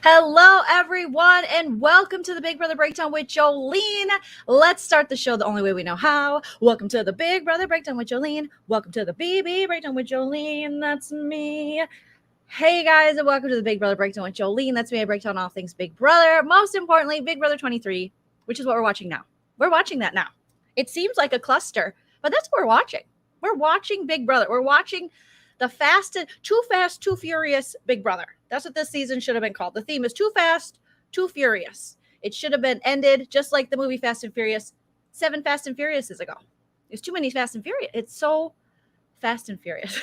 Hello, everyone, and welcome to the Big Brother Breakdown with Joleen. Let's start the show the only way we know how. Welcome to the Big Brother Breakdown with Joleen. Welcome to the BB Breakdown with Joleen. That's me. Hey, guys, and welcome to the Big Brother Breakdown with Joleen. That's me. I break down all things Big Brother. Most importantly, Big Brother 23, which is what we're watching now. We're watching that now. It seems like a cluster, but that's what we're watching. We're watching Big Brother. We're watching the Too Fast, Too Furious Big Brother. That's what this season should have been called. The theme is Too Fast, Too Furious. It should have been ended just like the movie Fast and Furious, 7 Fast and Furiouses ago. There's too many Fast and Furious. It's so Fast and Furious.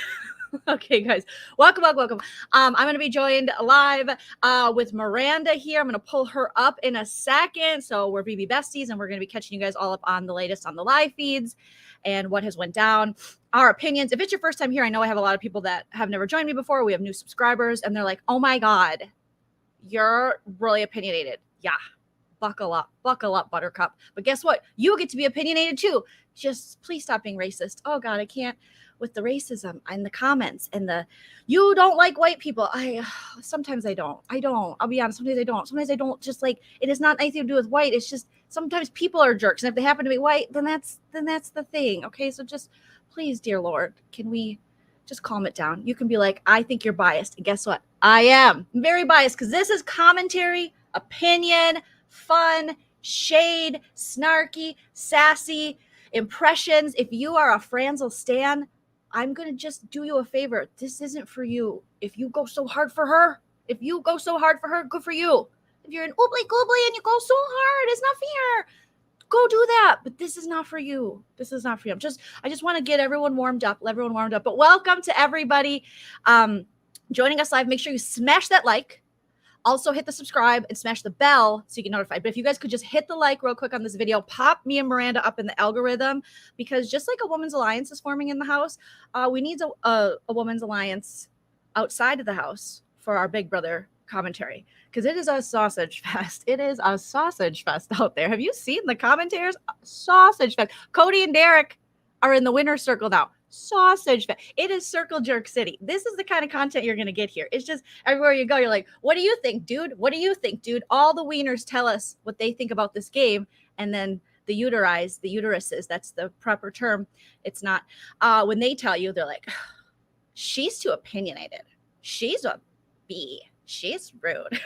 Okay, guys, welcome. I'm going to be joined live with Maranda here. I'm going to pull her up in a second. So we're BB besties, and we're going to be catching you guys all up on the latest on the live feeds and what has went down, our opinions. If it's your first time here, I know I have a lot of people that have never joined me before. We have new subscribers, and they're like, oh my God, you're really opinionated. Yeah, buckle up, buttercup. But guess what? You get to be opinionated too. Just please stop being racist. Oh God, I can't with the racism and the comments and the, you don't like white people. Sometimes I don't. I'll be honest. Sometimes I don't. Just like, it has not anything to do with white. It's just sometimes people are jerks. And if they happen to be white, then that's the thing. Okay. So just please, dear Lord, can we just calm it down? You can be like, I think you're biased. And guess what? I am. I'm very biased because this is commentary, opinion, fun, shade, snarky, sassy, impressions. If you are a Franzel stan, I'm going to just do you a favor. This isn't for you. If you go so hard for her, good for you. If you're an oobly goobly and you go so hard, it's not fair. Go do that. But this is not for you. I just want to get everyone warmed up. But welcome to everybody joining us live. Make sure you smash that like. Also hit the subscribe and smash the bell so you get notified. But if you guys could just hit the like real quick on this video, pop me and Maranda up in the algorithm, because just like a women's alliance is forming in the house, we need a women's alliance outside of the house for our Big Brother commentary, because it is a sausage fest. It is a sausage fest out there. Have you seen the commentators? Sausage fest. Cody and Derek are in the winner's circle now. Sausage fest. It is circle jerk city. This is the kind of content you're going to get here. It's just everywhere you go, you're like, what do you think, dude? All the wieners tell us what they think about this game. And then the uteruses, that's the proper term. It's not. When they tell you, they're like, she's too opinionated. She's a B. She's rude.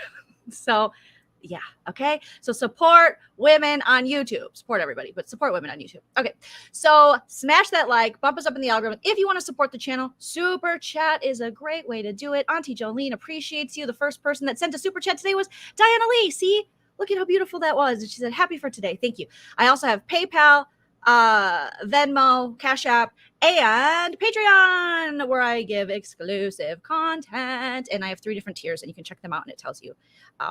So yeah. Okay. So support women on YouTube. Support everybody, but support women on YouTube. Okay. So smash that like, bump us up in the algorithm. If you want to support the channel, super chat is a great way to do it. Auntie Joleen appreciates you. The first person that sent a super chat today was Diana Lee. See, look at how beautiful that was. She said, happy for today. Thank you. I also have PayPal, Venmo, Cash App, and Patreon, where I give exclusive content. And I have 3 different tiers, and you can check them out, and it tells you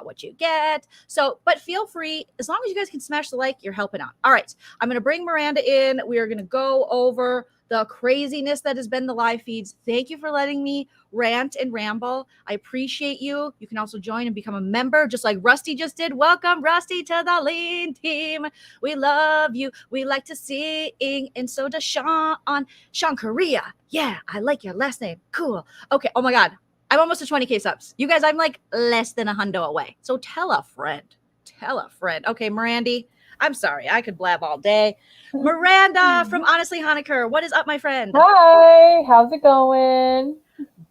what you get. So, but feel free, as long as you guys can smash the like, you're helping out. All right, I'm going to bring Maranda in. We are going to go over the craziness that has been the live feeds. Thank you for letting me rant and ramble. I appreciate you. You can also join and become a member, just like Rusty just did. Welcome, Rusty, to the Leen Team. We love you. We like to sing, and so does Sean Korea. Yeah, I like your last name. Cool. Okay. Oh my God. I'm almost to 20K subs. You guys, I'm like less than $100 away. So tell a friend. Okay, Mirandy. I'm sorry. I could blab all day. Miranda from Honestly Honecker. What is up, my friend? Hi. How's it going?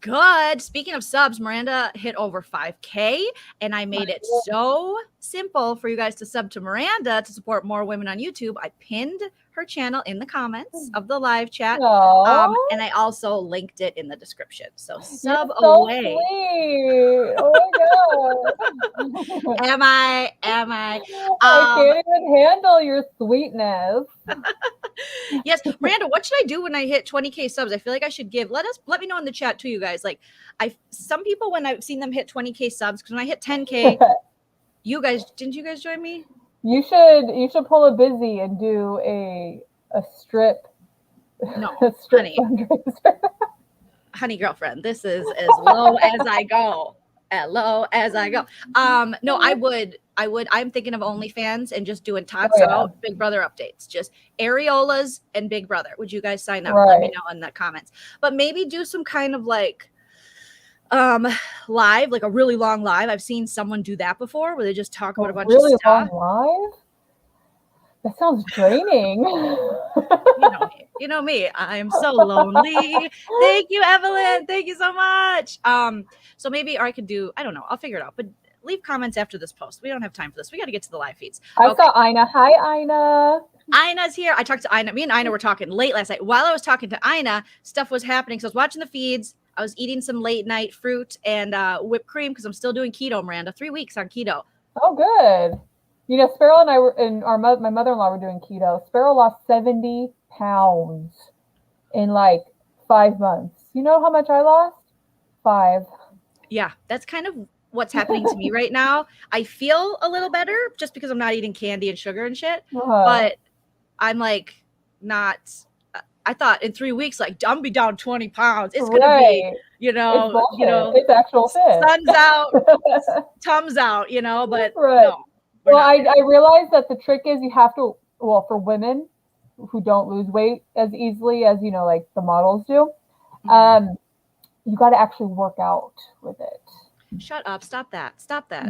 Good. Speaking of subs, Maranda hit over 5K, and I made it so simple for you guys to sub to Maranda to support more women on YouTube. I pinned her channel in the comments of the live chat, and I also linked it in the description. So sub away. Sweet. Oh my God. Am I? I can't even handle your sweetness. Yes, Miranda, what should I do when I hit 20K subs? I feel like I should let me know in the chat too, you guys. Like, some people, when I've seen them hit 20K subs, because when I hit 10K, didn't you guys join me? You should pull a busy and do a strip. No, a strip honey. fundraiser. Honey, girlfriend, this is as low as I go. No, I would. I'm thinking of OnlyFans and just doing tots out Big Brother updates, just areolas and Big Brother. Would you guys sign up? Let me know in the comments. But maybe do some kind of like live, like a really long live. I've seen someone do that before where they just talk about a bunch really of stuff. long live? That sounds draining. You know me. I am so lonely. Thank you, Evelyn. Thank you so much. So maybe, or I could do, I don't know. I'll figure it out. But leave comments after this post. We don't have time for this. We got to get to the live feeds. I saw Ina. Hi, Ina. Ina's here. I talked to Ina. Me and Ina were talking late last night. While I was talking to Ina, stuff was happening. So I was watching the feeds. I was eating some late night fruit and whipped cream because I'm still doing keto, Miranda. 3 weeks on keto. Oh, good. You know, Sparrow and I were, and my mother-in-law were doing keto. Sparrow lost 70 pounds in like 5 months. You know how much I lost? 5. Yeah, that's kind of what's happening to me right now. I feel a little better just because I'm not eating candy and sugar and shit. But I'm like not. I thought in 3 weeks, like I'm gonna be down 20 pounds. It's gonna be, it's actual fit. Sun's out, Tums out, but right. no. Well, I realized that the trick is you have to, well, for women who don't lose weight as easily as, like the models do, you got to actually work out with it. Shut up. Stop that.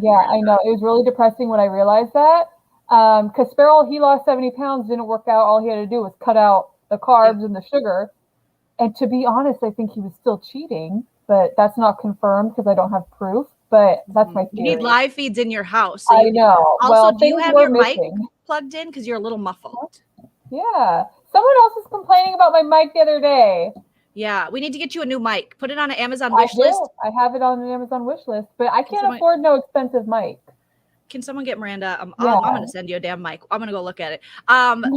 Yeah, I know. It was really depressing when I realized that. Because Sparrow, he lost 70 pounds, didn't work out. All he had to do was cut out the carbs and the sugar. And to be honest, I think he was still cheating, but that's not confirmed because I don't have proof. But that's my theory. You need live feeds in your house. So I know. Also, do you have your mic plugged in? Because you're a little muffled. Yeah. Someone else was complaining about my mic the other day. Yeah. We need to get you a new mic. Put it on an Amazon wish list. I have it on an Amazon wish list, but I can't afford no expensive mic. Can someone get Miranda? I'm going to send you a damn mic. I'm going to go look at it.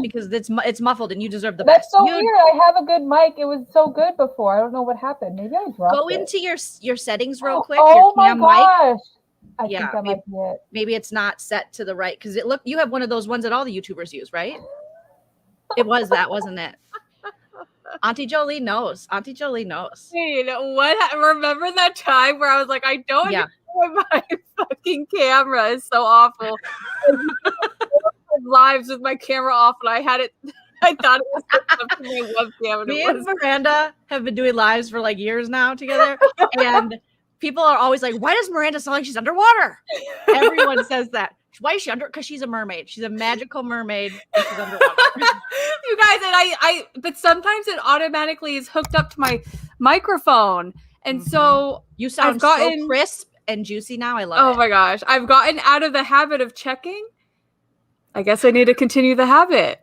Because it's muffled and you deserve the best. That's so weird. I have a good mic. It was so good before. I don't know what happened. Maybe I dropped it. Go into your settings real quick. Oh my gosh. I think that might be it. Maybe it's not set to the right because you have one of those ones that all the YouTubers use, right? It was that, wasn't it? Auntie Joleen knows. Hey, what? Remember that time where I was like, I don't know why my fucking camera is so awful. Lives with my camera off, and I thought it was up to my webcam. Me and Miranda have been doing lives for like years now together, and people are always like, "Why does Miranda sound like she's underwater?" Everyone says that. Why is she under? Because she's a mermaid. She's a magical mermaid. And she's underwater. You guys, and but sometimes it automatically is hooked up to my microphone, and so you sound so crisp and juicy now. I love it. Oh my gosh, I've gotten out of the habit of checking. I guess I need to continue the habit.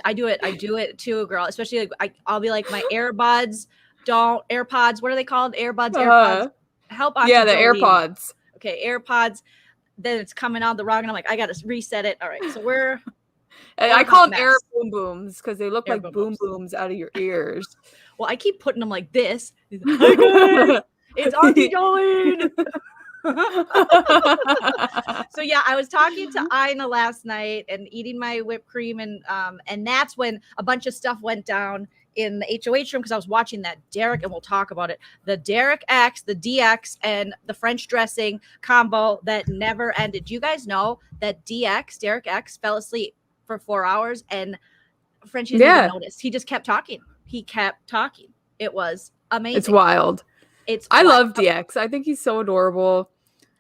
I do it too, girl. Especially I'll be like my AirPods. What are they called? AirPods. Help on. Yeah, the AirPods. Okay, AirPods. Then it's coming out the wrong, and I'm like, I gotta reset it. All right, so we're. I call them air boom booms because they look air like boom booms out of your ears. Well, I keep putting them like this. Hi guys, it's Auntie Joleen. So yeah, I was talking to Ina last night and eating my whipped cream, and that's when a bunch of stuff went down in the HOH room because I was watching that Derek, and we'll talk about it. The Derek X, the DX, and the French dressing combo that never ended. Do you guys know that Derek X, fell asleep for 4 hours and Frenchie didn't even notice? He just kept talking. It was amazing. It's wild. I love DX. I think he's so adorable.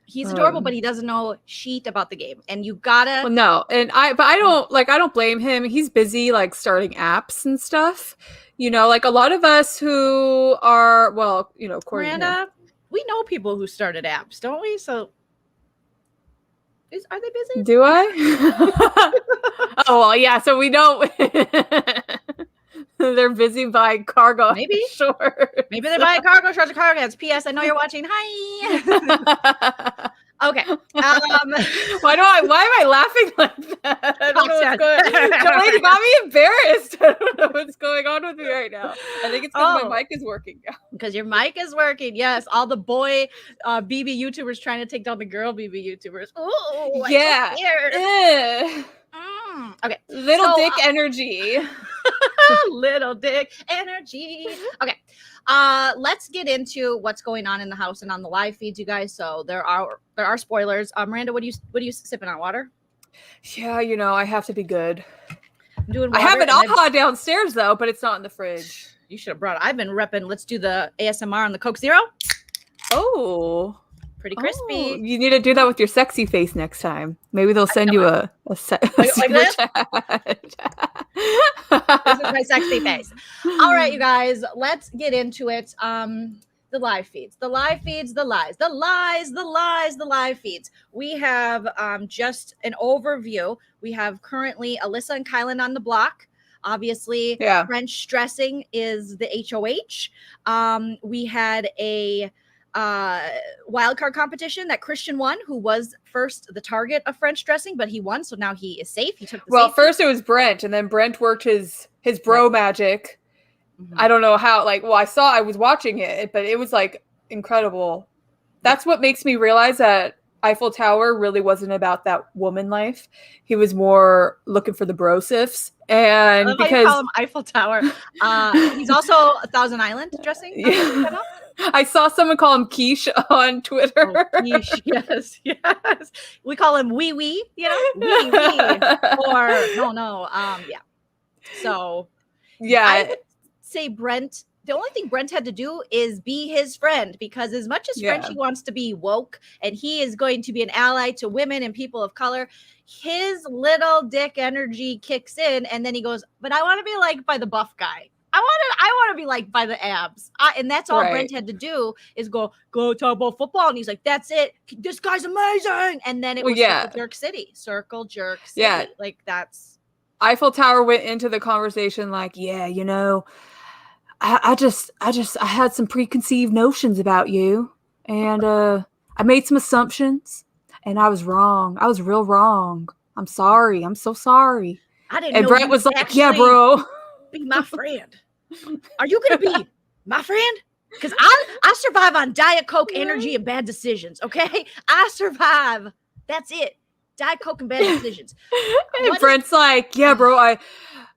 He's adorable, but he doesn't know shit about the game. And you gotta. Well, no, and I don't blame him. He's busy starting apps and stuff. Like a lot of us who are, according Miranda, to him. We know people who started apps, don't we? So are they busy? Do I? Oh, well, yeah. So we know they're busy buying cargo. Maybe. Sure. Maybe they're buying cargo shorts or cargo pants. P.S. I know you're watching. Hi. Okay. Why am I laughing like that? I don't know what's going on. Joleen got me embarrassed. I don't know what's going on with me right now. I think it's because my mic is working now. Because your mic is working. Yes. All the boy BB YouTubers trying to take down the girl BB YouTubers. Oh, yeah. Okay. Little dick energy. Little dick energy. Okay. Let's get into what's going on in the house and on the live feeds, you guys. So there are spoilers. Miranda, what are you sipping on? Water? Yeah, I have to be good. I'm doing water. I have an aha downstairs though, but it's not in the fridge. You should have brought it. I've been repping. Let's do the ASMR on the Coke Zero. Oh. Pretty crispy. Oh, you need to do that with your sexy face next time. Maybe they'll send you a like super this? chat. This is my sexy face. All right, you guys, let's get into it. The live feeds, the live feeds, the lies, the lies, the lies, the live feeds. We have just an overview. We have currently Alyssa and Kylan on the block. Obviously, French dressing is the HOH. We had a wildcard competition that Christian won, who was first the target of French dressing, but he won, so now he is safe. He took the safety. First it was Brent, and then Brent worked his bro magic. Mm-hmm. I don't know how, I was watching it, but it was like incredible. That's what makes me realize that Eiffel Tower really wasn't about that woman life. He was more looking for the brosifs. And I because you call him Eiffel Tower. He's also a Thousand Island dressing. Yeah. I saw someone call him Quiche on Twitter. Oh, quiche, yes. We call him Wee Wee, Wee Wee. Or yeah. So yeah, I would say Brent. The only thing Brent had to do is be his friend, because as much as Frenchie wants to be woke and he is going to be an ally to women and people of color, his little dick energy kicks in, and then he goes, "But I want to be liked by the buff guy. I want to be liked by the abs." And that's all Brent had to do is go talk about football, and he's like, "That's it. This guy's amazing." And then it was Circle Jerk City. Yeah, like that's Eiffel Tower went into the conversation like, I had some preconceived notions about you, and I made some assumptions, and I was wrong. I was real wrong. I'm sorry. I'm so sorry. I didn't and know Brent was like, "Yeah, bro. Be my friend. Are you going to be my friend? Because I survive on Diet Coke, energy, and bad decisions, okay? I survive. That's it. Diet Coke and bad decisions." And Brent's like, "Yeah, bro,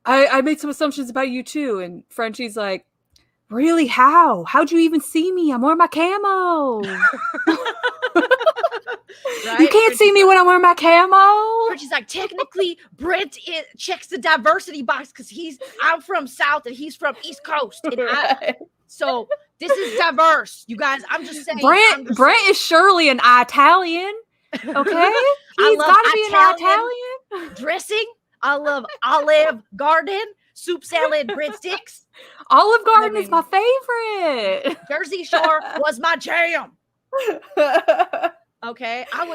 I made some assumptions about you too." And Frenchie's like, "Really? How? How'd you even see me? I'm wearing my camo." Right? You can't see me when I'm wearing my camo. She's like, technically, Brent checks the diversity box because I'm from South and he's from East Coast. So this is diverse, you guys. I'm just saying. Brent is surely an Italian. Okay? He's got to be an Italian. Dressing. I love Olive Garden, soup salad, breadsticks. Olive Garden is my favorite. Jersey Shore was my jam. Okay, I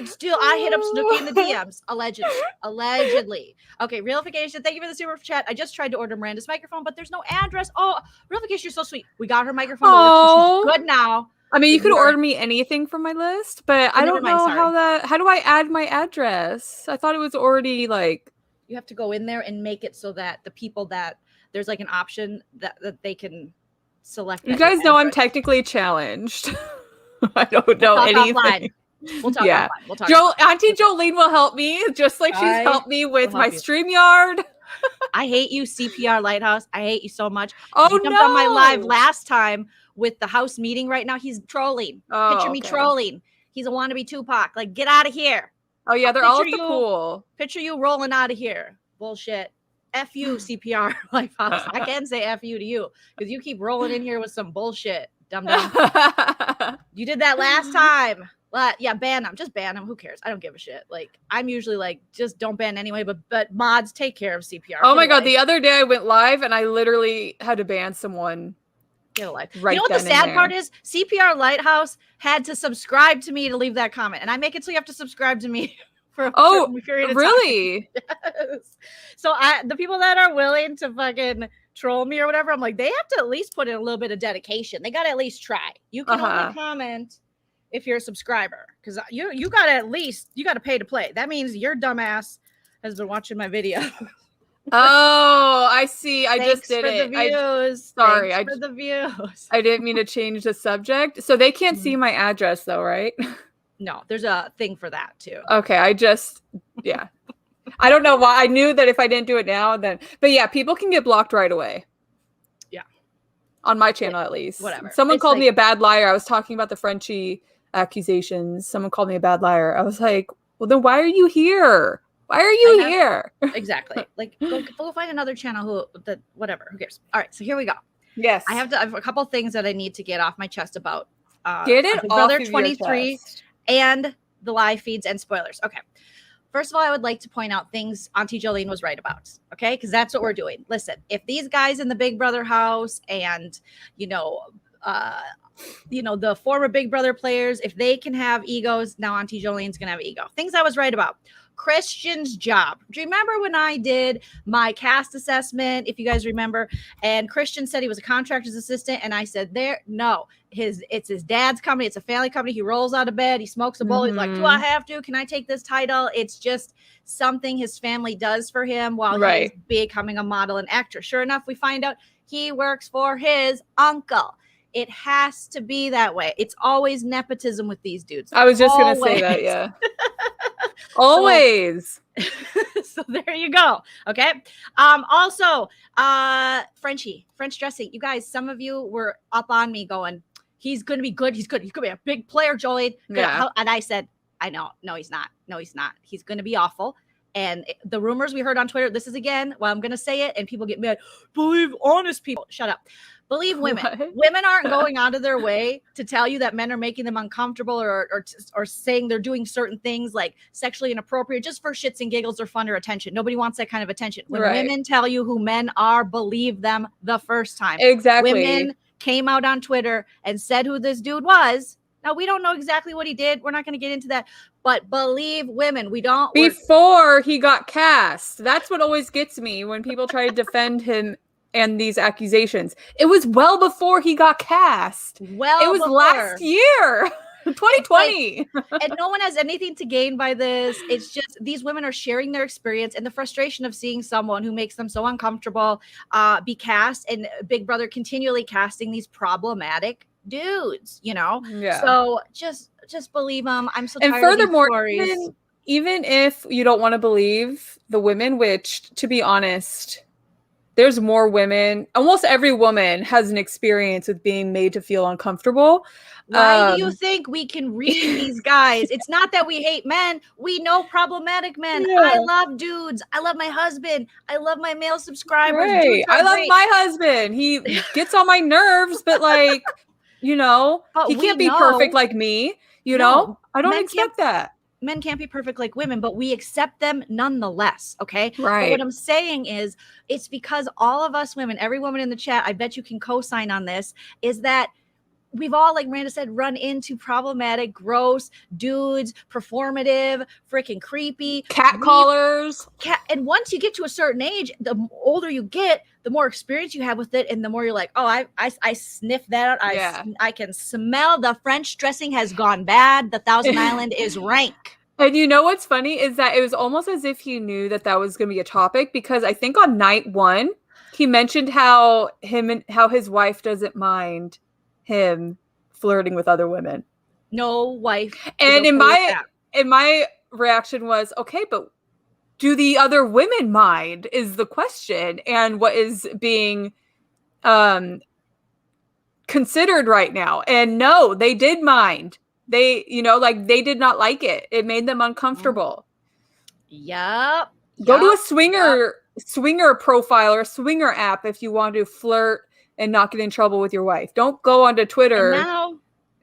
hit up Snooki in the DMs, allegedly. Okay, Realification, thank you for the super chat. I just tried to order Miranda's microphone, but there's no address. Oh, Realification, you're so sweet. We got her microphone to work, so she's good now. I mean, you could order me anything from my list, but I don't know how do I add my address? I thought it was already like... You have to go in there and make it so that the people that there's like an option that they can select. You guys know I'm technically challenged. I don't know anything. Offline. We'll talk offline. We'll talk Auntie Jolene will help me, just like she's helped me with my StreamYard. I hate you, CPR Lighthouse. I hate you so much. Oh, he jumped on my live last time with the house meeting right now. He's trolling. Picture me trolling. He's a wannabe Tupac. Like, get out of here. Oh, yeah, they're all at the pool. Picture you rolling out of here. Bullshit. F you, CPR Lighthouse. I can say F you to you because you keep rolling in here with some bullshit. Dum-dum. You did that last time. Yeah, ban him. Just ban him. Who cares? I don't give a shit. Like, I'm usually like, just don't ban anyway. But mods, take care of CPR. Oh my God. The other day I went live and I literally had to ban someone. Get a life. Right. You know what the sad part is? CPR Lighthouse had to subscribe to me to leave that comment. And I make it so you have to subscribe to me for a certain period of time. Really? Yes. So the people that are willing to fucking troll me or whatever, I'm like, they have to at least put in a little bit of dedication. They got to at least try. You can only comment if you're a subscriber, because you got to pay to play. That means your dumbass has been watching my video. Oh, I see. I just did it. The views. Sorry, for the views. I didn't mean to change the subject. So they can't see my address though, right? No, there's a thing for that too. Okay, I don't know why. I knew that if I didn't do it now, but yeah, people can get blocked right away. Yeah. On my channel, at least. Whatever. Someone called me a bad liar. I was talking about the Frenchie accusations. Someone called me a bad liar. I was like, well, then why are you here? Why are you here? Exactly. Like, go find another channel whatever. Who cares? All right, so here we go. Yes. I have a couple things that I need to get off my chest about. Get it off brother of 23. Your chest. and the live feeds and spoilers. Okay. First of all, I would like to point out things Auntie Joleen was right about, okay? Because that's what we're doing. Listen, if these guys in the Big Brother house and, the former Big Brother players, if they can have egos, now Auntie Joleen's going to have an ego. Things I was right about. Christian's job. Do you remember when I did my cast assessment, if you guys remember, and Christian said he was a contractor's assistant, and I said, it's his dad's company, it's a family company, he rolls out of bed, he smokes a bowl, he's like, do I have to? Can I take this title? It's just something his family does for him while he's becoming a model and actor. Sure enough, we find out he works for his uncle. It has to be that way. It's always nepotism with these dudes. I was just going to say that, yeah. Always. So there you go. Okay. Also, French dressing. You guys, some of you were up on me going, he's going to be good. He's good. He's going to be a big player, Joleen. Yeah. And I said, I know. No, he's not. No, he's not. He's going to be awful. And the rumors we heard on Twitter, this is again, well, I'm going to say it and people get mad. Believe honest people. Shut up. Believe women. What? Women aren't going out of their way to tell you that men are making them uncomfortable or saying they're doing certain things like sexually inappropriate just for shits and giggles or fun or attention. Nobody wants that kind of attention. When women tell you who men are, believe them the first time. Exactly. Women came out on Twitter and said who this dude was. Now, we don't know exactly what he did. We're not going to get into that. But believe women. Before he got cast. That's what always gets me when people try to defend him and these accusations. It was well before he got cast. It was last year. 2020. And no one has anything to gain by this. It's just these women are sharing their experience and the frustration of seeing someone who makes them so uncomfortable be cast, and Big Brother continually casting these problematic dudes, Yeah. So just believe them. I'm so tired and furthermore, of these stories. Even if you don't want to believe the women, which, to be honest, there's more women. Almost every woman has an experience with being made to feel uncomfortable. Why do you think we can read these guys? It's not that we hate men. We know problematic men. Yeah. I love dudes. I love my husband. I love my male subscribers. Right. I love my husband. He gets on my nerves, but he can't be perfect like me. I don't expect that. Men can't be perfect like women, but we accept them nonetheless. Okay. Right. But what I'm saying is it's because all of us women, every woman in the chat, I bet you can co-sign on this, is that we've all, like Miranda said, run into problematic, gross dudes, performative, freaking creepy. Catcallers. And once you get to a certain age, the older you get, the more experience you have with it, and the more you're like, oh, I sniff that out. I can smell the French dressing has gone bad. The Thousand Island is rank. And you know what's funny is that it was almost as if he knew that was going to be a topic, because I think on night one, he mentioned how his wife doesn't mind him flirting with other women. No wife. And in my reaction was, okay, but do the other women mind is the question, and what is being considered right now. And no, they did mind. They, they did not like it. It made them uncomfortable. Yep. Go to a swinger profile or a swinger app if you want to flirt and not get in trouble with your wife. Don't go onto Twitter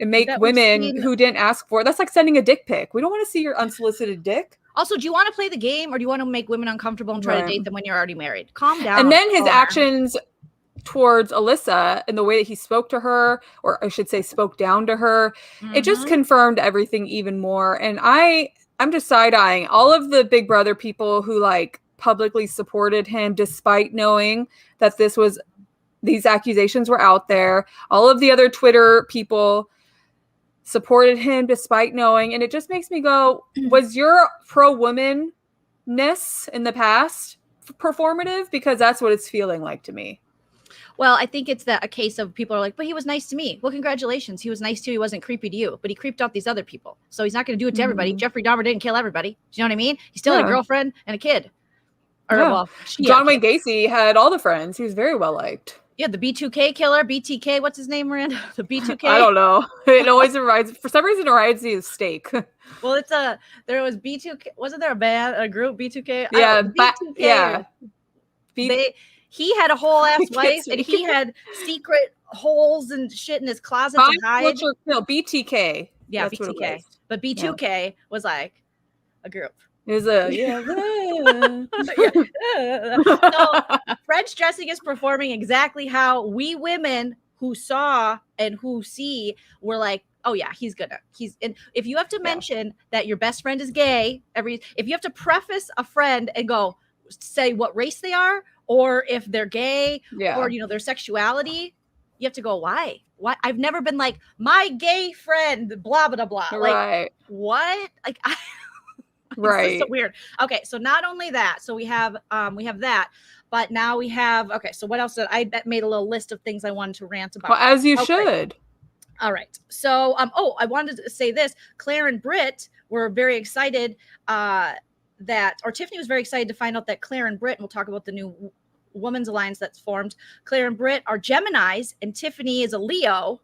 and make women who didn't ask for it. That's like sending a dick pic. We don't want to see your unsolicited dick. Also, do you want to play the game, or do you want to make women uncomfortable and try to date them when you're already married? Calm down. And then his actions towards Alyssa and the way that he spoke to her, or I should say spoke down to her, it just confirmed everything even more. And I'm just side-eyeing all of the Big Brother people who publicly supported him despite knowing that these accusations were out there. All of the other Twitter people supported him despite knowing. And it just makes me go, was your pro-womanness in the past performative? Because that's what it's feeling like to me. Well, I think it's a case of people are like, but he was nice to me. Well, congratulations. He was nice to you. He wasn't creepy to you, but he creeped out these other people. So he's not going to do it to everybody. Jeffrey Dahmer didn't kill everybody. Do you know what I mean? He still had a girlfriend and a kid. John Wayne Gacy had all the friends. He was very well liked. Yeah, the B2K killer, BTK, what's his name, Miranda? The B2K? I don't know. It always for some reason, it reminds me of steak. Well, there was B2K, wasn't there a group, B2K? Yeah, B2K. He had a whole ass wife, and he had secret holes and shit in his closet to hide. BTK. Yeah, That's what it BTK. was. But B2K was like a group. It was a So French dressing is performing exactly how we women who saw and who see were like, oh yeah, and if you have to mention that your best friend is gay, if you have to preface a friend and say what race they are, or if they're gay, or their sexuality, you have to go, why? I've never been like, my gay friend, blah blah blah. Like, what? Like, it's so weird. Okay, so not only that, so we have that, but now we have, okay, so what else I made a little list of things I wanted to rant about. Well, as you should. All right. So, I wanted to say this. Claire and Britt were very excited Tiffany was very excited to find out that Claire and Britt, and we'll talk about the new Women's Alliance that's formed. Claire and Britt are Geminis, and Tiffany is a Leo.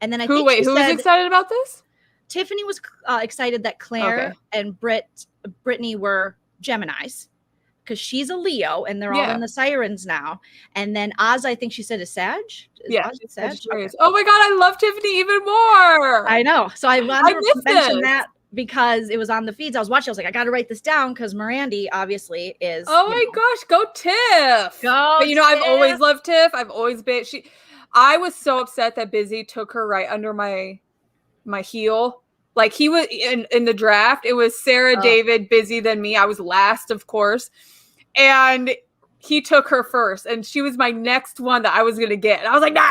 And then who was excited about this? Tiffany was excited that Claire and Brittany were Geminis, because she's a Leo and they're all in the Sirens now. And then Oz, I think she said, is Sag. Sag? Okay. Oh my God, I love Tiffany even more. I know. So I wanted to mention that because it was on the feeds. I was watching. I was like, I got to write this down because Maranda obviously is. Oh my gosh, go Tiff. But Tiff. I've always loved Tiff. I've always been. I was so upset that Busy took her right under my heel. Like, he was in the draft. It was Sarah, David, Busy, then me. I was last, of course. And he took her first. And she was my next one that I was going to get. And I was like, nah.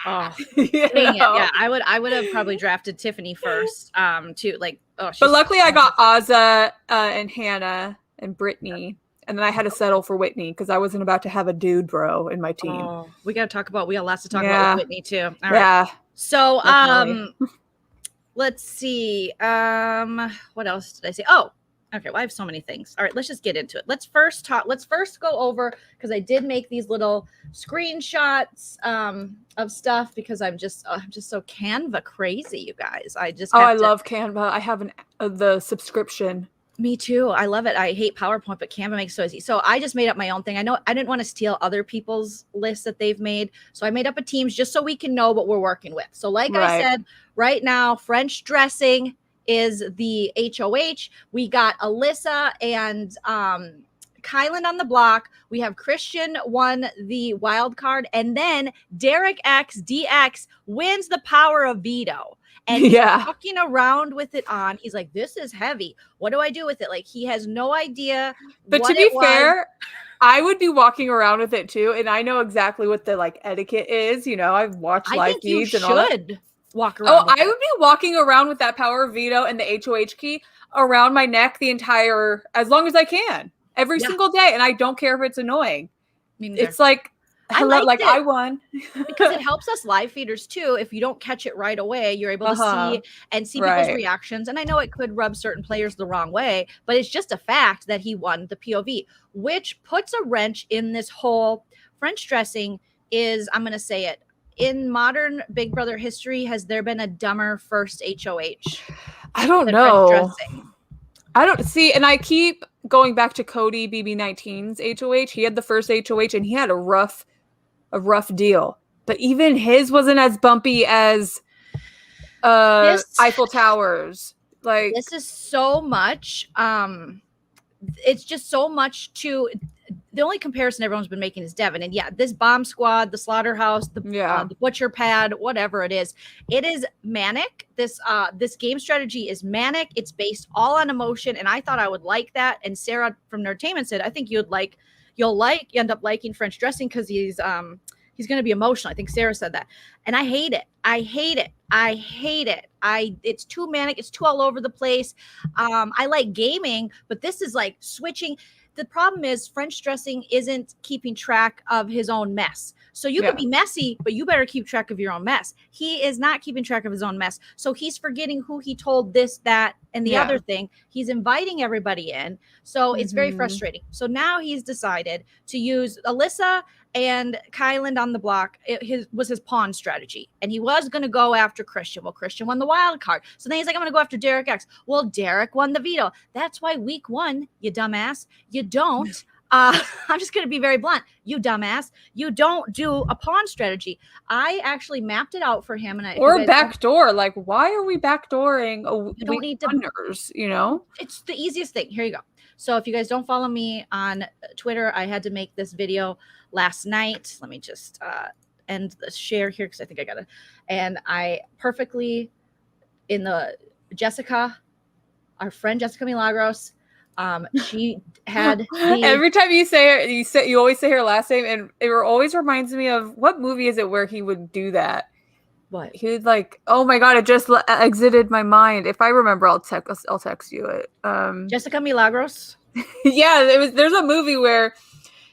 Oh, dang it. Yeah, I would have probably drafted Tiffany first, too. Like, but luckily I got Azza and Hannah and Brittany. And then I had to settle for Whitney because I wasn't about to have a dude bro in my team. Oh, we got lots to talk about with Whitney, too. All right. Yeah. So, let's see. What else did I say? Oh, okay. Well, I have so many things. All right, let's just get into it. Let's first go over, because I did make these little screenshots of stuff because I'm just so Canva crazy, you guys. I love Canva. I have the subscription. Me too. I love it. I hate PowerPoint, but Canva makes it so easy. So I just made up my own thing. I know I didn't want to steal other people's lists that they've made. So I made up a teams just so we can know what we're working with. So like I said, right now, French dressing is the HOH. We got Alyssa and Kylan on the block. We have Christian won the wild card. And then Derek X DX wins the power of veto. And he's walking around with it on. He's like, this is heavy. What do I do with it? Like, he has no idea. But to be fair, I would be walking around with it too. And I know exactly what the etiquette is. I've watched live feeds and all that. Walk around. I would be walking around with that power of veto and the HOH key around my neck as long as I can, every single day. And I don't care if it's annoying. It's like, I won. Because it helps us live feeders too. If you don't catch it right away, you're able to see people's reactions. And I know it could rub certain players the wrong way, but it's just a fact that he won the POV, which puts a wrench in this whole French dressing. I'm going to say it. In modern Big Brother history, has there been a dumber first HOH? I don't know. I don't see, and I keep going back to Cody BB19's HOH. He had the first HOH, and he had a rough deal. But even his wasn't as bumpy as Eiffel Towers. Like, this is so much. It's just so much to. The only comparison everyone's been making is Devin. And this bomb squad, the slaughterhouse, the butcher pad, whatever it is manic. This game strategy is manic. It's based all on emotion. And I thought I would like that. And Sarah from Nerdtainment said, I think you end up liking French dressing because he's going to be emotional. I think Sarah said that. And I hate it. It's too manic. It's too all over the place. I like gaming, but this is like switching. The problem is French dressing isn't keeping track of his own mess. So you could be messy, but you better keep track of your own mess. He is not keeping track of his own mess. So he's forgetting who he told this, that, and the other thing. He's inviting everybody in. So it's very frustrating. So now he's decided to use Alyssa and Kylan on the block. Was his pawn strategy. And he was going to go after Christian. Well, Christian won the wild card. So then he's like, I'm going to go after Derek X. Well, Derek won the veto. That's why week 1, you dumbass, you don't I'm just going to be very blunt. You dumbass. You don't do a pawn strategy. I actually mapped it out for him. Or backdoor. Like, why are we backdooring you don't need to, wonders, you know? It's the easiest thing. Here you go. So if you guys don't follow me on Twitter, I had to make this video last night. Let me just end the share here because I think I got it. And I perfectly, in the Jessica, our friend Jessica Milagros, she had every time you say her, you always say her last name, and it always reminds me of what movie is it where he would do that? What? He would like, oh my god, it just exited my mind. If I remember, I'll text you it. Jessica Milagros. Yeah, there's a movie where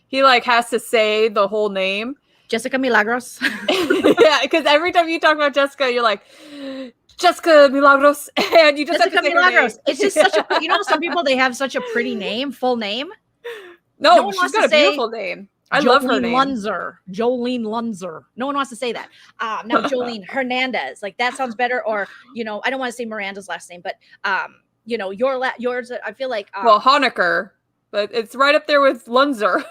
he like has to say the whole name. Jessica Milagros. Yeah, because every time you talk about Jessica, you're like, Jessica Milagros, and you just Jessica have to say Milagros. It's just such a, you know, some people, they have such a pretty name, full name. No she's got a beautiful name. I love her name. Lunzer. Joleen Lunzer. No one wants to say that. Now Joleen Hernandez. Like that sounds better. Or, you know, I don't want to say Miranda's last name, but you know, yours. I feel like well, Honecker, but it's right up there with Lunzer.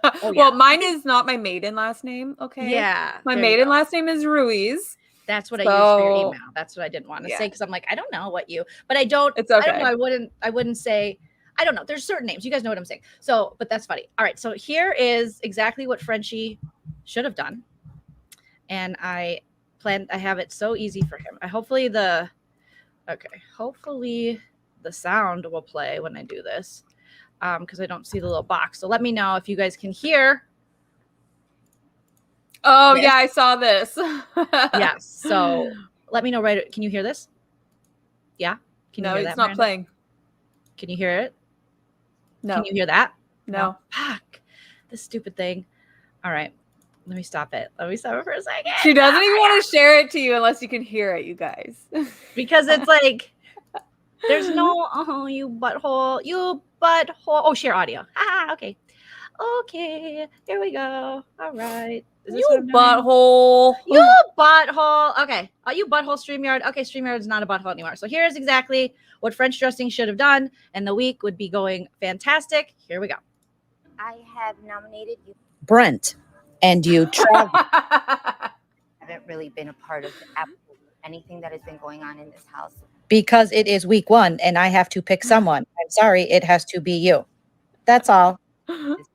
Oh, yeah. Well, mine is not my maiden last name. Okay. Yeah. My maiden last name is Ruiz. That's what I used for your email. That's what I didn't want to say because I'm like, I don't know what you, but I don't. It's okay. I don't know. I wouldn't say. I don't know. There's certain names. You guys know what I'm saying. So, but that's funny. All right. So here is exactly what Frenchie should have done, and I have it so easy for him. Hopefully the sound will play when I do this, because I don't see the little box. So let me know if you guys can hear. Oh, yeah, I saw this. Yes. So let me know. Right. Can you hear this? Yeah. Can you hear that? No, it's not Miranda? playing. Can you hear it? No. Can you hear that? No. Fuck. This stupid thing. All right. Let me stop it. Let me stop it for a second. She doesn't even want to share it to you unless you can hear it, you guys. Because it's like, there's no, you butthole. Oh, share audio. Okay. Okay. Here we go. All right. Is this you butthole. You butthole. Okay. You butthole StreamYard. Okay, StreamYard is not a butthole anymore. So here's exactly what French dressing should have done, and the week would be going fantastic. Here we go. I have nominated you. Brent, and you Travis. I haven't really been a part of absolutely anything that has been going on in this house. Because it is week 1, and I have to pick someone. I'm sorry, it has to be you. That's all. This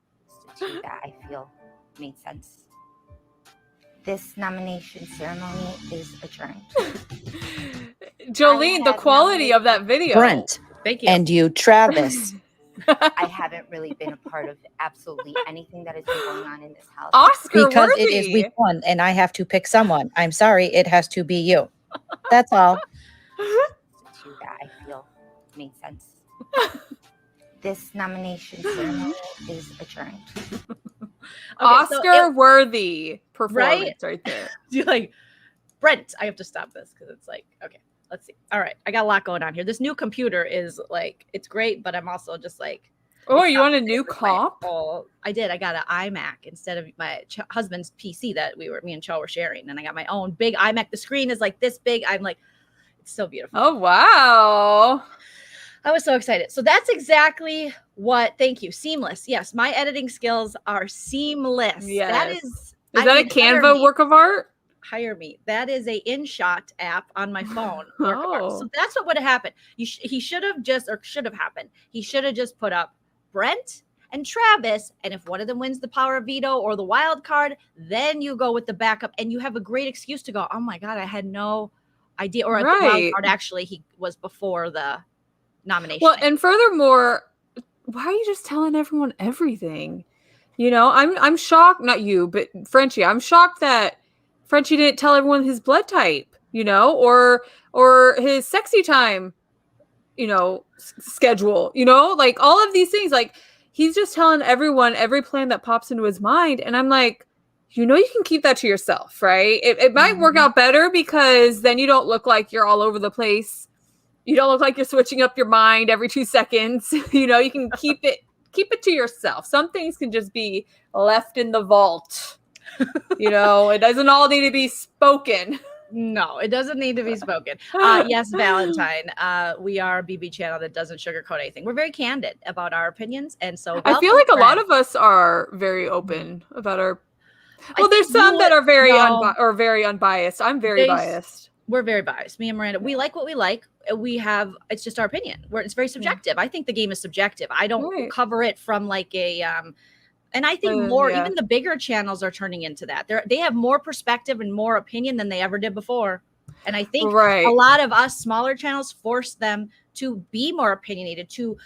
substitute that I feel made sense. This nomination ceremony is adjourned. Jolene, the quality of that video. Brent, thank you. And you, Travis. I haven't really been a part of absolutely anything that has been going on in this house. Oscar because worthy. It is week 1, and I have to pick someone. I'm sorry, it has to be you. That's all. Substitute that I feel made sense. This nomination ceremony is adjourned. Oscar worthy performance right there. You're like, Brent, I have to stop this because it's like, okay, let's see. All right, I got a lot going on here. This new computer is like, it's great, but I'm also just like, oh, you want a new comp? I did. I got an iMac instead of my husband's PC that me and Cho were sharing, and I got my own big iMac. The screen is like this big. I'm like, it's so beautiful. Oh wow. I was so excited. So that's exactly what, thank you. Seamless. Yes. My editing skills are seamless. Yes. That is that a Canva work of art? Hire me. That is a InShot app on my phone. Oh. So that's what would have happened. He should have happened. He should have just put up Brent and Travis. And if one of them wins the power of veto or the wild card, then you go with the backup and you have a great excuse to go, oh my God, I had no idea. Or the wild card, actually, he was before the nomination. Well, and furthermore, why are you just telling everyone everything? You know, I'm shocked, not you, but Frenchie. I'm shocked that Frenchie didn't tell everyone his blood type, you know, or his sexy time, you know, schedule, you know, like all of these things. Like he's just telling everyone every plan that pops into his mind. And I'm like, you know, you can keep that to yourself, right? It might work out better because then you don't look like you're all over the place. You don't look like you're switching up your mind every 2 seconds. You know, you can keep it to yourself. Some things can just be left in the vault. You know, it doesn't all need to be spoken. No, it doesn't need to be spoken. Yes, Valentine. We are a BB channel that doesn't sugarcoat anything. We're very candid about our opinions, and so I feel like a lot of us are very open about our. Well, there's some that are very very unbiased. I'm very biased. We're very biased. Me and Miranda, we like what we like. It's just our opinion. It's very subjective. I think the game is subjective. I don't cover it from like a and I think even the bigger channels are turning into that. They have more perspective and more opinion than they ever did before. And I think a lot of us smaller channels force them to be more opinionated, to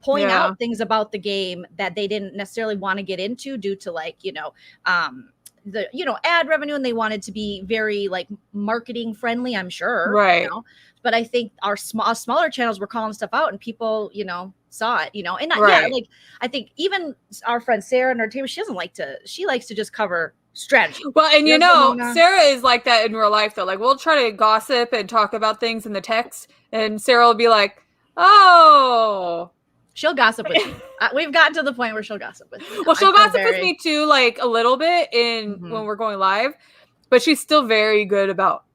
point out things about the game that they didn't necessarily want to get into due to like, the ad revenue, and they wanted to be very like marketing friendly, I'm sure. Right. But I think our smaller channels were calling stuff out, and people, saw it, and I think even our friend Sarah and her team, she likes to just cover strategy. Well, and Sarah is like that in real life though. Like we'll try to gossip and talk about things in the text, and Sarah will be like, "Oh." She'll gossip with you. We've gotten to the point where she'll gossip with you. Well, she'll gossip with me too, like a little bit when we're going live, but she's still very good about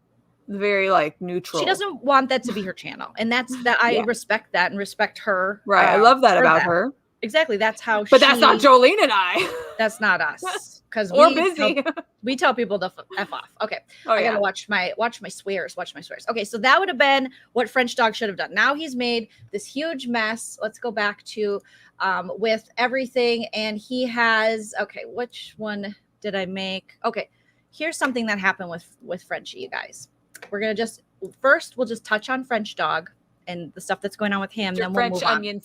very like neutral. She doesn't want that to be her channel, and I respect that and respect her. Right, I love that about her. Exactly, that's how. But that's not Joleen and I. That's not us, because we're busy. We tell people to f off. Okay, I gotta watch my swears. Okay, so that would have been what French Dog should have done. Now he's made this huge mess. Let's go back to with everything, and he has. Okay, which one did I make? Okay, here's something that happened with Frenchie, you guys. We're gonna we'll just touch on French Dog and the stuff that's going on with him. Then we'll move on.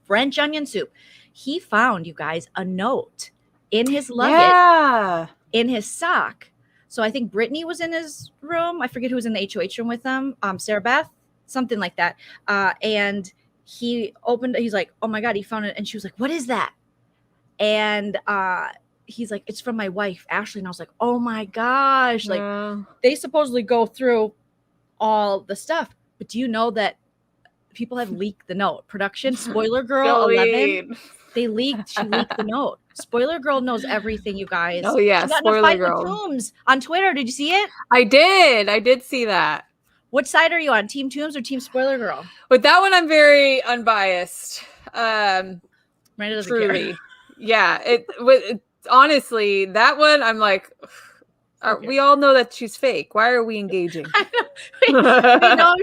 French onion soup. He found, you guys, a note in his luggage, in his sock. So I think Brittany was in his room. I forget who was in the HOH room with them. Sarah Beth, something like that. And he opened. He's like, "Oh my God!" He found it, and she was like, "What is that?" And he's like, "It's from my wife, Ashley." And I was like, "Oh my gosh!" Like they supposedly go through all the stuff, but do you know that people have leaked the note? Production, Spoiler Girl 11, she leaked the note. Spoiler Girl knows everything, you guys. Oh yeah, she got in a fight with Toombs on Twitter. Did you see it? I did see that. What side are you on, Team Toombs or Team Spoiler Girl? With that one, I'm very unbiased. Miranda doesn't care. Yeah, honestly, that one I'm like, we all know that she's fake. Why are we engaging? we know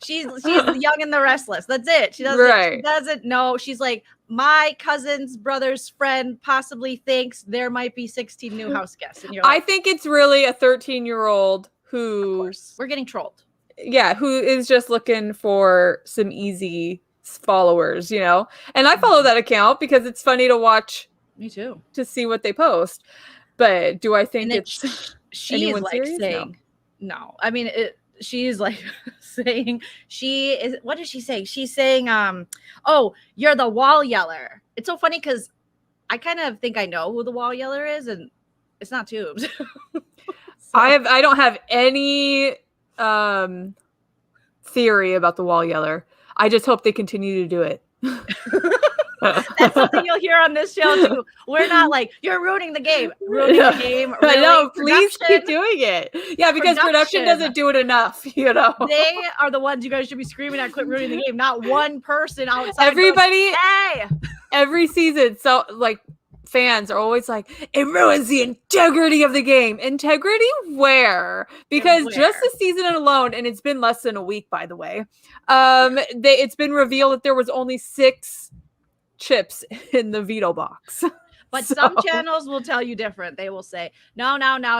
she's young and the restless. That's it. She doesn't know. She's like, my cousin's brother's friend possibly thinks there might be 16 new house guests. And you're like, I think it's really a 13-year-old who we're getting trolled. Yeah, who is just looking for some easy followers, And I follow that account because it's funny to watch. Me too. To see what they post. But do I think she's like serious? Saying no. I mean, she's like saying she is. What does she say? She's saying, "Oh, you're the wall yeller." It's so funny because I kind of think I know who the wall yeller is, and it's not Tubes. I don't have any theory about the wall yeller. I just hope they continue to do it. That's something you'll hear on this show too. We're not like, you're ruining the game. Really? I know, please keep doing it. Yeah, because production doesn't do it enough, They are the ones you guys should be screaming at, quit ruining the game. Not one person outside. Everybody, hey! Every season. So like fans are always like, it ruins the integrity of the game. Integrity where? Because just this season alone, and it's been less than a week, by the way, it's been revealed that there was only 6 chips in the veto box. But some channels will tell you different. They will say, no,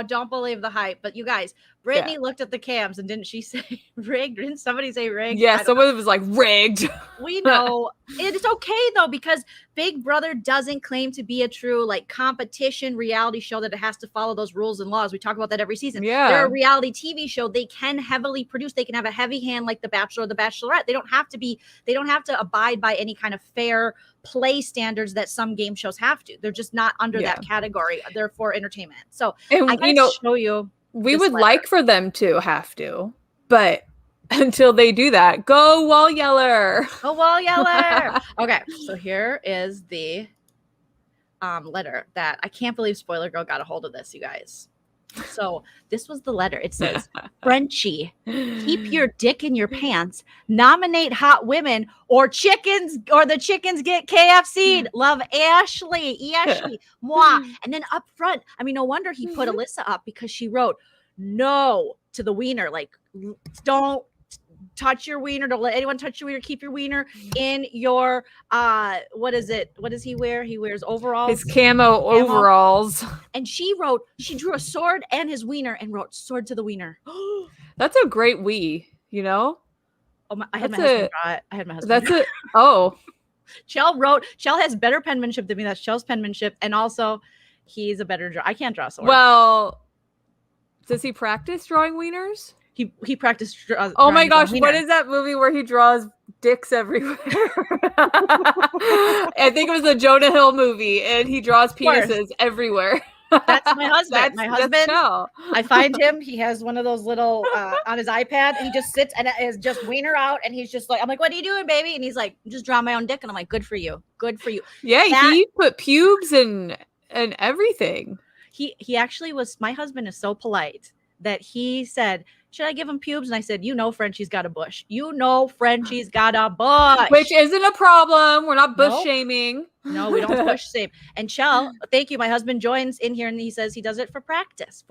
don't believe the hype. But you guys, Brittany looked at the cams, and didn't she say rigged? Didn't somebody say rigged? Yeah, someone was like rigged. We know. It's okay though, because Big Brother doesn't claim to be a true like competition reality show that it has to follow those rules and laws. We talk about that every season. Yeah. They're a reality TV show. They can heavily produce. They can have a heavy hand like The Bachelor or The Bachelorette. They don't have to abide by any kind of fair play standards that some game shows have to. They're just not under that category. They're for entertainment. So I can show you. We would like for them to have to, but until they do that, go wall yeller. Go wall yeller. Okay, so here is the letter that I can't believe Spoiler Girl got a hold of this, you guys. So this was the letter. It says, Frenchie, keep your dick in your pants, nominate hot women, or the chickens get KFC'd. Love, Ashley, moi. And then up front, I mean, no wonder he put Alyssa up, because she wrote no to the wiener. Like, don't touch your wiener, don't let anyone touch your wiener, keep your wiener in your what is it, what does he wear? He wears overalls, his camo overalls. And she drew a sword and his wiener and wrote sword to the wiener. That's a great wee, you know. I had my husband draw it. That's it. Oh, Chell has better penmanship than me. That's Chell's penmanship, and also he's a better drawer. I can't draw sword. Well, does he practice drawing wieners? He practiced. Oh my gosh, what is that movie where he draws dicks everywhere? I think it was a Jonah Hill movie, and he draws penises everywhere. That's my husband. That's I find him. He has one of those little on his iPad. He just sits and is just wiener out, and he's just like, I'm like, what are you doing, baby? And he's like, I'm just drawing my own dick, and I'm like, good for you. Yeah, he put pubes and everything. He actually was. My husband is so polite that he said, should I give him pubes? And I said, Frenchie's got a bush. Frenchie's got a bush. Which isn't a problem. We're not bush shaming. No, we don't bush shame. And Chell, thank you. My husband joins in here and he says he does it for practice.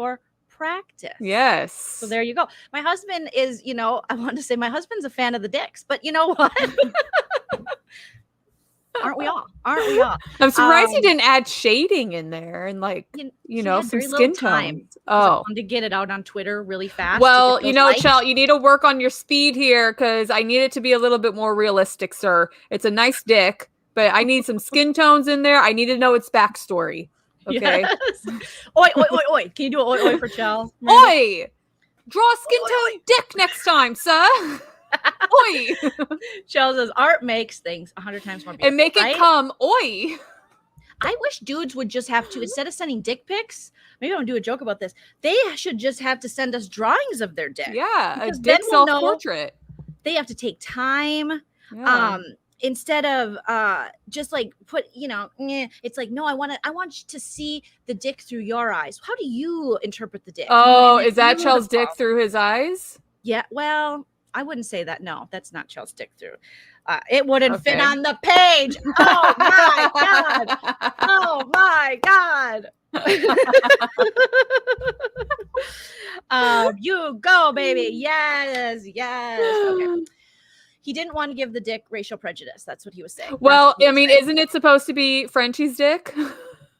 Yes. So there you go. My husband is, I want to say my husband's a fan of the dicks, but you know what? Aren't we all? I'm surprised he didn't add shading in there and some skin tones. I wanted to get it out on Twitter really fast. Well, Chell, you need to work on your speed here, because I need it to be a little bit more realistic, sir. It's a nice dick, but I need some skin tones in there. I need to know its backstory. Okay. Yes. Oi. Can you do oi oi for Chell? Oi! Draw a skin tone dick next time, sir. Oi! Chell says art makes things 100 times more beautiful. And make it come, oi! I wish dudes would just have to, instead of sending dick pics, maybe I'll do a joke about this. They should just have to send us drawings of their dick. Yeah, because a dick self-portrait. They have to take time. Yeah. Instead of just like put, it's like, no, I want to see the dick through your eyes. How do you interpret the dick? Oh, is that Chell's dick through his eyes? Yeah, well, I wouldn't say that. No, that's not Chell's dick through. It wouldn't fit on the page. Oh my God. Oh my God. You go, baby. Yes. Okay. He didn't want to give the dick racial prejudice. That's what he was saying. Well, isn't it supposed to be Frenchie's dick?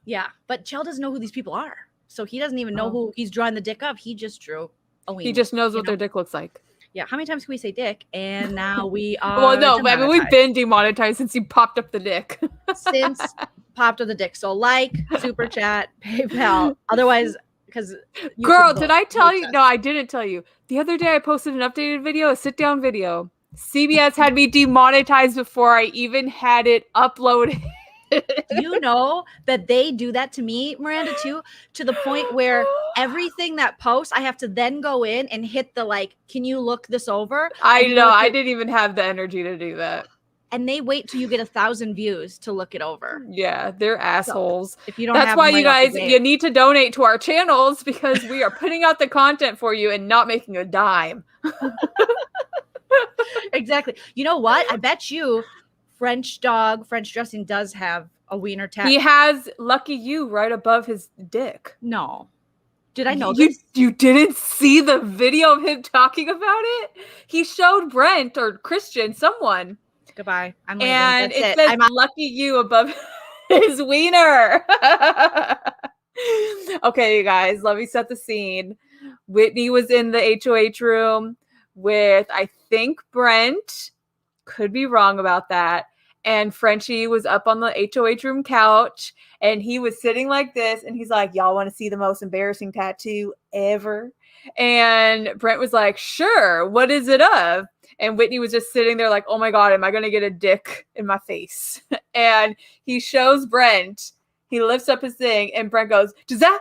Yeah, but Chell doesn't know who these people are. So he doesn't even know who he's drawing the dick of. He just drew a wiener. He just knows what their dick looks like. Yeah, how many times can we say dick? And now we are. Well, no, we've been demonetized since you popped up the dick. Since popped up the dick. So super chat, PayPal. Otherwise, because. Girl, did I tell you? No, I didn't tell you. The other day I posted an updated video, a sit down video. CBS had me demonetized before I even had it uploaded. You know that they do that to me, Miranda, too, to the point where everything that posts, I have to then go in and hit the can you look this over? I know. I didn't even have the energy to do that. And they wait till you get 1,000 views to look it over. Yeah, they're assholes. So if you don't, that's why you guys, you need to donate to our channels, because we are putting out the content for you and not making a dime. Exactly. You know what? I bet you French dressing does have a wiener tattoo. He has lucky you right above his dick. No. Did I know this? You didn't see the video of him talking about it? He showed Brent or Christian, someone. Goodbye. I'm leaving. And That's it says lucky you above his wiener. Okay, you guys, let me set the scene. Whitney was in the HOH room with, I think, Brent. Could be wrong about that. And Frenchie was up on the HOH room couch, and he was sitting like this, and he's like, y'all want to see the most embarrassing tattoo ever? And Brent was like, sure, what is it of? And Whitney was just sitting there like, oh my God, am I going to get a dick in my face? And he shows Brent, he lifts up his thing, and Brent goes, does that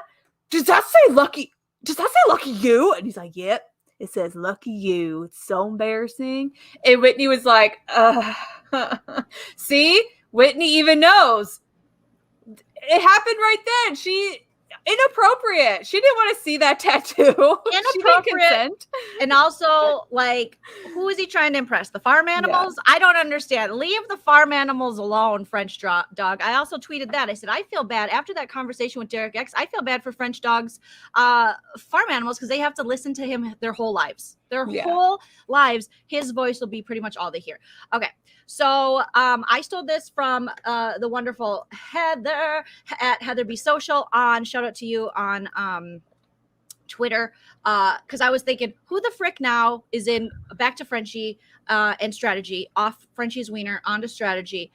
say lucky? Does that say lucky you? And he's like, yep. It says, lucky you. It's so embarrassing. And Whitney was like, see? Whitney even knows. It happened right then. Inappropriate. She didn't want to see that tattoo. Inappropriate. She didn't consent. And also, like, who is he trying to impress? The farm animals? Yeah. I don't understand. Leave the farm animals alone, French dog. I also tweeted that. I said, I feel bad. After that conversation with Derek X, I feel bad for French dogs, farm animals, because they have to listen to him their whole lives. Whole lives. His voice will be pretty much all they hear. Okay. So I stole this from the wonderful Heather at Heather Be Social on, shout out to you on Twitter, because I was thinking, who the frick now is in back to Frenchie and strategy, off Frenchie's wiener onto strategy,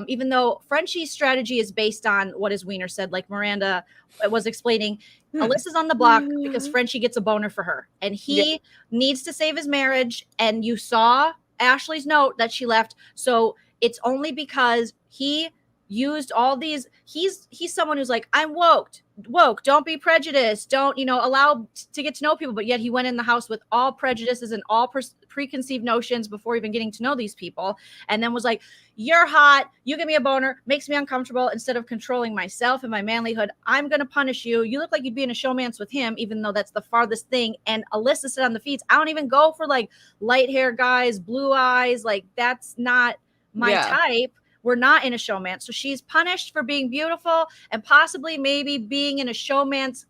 even though Frenchie's strategy is based on what his wiener said, like Miranda was explaining. Alyssa's on the block because Frenchie gets a boner for her, and he needs to save his marriage, and you saw Ashley's note that she left. So it's only because he used all these, he's someone who's like, I'm woke, don't be prejudiced, don't, allow to get to know people, but yet he went in the house with all prejudices and all preconceived notions before even getting to know these people, and then was like, you're hot, you give me a boner, makes me uncomfortable. Instead of controlling myself and my manlyhood, I'm gonna punish you. You look like you'd be in a showmance with him, even though that's the farthest thing. And Alyssa said on the feeds, I don't even go for like light hair guys, blue eyes, like that's not my type. We're not in a showmance. So she's punished for being beautiful and possibly maybe being in a showmance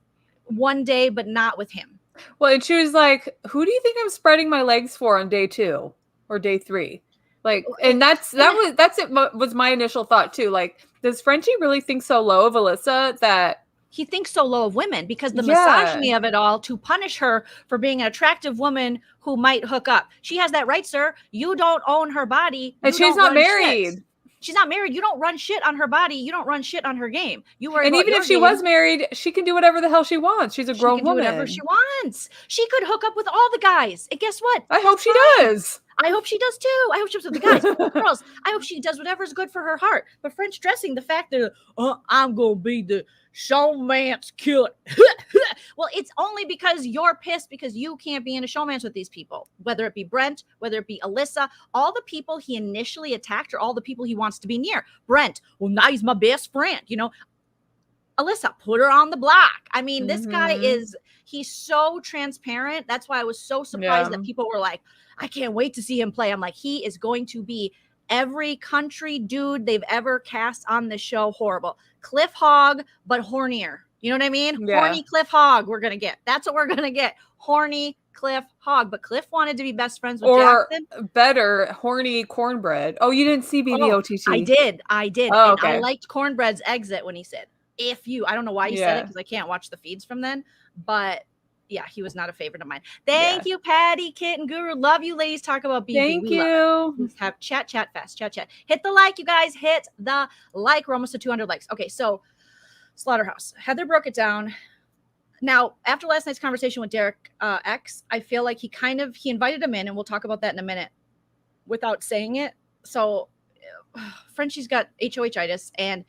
one day, but not with him. Well, and she was like, who do you think I'm spreading my legs for on day 2 or day 3? Like, and that's it was my initial thought too. Like, does Frenchie really think so low of Alyssa that he thinks so low of women? Because the misogyny of it all to punish her for being an attractive woman who might hook up. She has that right, sir. You don't own her body. And she's not married. Shit. She's not married. You don't run shit on her body. You don't run shit on her game. You worry and about even if she game. Was married, she can do whatever the hell she wants. She's a grown woman. Do whatever she wants. She could hook up with all the guys. And guess what? I hope she does. I hope she does too. I hope she does with the guys, with the girls. I hope she does whatever's good for her heart. But French dressing, the fact that I'm gonna be the showmance killer. Well, it's only because you're pissed because you can't be in a showmance with these people, whether it be Brent, whether it be Alyssa, all the people he initially attacked or all the people he wants to be near. Brent, well, now he's my best friend, Alyssa, put her on the block. I mean, this guy he's so transparent. That's why I was so surprised that people were like, I can't wait to see him play. I'm like, he is going to be every country dude they've ever cast on the show. Horrible. Cliff Hogg, but hornier. You know what I mean? Yeah. Horny Cliff Hogg we're going to get. That's what we're going to get. Horny Cliff Hogg. But Cliff wanted to be best friends with Jackson. Or better, horny Cornbread. Oh, you didn't see BBOTT. I did. Oh, okay. And I liked Cornbread's exit when he said, if you. I don't know why you said it because I can't watch the feeds from then. But yeah, he was not a favorite of mine. Thank you, Patty, Kitten Guru. Love you, ladies. Talk about BB. Thank you. Let's have chat fast. Chat. Hit the like, you guys. Hit the like. We're almost to 200 likes. Okay, so Slaughterhouse. Heather broke it down. Now, after last night's conversation with Derek X, I feel like he invited him in, and we'll talk about that in a minute, without saying it. So Frenchie's got HOH-itis, and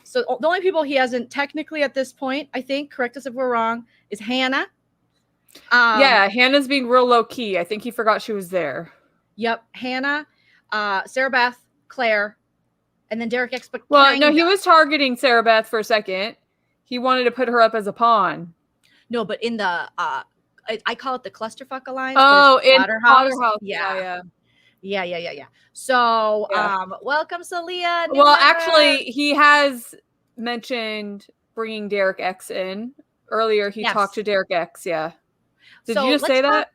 so the only people he hasn't technically at this point, I think, correct us if we're wrong, is Hannah. Hannah's being real low key. I think he forgot she was there. Yep, Hannah, Sarah Beth, Claire, and then Derek X. He was targeting Sarah Beth for a second. He wanted to put her up as a pawn. No, but in the I call it the clusterfuck alliance. Oh, in Slaughterhouse. Yeah. So, welcome, Celia. Well, actually, he has mentioned bringing Derek X in. Earlier, he talked to Derek X, Did you just say that?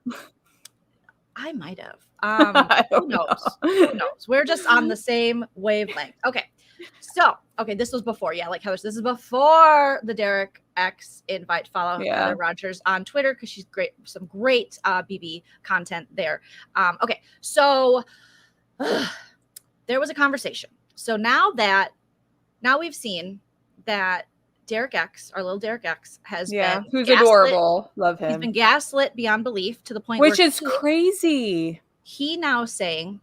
I might have. Who knows? We're just on the same wavelength. Okay. So, this was before. Yeah, like Heather, this is before the Derek X invite. Follow Heather Rogers on Twitter because she's great. Some great BB content there. So there was a conversation. So now we've seen that Derek X, our little Derek X, has been who's adorable. Love him. He's been gaslit beyond belief to the point which is crazy. He now saying,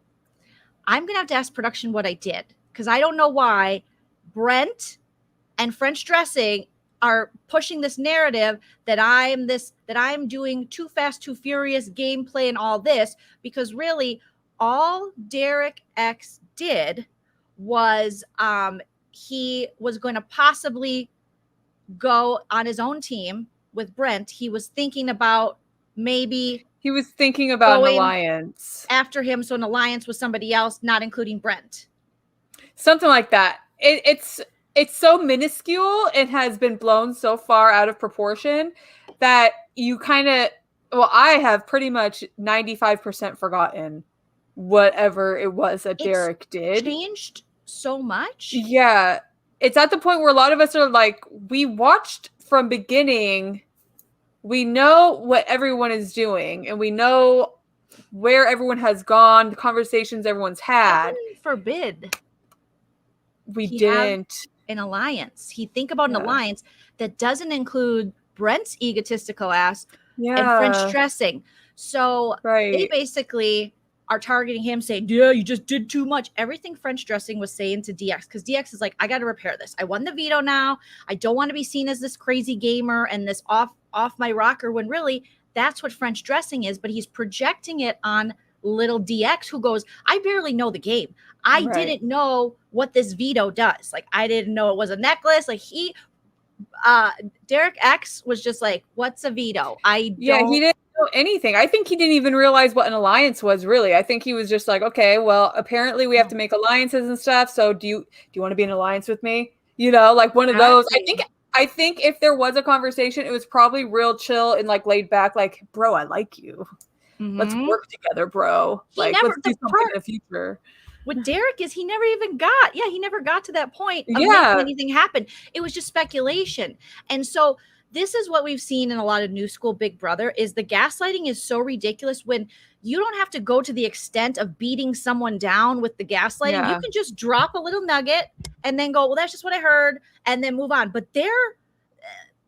I'm gonna have to ask production what I did because I don't know why Brent and French Dressing are pushing this narrative that I'm doing too fast, too furious gameplay and all this, because really all Derek X did was he was going to possibly go on his own team with Brent. He was thinking about maybe He was thinking about an going alliance. after him, so an alliance with somebody else, not including Brent. Something like that. It's so minuscule. It has been blown so far out of proportion that you kind of, well, I have pretty much 95% forgotten whatever it was that Derek did. Changed so much. Yeah. It's at the point where a lot of us are like, we watched from beginning. We know what everyone is doing, and we know where everyone has gone, the conversations everyone's had. Heaven forbid We he didn't. an alliance. He think about an alliance that doesn't include Brent's egotistical ass and French dressing. So they basically are targeting him, saying, yeah, you just did too much. Everything French dressing was saying to DX, because DX is like, I got to repair this. I won the veto now. I don't want to be seen as this crazy gamer and this off my rocker, when really that's what French dressing is. But he's projecting it on little DX, who goes, I barely know the game. I didn't know what this veto does. Like, I didn't know it was a necklace. Like, Derek X was just like, what's a veto? He didn't know anything. I think he didn't even realize what an alliance was, really. I think he was just like, okay, well, apparently we have to make alliances and stuff. So do you want to be in an alliance with me? You know, like one of those. I think if there was a conversation, it was probably real chill and like laid back, like, bro, I like you. Let's work together, bro. Like, let's do something in the future. What Derek is, he never got to that point of making anything happen. It was just speculation. And so this is what we've seen in a lot of new school Big Brother, is the gaslighting is so ridiculous when you don't have to go to the extent of beating someone down with the gaslighting. You can just drop a little nugget and then go, well, that's just what I heard, and then move on. But their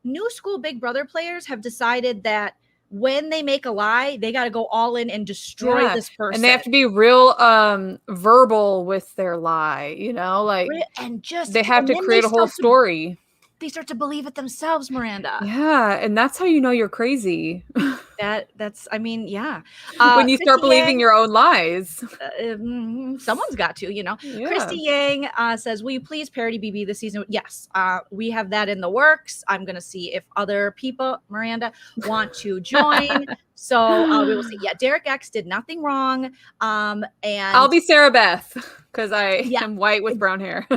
new school Big Brother players have decided that when they make a lie, they got to go all in and destroy this person. And they have to be real verbal with their lie, you know, like, and just they have to create a whole story. They start to believe it themselves, Maranda. Yeah, and that's how you know you're crazy. That's when you start believing your own lies. Someone's got to, you know. Yeah. Christy Yang says, will you please parody BB this season? Yes, we have that in the works. I'm going to see if other people, Maranda, want to join. So we will see. Yeah, Derek X did nothing wrong. And I'll be Sarah Beth, because I am white with brown hair.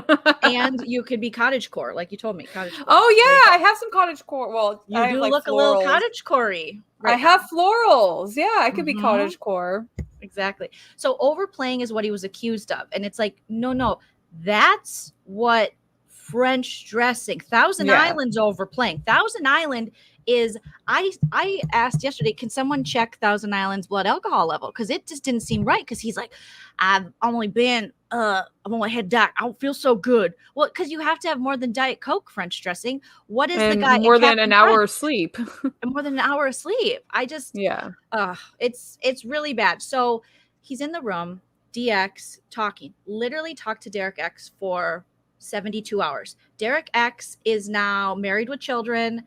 And you could be cottagecore, like you told me. Cottagecore. Oh yeah, I have some cottagecore. Well, you I do have, look florals. a little cottagecore. I have florals. Yeah, I could be cottagecore. Exactly. So overplaying is what he was accused of, and it's like, no, that's what French dressing. Thousand Island's overplaying. Thousand Island is, I asked yesterday, can someone check Thousand Island's blood alcohol level? Because it just didn't seem right. Because he's like, I've only had Diet. I don't feel so good. Well, because you have to have more than Diet Coke French dressing. What is the guy? More than an hour of sleep. And more than an hour of sleep. It's really bad. So he's in the room, DX literally talked to Derek X for 72 hours. Derek X is now married with children.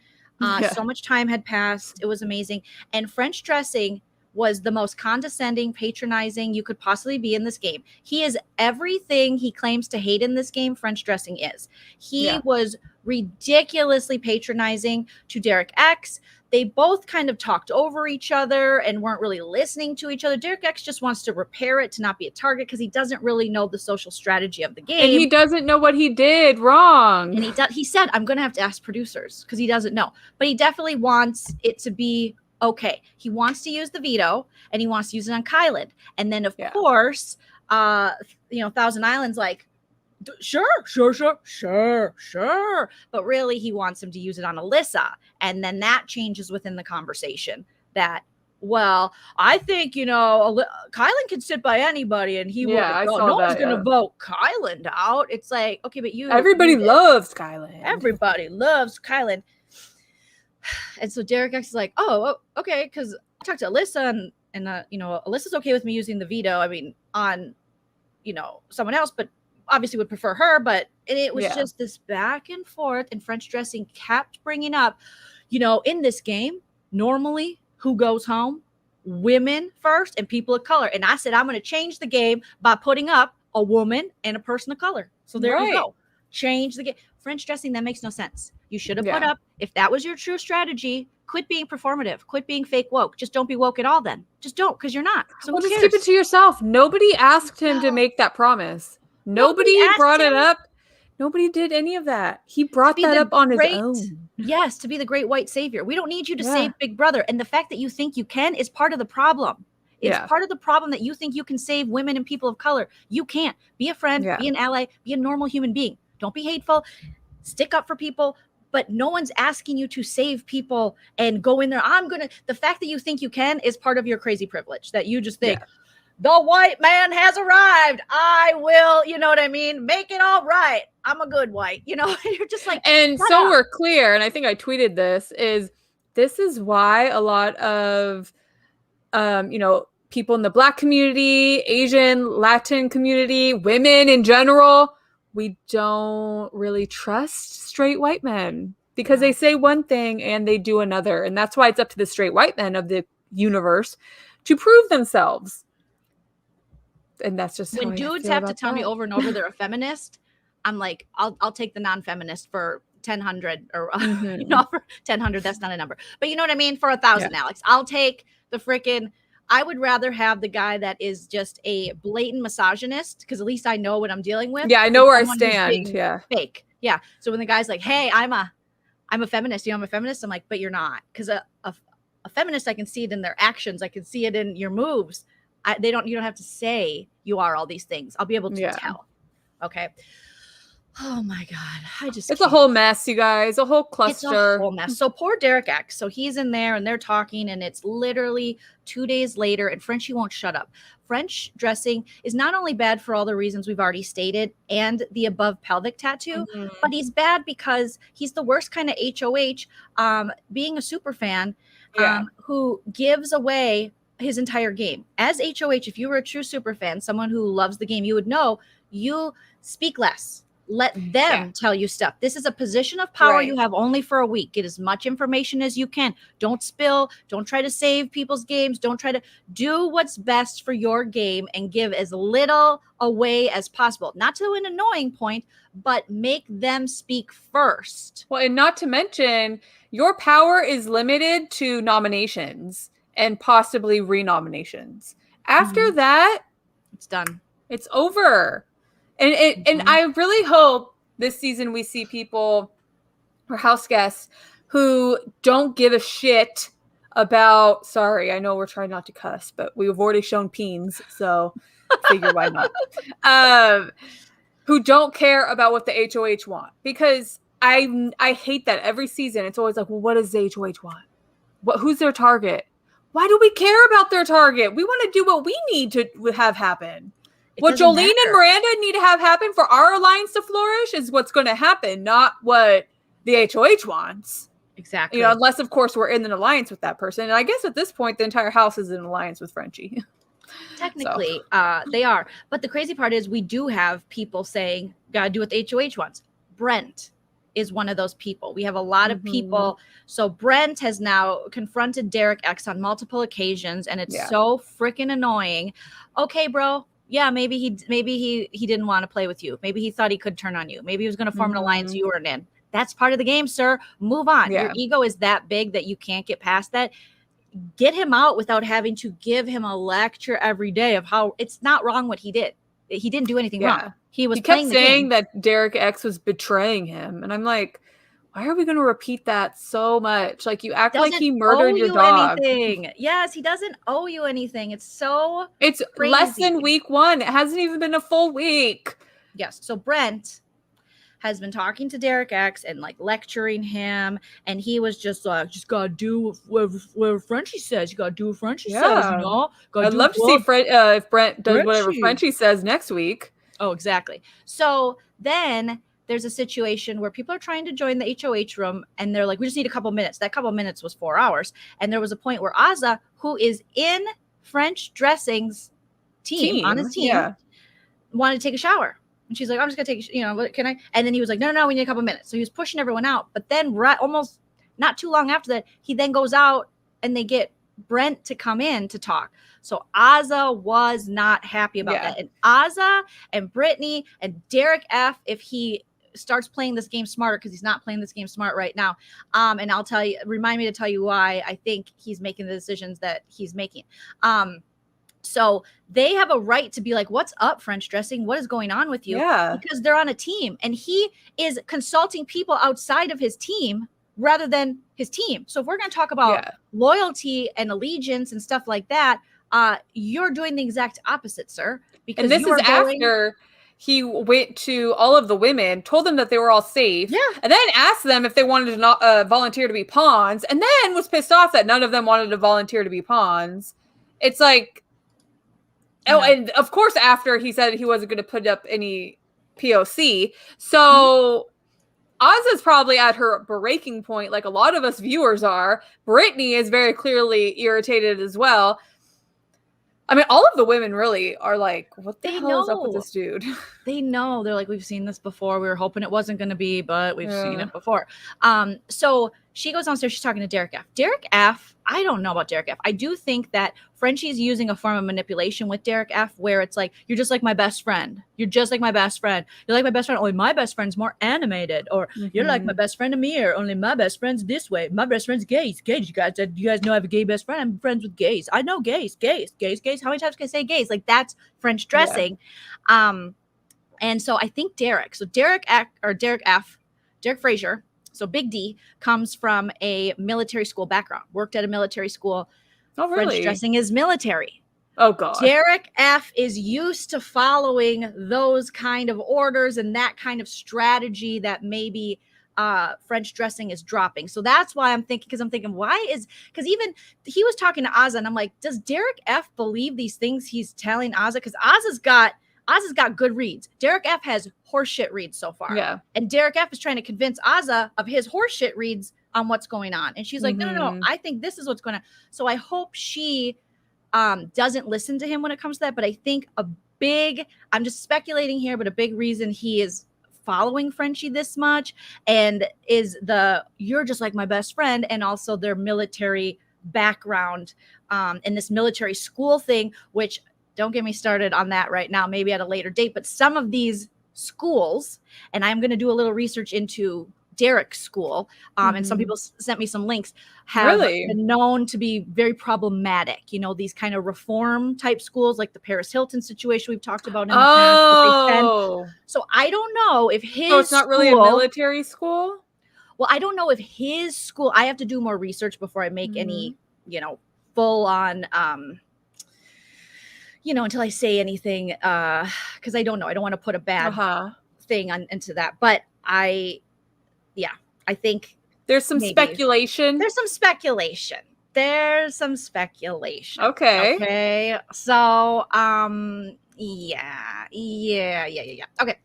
So much time had passed. It was amazing. And French dressing was the most condescending, patronizing you could possibly be in this game. He is everything he claims to hate in this game. French dressing is. He was ridiculously patronizing to Derek X. They both kind of talked over each other and weren't really listening to each other. Derek X just wants to repair it, to not be a target, because he doesn't really know the social strategy of the game. And he doesn't know what he did wrong. And he said, I'm going to have to ask producers, because he doesn't know. But he definitely wants it to be okay. He wants to use the veto, and he wants to use it on Kylan. And then, of course, Thousand Island's like, sure. But really, he wants him to use it on Alyssa. And then that changes within the conversation that, well, I think, Kylan can sit by anybody, and he will. No one's going to vote Kylan out. It's like, okay, but everybody loves Kylan. Everybody loves Kylan. And so Derek X is like, oh, okay, because I talked to Alyssa, and Alyssa's okay with me using the veto. I mean, on, someone else, but obviously would prefer her. But it was just this back and forth, and French dressing kept bringing up, in this game, normally who goes home? Women first and people of color. And I said, I'm going to change the game by putting up a woman and a person of color. So there you go. Change the game. French dressing, that makes no sense. You should have put up, if that was your true strategy, quit being performative, quit being fake woke. Just don't be woke at all then. Just don't, because you're not. So just keep it to yourself. Nobody asked him to make that promise. Nobody brought it up. Nobody did any of that. He brought that up on his own. Yes, to be the great white savior. We don't need you to save Big Brother. And the fact that you think you can is part of the problem. It's part of the problem that you think you can save women and people of color. You can't. Be a friend, be an ally, be a normal human being. Don't be hateful. Stick up for people. But no one's asking you to save people and go in there. The fact that you think you can is part of your crazy privilege, that you just think, the white man has arrived. I will, you know what I mean? Make it all right. I'm a good white, you know? You're just like, and so we're clear. And I think I tweeted this is why a lot of, people in the Black community, Asian, Latin community, women in general, we don't really trust straight white men because they say one thing and they do another. And that's why it's up to the straight white men of the universe to prove themselves. And that's just when dudes have to tell me over and over they're a feminist, I'm like, I'll take the non-feminist for 1,000 or for 1,000. That's not a number, but you know what I mean? For 1,000, Alex, I'll take the freaking. I would rather have the guy that is just a blatant misogynist, because at least I know what I'm dealing with. Yeah, I know where I stand. Yeah, fake. Yeah. So when the guy's like, "Hey, I'm a feminist," I'm a feminist. I'm like, "But you're not," because a feminist, I can see it in their actions. I can see it in your moves. You don't have to say you are all these things. I'll be able to tell. Okay. Oh my God. It's a whole mess, you guys. A whole cluster. It's a whole mess. So poor Derek X. So he's in there and they're talking, and it's literally 2 days later, and Frenchie won't shut up. French dressing is not only bad for all the reasons we've already stated and the above pelvic tattoo, but he's bad because he's the worst kind of HOH, being a super fan, who gives away his entire game. As HOH, if you were a true super fan, someone who loves the game, you would know you speak less. Let them tell you stuff. This is a position of power you have only for a week. Get as much information as you can. Don't spill. Don't try to save people's games. Don't try to do what's best for your game and give as little away as possible. Not to an annoying point, but make them speak first. Well, and not to mention, your power is limited to nominations and possibly renominations. After that, it's done. It's over. And I really hope this season we see people or house guests who don't give a shit about, sorry, I know we're trying not to cuss, but we've already shown peens, so figure why not. Who don't care about what the HOH want. Because I hate that every season. It's always like, well, what does the HOH want? Who's their target? Why do we care about their target? We want to do what we need to have happen. What Joleen and Maranda need to have happen for our alliance to flourish is what's going to happen, not what the HOH wants. Exactly. Unless, of course, we're in an alliance with that person. And I guess at this point, the entire house is in an alliance with Frenchie. Technically, they are. But the crazy part is we do have people saying, gotta do what the HOH wants. Brent is one of those people. We have a lot of people. So Brent has now confronted Derek X on multiple occasions, and it's so freaking annoying. Okay, bro. Yeah, maybe he didn't want to play with you. Maybe he thought he could turn on you. Maybe he was going to form an alliance you weren't in. That's part of the game, sir. Move on. Yeah. Your ego is that big that you can't get past that. Get him out without having to give him a lecture every day of how it's not wrong what he did. He didn't do anything wrong. He kept saying that Derek X was betraying him. And I'm like, why are we going to repeat that so much? Like, you act like he murdered your dog. Anything. Yes, he doesn't owe you anything. It's so It's crazy. Less than week 1. It hasn't even been a full week. Yes. So Brent has been talking to Derek X and like lecturing him. And he was just like, just got to do what Frenchie says. You got to do what Frenchie says. You know? I'd love to see if Brent does whatever Frenchie says next week. Oh, exactly. So then there's a situation where people are trying to join the HOH room and they're like, we just need a couple minutes. That couple minutes was 4 hours. And there was a point where Azah, who is in French Dressing's team on his team, wanted to take a shower. And she's like, I'm just going to take, can I? And then he was like, no, we need a couple minutes. So he was pushing everyone out. But then almost not too long after that, he then goes out and they get Brent to come in to talk. So Azah was not happy about that. And Azah and Brittany and Derek F, if he starts playing this game smarter, because he's not playing this game smart right now. And I'll tell you, remind me to tell you why I think he's making the decisions that he's making. So they have a right to be like, what's up, French dressing? What is going on with you? Yeah. Because they're on a team, and he is consulting people outside of his team rather than his team. So if we're going to talk about loyalty and allegiance and stuff like that, you're doing the exact opposite, sir. Because and this is after he went to all of the women, told them that they were all safe, and then asked them if they wanted to not volunteer to be pawns, and then was pissed off that none of them wanted to volunteer to be pawns. It's like, and of course, after he said he wasn't going to put up any POC, so Ozza's probably at her breaking point, like a lot of us viewers are. Brittany is very clearly irritated as well. I mean, all of the women really are like, what the hell is up with this dude? They know. They're like, we've seen this before. We were hoping it wasn't going to be, but we've seen it before. So she goes downstairs. She's talking to Derek F. Derek F., I don't know about Derek F. I do think that Frenchie's using a form of manipulation with Derek F., where it's like, you're just like my best friend. You're just like my best friend. You're like my best friend. Only my best friend's more animated. Or you're like my best friend Amir. Only my best friend's this way. My best friend's gays. Gays. You guys know I have a gay best friend. I'm friends with gays. I know gays. Gays. How many times can I say gays? Like, that's French dressing. And so I think Derek Frazier, so Big D, comes from a military school background, worked at a military school. Oh, really? French dressing is military. Oh, God. Derek F. is used to following those kind of orders and that kind of strategy that maybe French dressing is dropping. So that's why I'm thinking, because even he was talking to Ozza, and I'm like, does Derek F. believe these things he's telling Ozza? Because Ozza's got good reads. Derek F. has horseshit reads so far. Yeah. And Derek F. is trying to convince Ozza of his horseshit reads on what's going on. And she's like, no, I think this is what's going on. So I hope she doesn't listen to him when it comes to that. But I think I'm just speculating here, but a big reason he is following Frenchie this much and is you're just like my best friend, and also their military background and this military school thing, which, don't get me started on that right now, maybe at a later date. But some of these schools, and I'm going to do a little research into Derek's school, and some people sent me some links, have been known to be very problematic. You know, these kind of reform type schools, like the Paris Hilton situation we've talked about in the past. So I don't know if his So it's not really a military school? Well, I don't know if his school, I have to do more research before I make any, full on until I say anything, because I don't know. I don't want to put a bad thing into that. But I think there's some speculation. There's some speculation. Okay. Okay. So, yeah. Okay.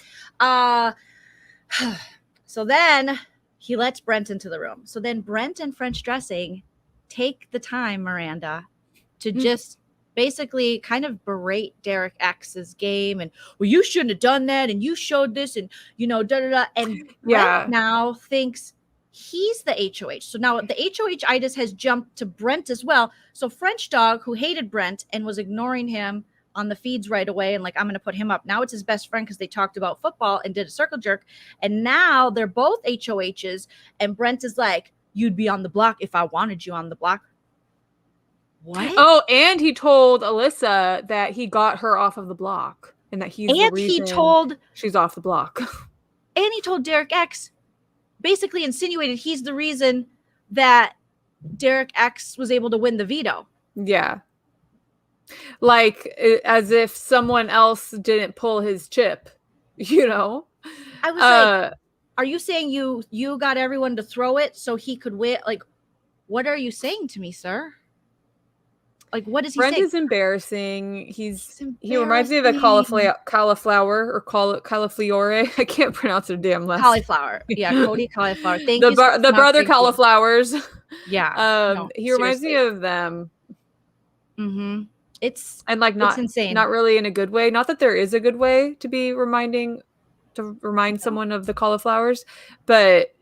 So then he lets Brent into the room. So then Brent and French dressing take the time, Miranda, to just basically kind of berate Derek X's game, and, well, you shouldn't have done that, and you showed this, and and Brent now thinks he's the HOH. So now the HOH-itis has jumped to Brent as well. So French Dog, who hated Brent and was ignoring him on the feeds right away, and like, I'm going to put him up. Now it's his best friend because they talked about football and did a circle jerk, and now they're both HOHs, and Brent is like, you'd be on the block if I wanted you on the block. What? Oh, and he told Alyssa that he got her off of the block, and that he's the reason she's off the block. And he told Derek X, basically insinuated he's the reason that Derek X was able to win the veto. Yeah. Like, as if someone else didn't pull his chip, I was like, are you saying you got everyone to throw it so he could win? Like, what are you saying to me, sir? Like, what is he saying? Brent is embarrassing. He reminds me of a cauliflower or cauliflower. I can't pronounce their damn last. Cauliflower. Yeah, Cody Cauliflower. Thank you. The brother cauliflowers. Yeah. He reminds me of them. Mm-hmm. It's insane. Not really in a good way. Not that there is a good way to remind someone of the cauliflowers, but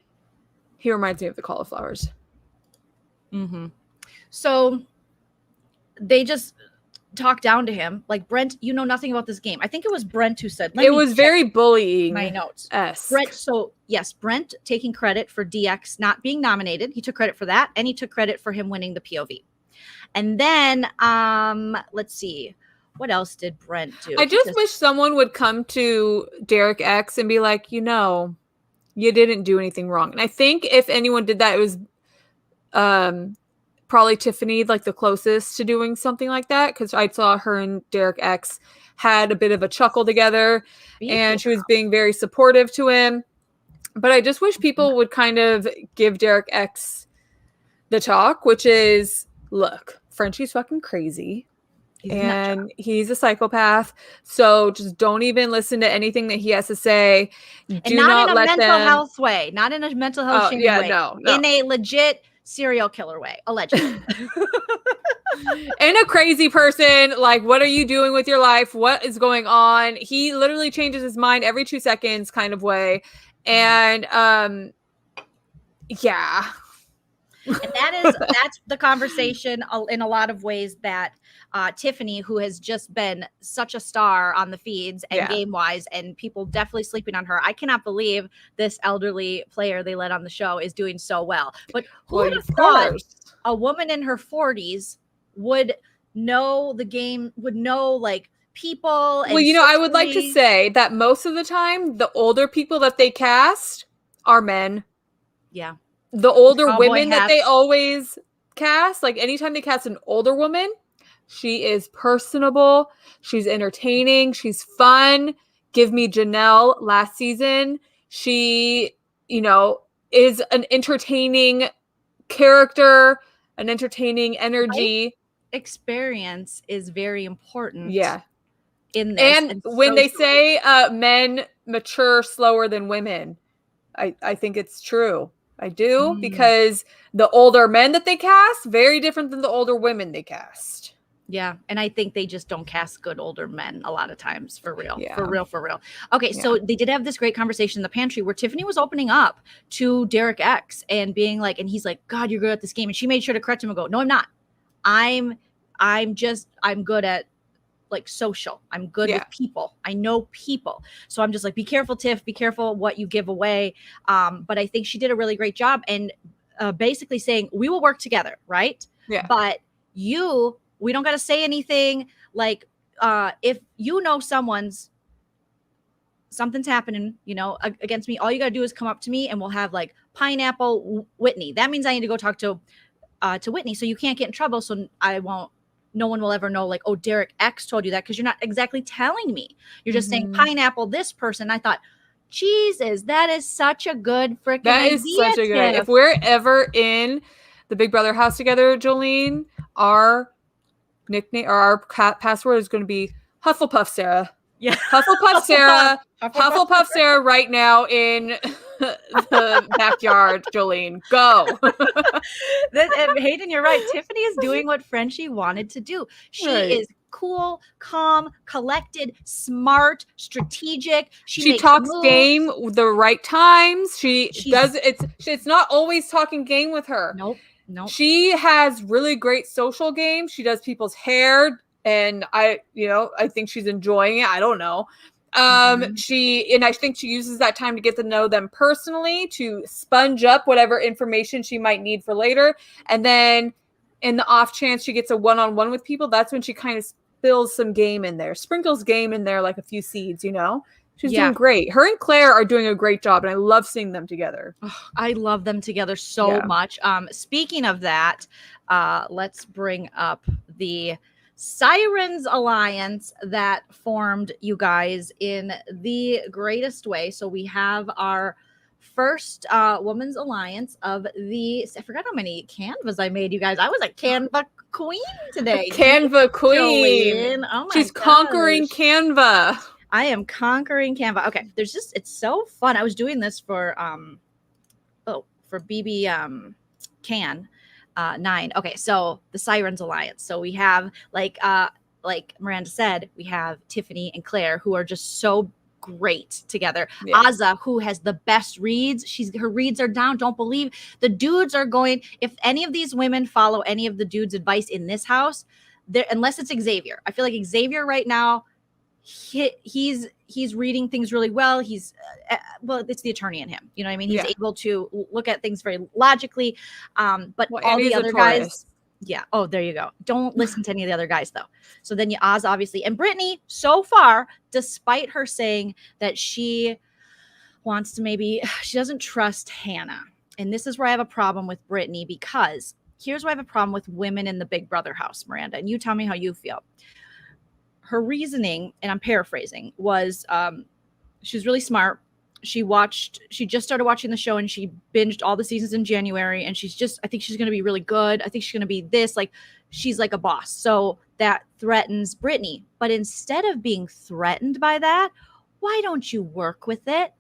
he reminds me of the cauliflowers. Mm-hmm. So they just talk down to him. Like, Brent, you know nothing about this game. I think it was Brent who said, it was very bullying. My notes. Brent, so yes, Brent taking credit for DX not being nominated. He took credit for that, and he took credit for him winning the POV. And then, let's see. What else did Brent do? I just wish someone would come to Derek X and be like, you didn't do anything wrong. And I think if anyone did that, it was probably Tiffany, like the closest to doing something like that, because I saw her and Derek X had a bit of a chuckle together, and she was being very supportive to him. But I just wish people would kind of give Derek X the talk, which is, look, Frenchie's fucking crazy. He's a psychopath. So just don't even listen to anything that he has to say. And not in a mental health way. Not in a mental health way. No. In a legit serial killer way, allegedly. And a crazy person, like, what are you doing with your life? What is going on? He literally changes his mind every 2 seconds kind of way. And yeah. And that's the conversation in a lot of ways that Tiffany, who has just been such a star on the feeds and game-wise, and people definitely sleeping on her. I cannot believe this elderly player they let on the show is doing so well. But who would have thought a woman in her 40s would know the game, would know, like, people? And well, I would like to say that most of the time, the older people that they cast are men. Yeah. The older women that they always cast, like anytime they cast an older woman, she is personable. She's entertaining. She's fun. Give me Janelle last season. She, is an entertaining character, an entertaining energy. Experience is very important. Yeah. In this. And when they say men mature slower than women, I think it's true. I do, because the older men that they cast, very different than the older women they cast. Yeah, and I think they just don't cast good older men a lot of times, for real. Yeah. For real. Okay, so they did have this great conversation in the pantry where Tiffany was opening up to Derek X and being like, and he's like, God, you're good at this game. And she made sure to correct him and go, no, I'm not. I'm good at, like, social. I'm good with people. I know people. So I'm just like, be careful, Tiff. Be careful what you give away. But I think she did a really great job, and basically saying, we will work together, right? Yeah. But we don't got to say anything. Like, if something's happening, against me, all you got to do is come up to me, and we'll have, like, Pineapple Whitney. That means I need to go talk to Whitney. So you can't get in trouble. So no one will ever know, like, oh, Derek X told you that, because you're not exactly telling me. You're just saying Pineapple this person. I thought, Jesus, that is such a good freaking idea. That is such a good. If we're ever in the Big Brother house together, Joleen, our nickname or our password is going to be Hufflepuff Sarah. Yeah, Hufflepuff Sarah. Hufflepuff Sarah right now in the backyard. Joleen, go. Hayden, you're right. Tiffany is doing what Frenchie wanted to do. She is cool, calm, collected, smart, strategic. She talks game the right times. She does. It's not always talking game with her. Nope. She has really great social game. She does people's hair, and I think she's enjoying it. I don't know. I think she uses that time to get to know them personally, to sponge up whatever information she might need for later. And then in the off chance she gets a one-on-one with people, that's when she kind of spills some game in there, sprinkles game in there, like a few seeds, She's doing great. Her and Claire are doing a great job, and I love seeing them together. Oh, I love them together so much. Speaking of that, let's bring up the Sirens Alliance that formed, you guys, in the greatest way. So we have our first women's alliance of I forgot how many canvas I made, you guys. I was a Canva queen today. Canva queen. Joleen. Oh my She's conquering Canva. I am conquering Canva. Okay, it's so fun. I was doing this for BB Can 9. Okay, so the Sirens Alliance. So we have like Miranda said, we have Tiffany and Claire, who are just so great together. Yeah. Azah, who has the best reads. Her reads are down. Don't believe the dudes are going. If any of these women follow any of the dudes' advice in this house, there, unless it's Xavier. I feel like Xavier right now, he's reading things really well. He's well, it's the attorney in him. You know what I mean? He's able to look at things very logically. But all the other guys, yeah. Oh, there you go. Don't listen to any of the other guys though. So then you Oz, obviously, and Brittany. So far, despite her saying that she wants to she doesn't trust Hannah, and this is where I have a problem with Brittany, because here's where I have a problem with women in the Big Brother house, Miranda, and you tell me how you feel. Her reasoning, and I'm paraphrasing, was she was really smart. She just started watching the show and she binged all the seasons in January. And I think she's going to be really good. I think she's going to be this, like, she's like a boss. So that threatens Brittany. But instead of being threatened by that, why don't you work with it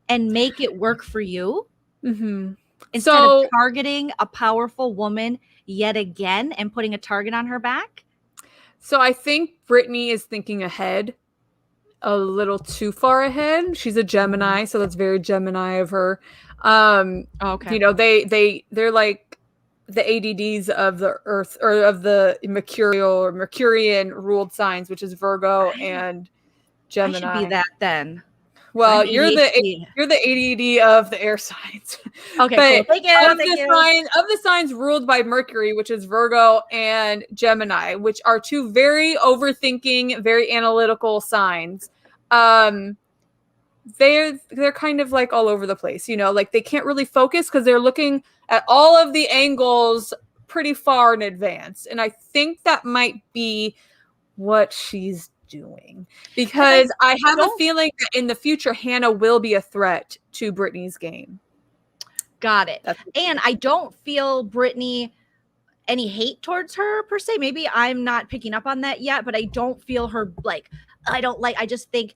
and make it work for you? Mm-hmm. Instead of targeting a powerful woman yet again and putting a target on her back? So I think Brittany is thinking ahead, a little too far ahead. She's a Gemini, so that's very Gemini of her. Okay. You know, they're like the ADDs of the Earth, or of the Mercurial or Mercurian ruled signs, which is Virgo and Gemini. I should be that then. Well, you're the ADD of the air signs. Okay, but cool. Of the signs ruled by Mercury, which is Virgo and Gemini, which are two very overthinking, very analytical signs. They're kind of like all over the place, you know, like they can't really focus because they're looking at all of the angles pretty far in advance. And I think that might be what she's doing, because I have a feeling that in the future Hannah will be a threat to Brittany's game. Got it. And I don't feel Brittany any hate towards her per se. Maybe I'm not picking up on that yet, but I don't feel her I just think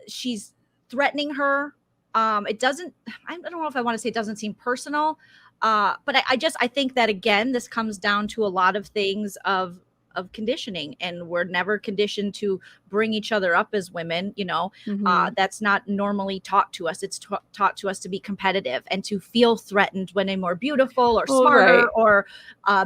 she's threatening her. I don't know if I want to say it doesn't seem personal, but I think that, again, this comes down to a lot of things of conditioning, and we're never conditioned to bring each other up as women, you know. That's not normally taught to us. It's taught to us to be competitive and to feel threatened when a more beautiful or smarter or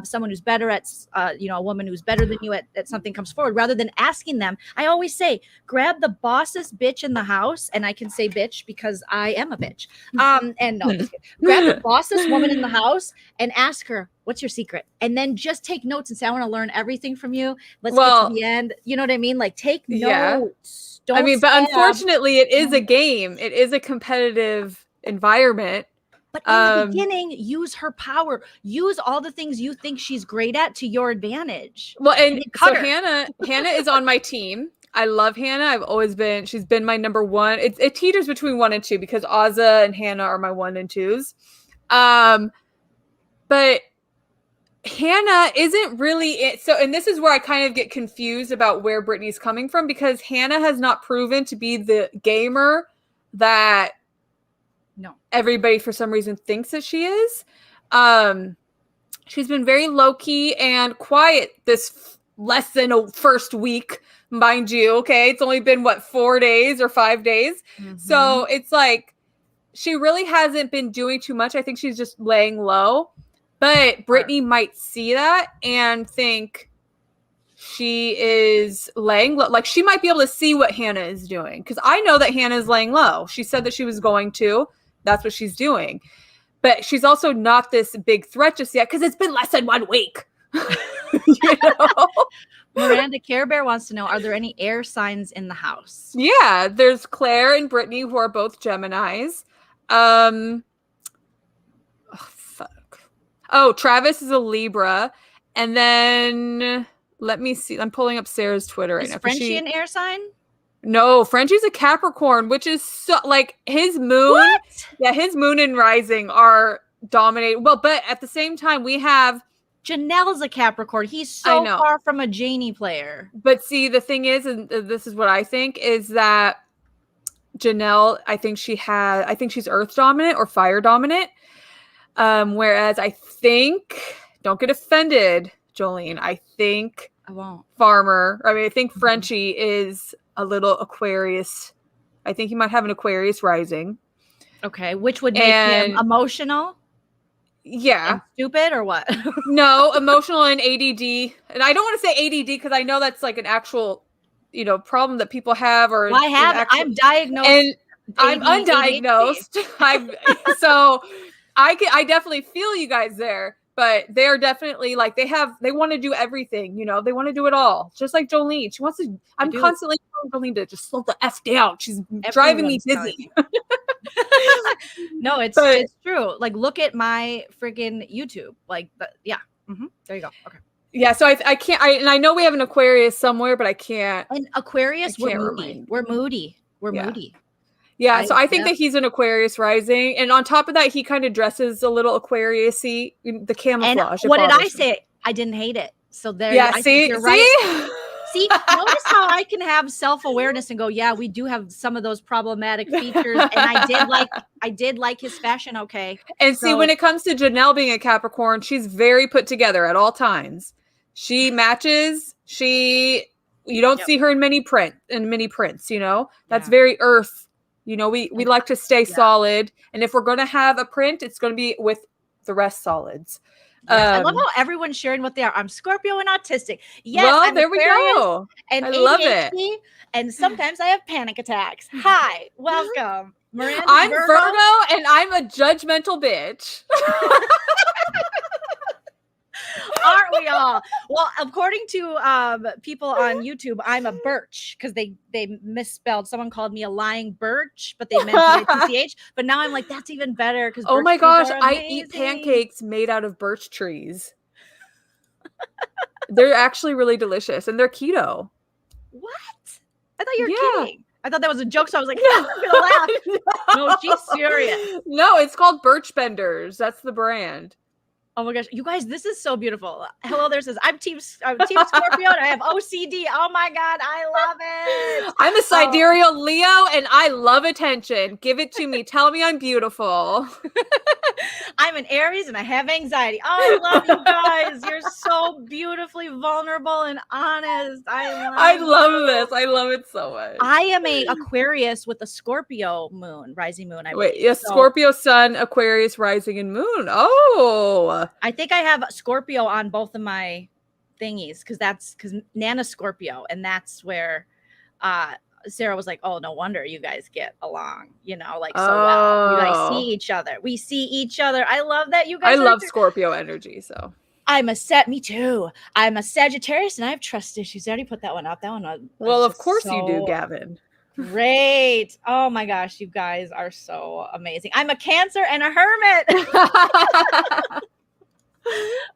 someone who's better at a woman who's better than you at something comes forward, rather than asking them. I always say, grab the bossest bitch in the house, and I can say bitch because I am a bitch. And no, just kidding. Grab the bossest woman in the house and ask her, what's your secret? And then just take notes and say, I want to learn everything from you. Let's get to the end. You know what I mean? Like, take notes. Don't but unfortunately, it is a game. It is a competitive environment. But in the beginning, use her power. Use all the things you think she's great at to your advantage. Well, and so Hannah is on my team. I love Hannah. She's been my number one. It teeters between 1 and 2 because Azza and Hannah are my 1 and 2s. But Hannah isn't really it. So, and this is where I kind of get confused about where Brittany's coming from, because Hannah has not proven to be the gamer that everybody for some reason thinks that she is. She's been very low-key and quiet this less than a first week, mind you. Okay, it's only been 4 days or 5 days. So it's like she really hasn't been doing too much. I think she's just laying low. But Brittany might see that and think she is laying low. Like, she might be able to see what Hannah is doing, because I know that Hannah is laying low. She said that she was going to. That's what she's doing. But she's also not this big threat just yet, because it's been less than 1 week. You know? Miranda Care Bear wants to know, are there any air signs in the house? Yeah, there's Claire and Brittany, who are both Geminis. Travis is a Libra. And then let me see. I'm pulling up Sarah's Twitter right now. Is Frenchie an air sign? No, Frenchie's a Capricorn, which is so, like, his moon. What? Yeah, his moon and rising are dominating. Well, but at the same time, we have Janelle's a Capricorn. He's so far from a Janie player. But see, the thing is, and this is what I think, is that Janelle, I think she's earth dominant or fire dominant. Whereas I think, don't get offended, Joleen, I think I won't. I think Frenchie is a little Aquarius. I think he might have an Aquarius rising. Okay, which would make him emotional? Yeah. And stupid or what? No, emotional and ADD. And I don't want to say ADD because I know that's like an actual, problem that people have. Or Well, I'm diagnosed. And I'm ADHD. undiagnosed. So I definitely feel you guys there. But they're definitely like they want to do everything, they want to do it all. Just like Joleen. She wants to. I'm constantly telling Joleen to just slow the F down. She's driving me dizzy. No, it's true. Like, look at my freaking YouTube. Like, yeah. Mm-hmm. There you go. Okay. Yeah. So I can't. I know we have an Aquarius somewhere, but I can't. And Aquarius, we're moody. We're moody. We're moody. Yeah, so I think that he's an Aquarius rising, and on top of that, he kind of dresses a little Aquarius-y, the camouflage. And what did I say? I didn't hate it. So there. Yeah, I think you're right. See, notice how I can have self-awareness and go, yeah, we do have some of those problematic features, and I did like his fashion. Okay. And see, when it comes to Janelle being a Capricorn, she's very put together at all times. She matches. You don't see her in many prints. That's very Earth. We like to stay solid. And if we're going to have a print, it's going to be with the rest solids. I love how everyone's sharing what they are. I'm Scorpio and autistic. Yes, well, there we go. And I ADHD, love it. And sometimes I have panic attacks. Hi, welcome. Miranda, I'm Virgo and I'm a judgmental bitch. Aren't we all? Well, according to people on YouTube, I'm a birch because they misspelled. Someone called me a lying birch, but they meant BTH. But now I'm like, that's even better because oh my gosh, I eat pancakes made out of birch trees. They're actually really delicious, and they're keto. What? I thought you were kidding. I thought that was a joke, so I was like, I'm gonna laugh. No, she's serious. No, it's called Birch Benders. That's the brand. Oh my gosh, you guys, this is so beautiful. Hello there says, I'm team Scorpio and I have OCD. Oh my God, I love it. I'm a sidereal Leo and I love attention. Give it to me. Tell me I'm beautiful. I'm an Aries and I have anxiety. Oh, I love you guys. You're so beautifully vulnerable and honest. I love this. I love it so much. I am a Aquarius with a Scorpio moon, rising moon. Scorpio sun, Aquarius rising and moon. Oh. I think I have Scorpio on both of my thingies because Nana's Scorpio, and that's where Sarah was like, "Oh, no wonder you guys get along, so well. You guys see each other. We see each other. I love that you guys. I love Scorpio energy. So me too. I'm a Sagittarius, and I have trust issues. I already put that one up. Well, of course you do, Gavin. Great. Oh my gosh, you guys are so amazing. I'm a Cancer and a hermit.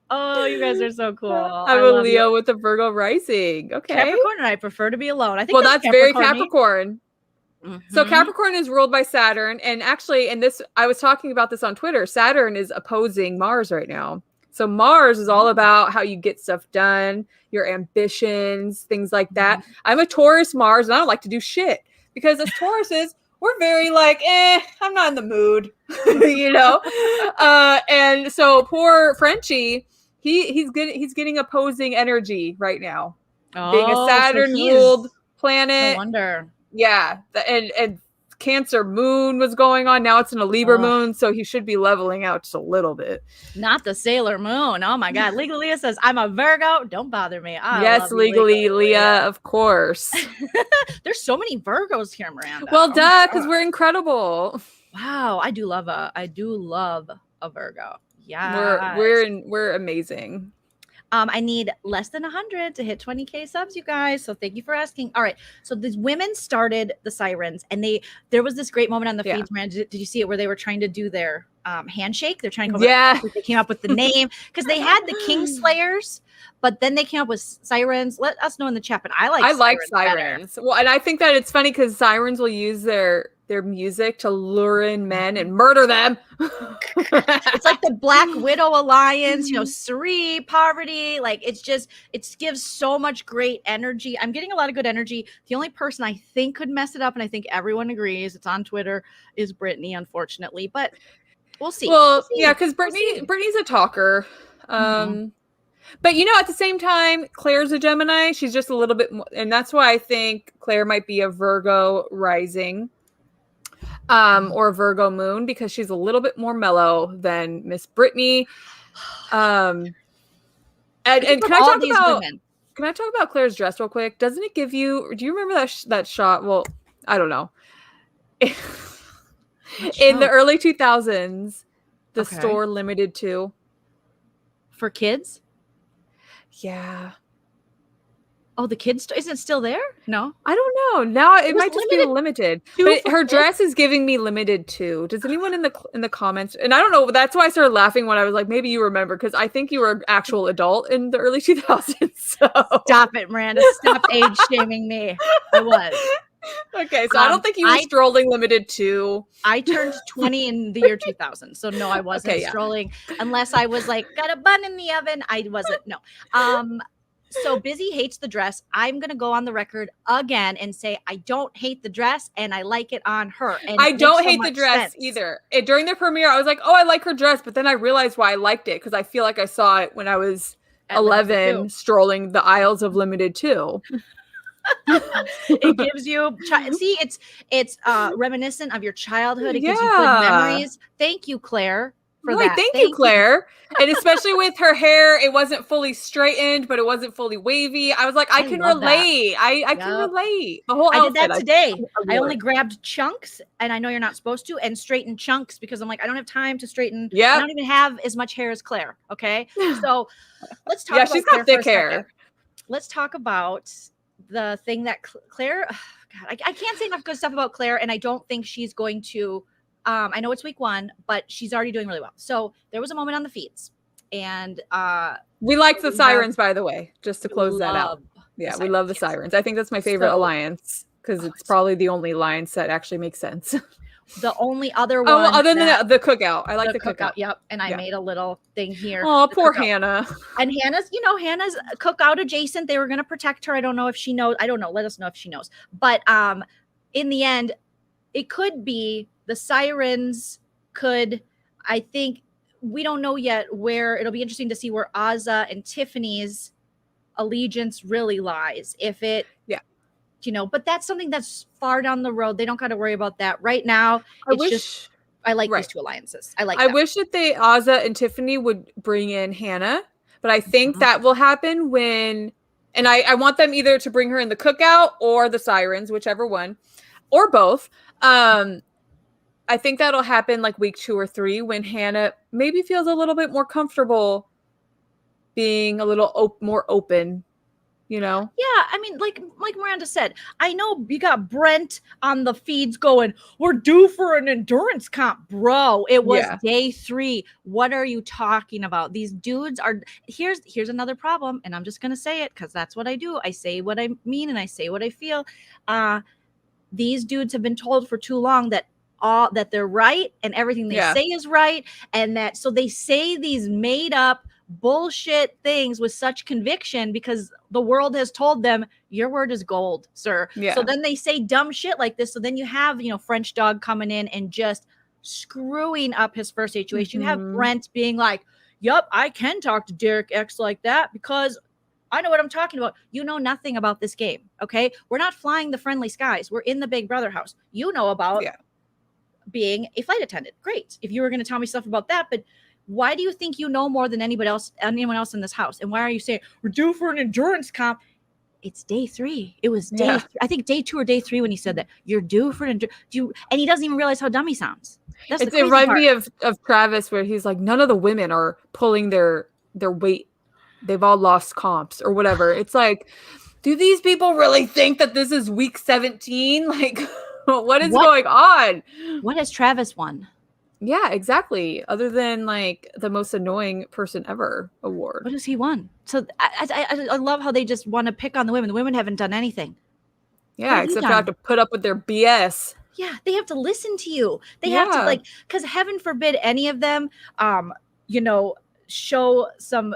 Oh, you guys are so cool. I'm a Leo with a Virgo rising. Okay. Capricorn, and I prefer to be alone. I think that's very Capricorn. Mm-hmm. So Capricorn is ruled by Saturn. And actually, I was talking about this on Twitter. Saturn is opposing Mars right now. So Mars is all about how you get stuff done, your ambitions, things like that. Mm-hmm. I'm a Taurus Mars, and I don't like to do shit. Because as Tauruses, we're very like, I'm not in the mood, and so poor Frenchie, he's getting opposing energy right now. Being a Saturn ruled planet. No wonder. Yeah, and Cancer moon was going on. Now it's in a Libra moon, so he should be leveling out just a little bit. Not the Sailor Moon. Oh my God. Legally Leah says, I'm a Virgo. Don't bother me. Yes, legally Leah, of course. There's so many Virgos here, Miranda. Well, duh, because we're incredible. Wow, I do love a Virgo. Yeah, we're amazing. I need less than 100 to hit 20K subs, you guys. So thank you for asking. All right. So these women started the Sirens, and there was this great moment on the feeds, man. Did you see it where they were trying to do their handshake? They're trying to they came up with the name because they had the Kingslayers, but then they came up with Sirens. Let us know in the chat. But I like Sirens. Well, and I think that it's funny because Sirens will use their music to lure in men and murder them. It's like the Black Widow Alliance, Suri, Poverty. Like it gives so much great energy. I'm getting a lot of good energy. The only person I think could mess it up, and I think everyone agrees, it's on Twitter, is Brittany, unfortunately. But we'll see. Well, yeah, because Brittany's a talker. But at the same time, Claire's a Gemini. She's just a little bit more, and that's why I think Claire might be a Virgo rising. or Virgo moon, because she's a little bit more mellow than Miss Brittany. And can I talk about women? Can I talk about Claire's dress real quick? Doesn't it give you? Do you remember that shot? Well, I don't know. In the early 2000s, the store limited to for kids. Yeah. Oh, the kids isn't it still there? No, I don't know. Now it might just be limited. But her dress is giving me limited too. Does anyone in the comments? And I don't know. That's why I started laughing when I was like, maybe you remember, because I think you were an actual adult in the early 2000s. So stop it, Miranda. Stop age shaming me. I was. Okay, so I don't think you were strolling limited to. I turned 20 in the year 2000, so no, I wasn't strolling unless I was like got a bun in the oven. I wasn't. No. So Busy hates the dress. I'm gonna go on the record again and say I don't hate the dress and I like it on her. And I don't hate the dress either. During the premiere, I was like, oh, I like her dress, but then I realized why I liked it, because I feel like I saw it when I was 11, strolling the aisles of Limited 2. It gives you see, it's reminiscent of your childhood. It gives you good memories. Thank you, Claire, for that. Thank you, Claire. And especially with her hair, it wasn't fully straightened, but it wasn't fully wavy. I was like, I can relate. I can relate. The whole outfit, I did that today. I only grabbed chunks, and I know you're not supposed to, and straightened chunks because I'm like, I don't have time to straighten. I don't even have as much hair as Claire. Okay, so let's talk. She's got thick hair. Let's talk about the thing that Claire. Oh God, I can't say enough good stuff about Claire, and I don't think she's going to. I know it's week 1, but she's already doing really well. So there was a moment on the feeds, and we like the Sirens, by the way, just to close that out. Yeah, we love the Sirens. I think that's my favorite alliance, because it's probably the only alliance that actually makes sense. The only other one. Oh, other than the cookout. I like the cookout. Yep. And I made a little thing here. Oh, poor Hannah. And Hannah's cookout adjacent. They were going to protect her. I don't know if she knows. I don't know. Let us know if she knows. But in the end, it could be the Sirens could, I think, we don't know yet where. It'll be interesting to see where Azza and Tiffany's allegiance really lies. If it, but that's something that's far down the road. They don't got to worry about that right now. I like these two alliances. I wish that Azza and Tiffany would bring in Hannah, but I think that will happen when, and I want them either to bring her in the cookout or the Sirens, whichever one, or both. I think that'll happen like week 2 or 3 when Hannah maybe feels a little bit more comfortable being a little more open, Yeah, I mean, like Miranda said, I know you got Brent on the feeds going, we're due for an endurance comp, bro. It was day 3. What are you talking about? These dudes are here's another problem, and I'm just gonna say it because that's what I do. I say what I mean and I say what I feel. These dudes have been told for too long that they're right and everything they say is right, and that so they say these made up bullshit things with such conviction because the world has told them your word is gold, sir. So then they say dumb shit like this. So then you have French Dog coming in and just screwing up his first situation. You have Brent being like, "Yup, I can talk to Derek X like that because I know what I'm talking about." You know nothing about this game, okay? We're not flying the friendly skies. We're in the Big Brother house. You know about being a flight attendant. Great. If you were going to tell me stuff about that, but why do you think you know more than anyone else in this house? And why are you saying we're due for an endurance comp? It's day 3. It was day 3. I think day 2 or day 3 when he said that you're due for an endurance. And he doesn't even realize how dumb he sounds. It reminds me of Travis, where he's like, none of the women are pulling their weight. They've all lost comps or whatever. It's like, do these people really think that this is week 17? Like, what is going on? What has Travis won? Yeah, exactly. Other than like the most annoying person ever award. What has he won? So I love how they just want to pick on the women. The women haven't done anything. Yeah, except for have to put up with their BS. Yeah, they have to listen to you. They have to because heaven forbid any of them, show some,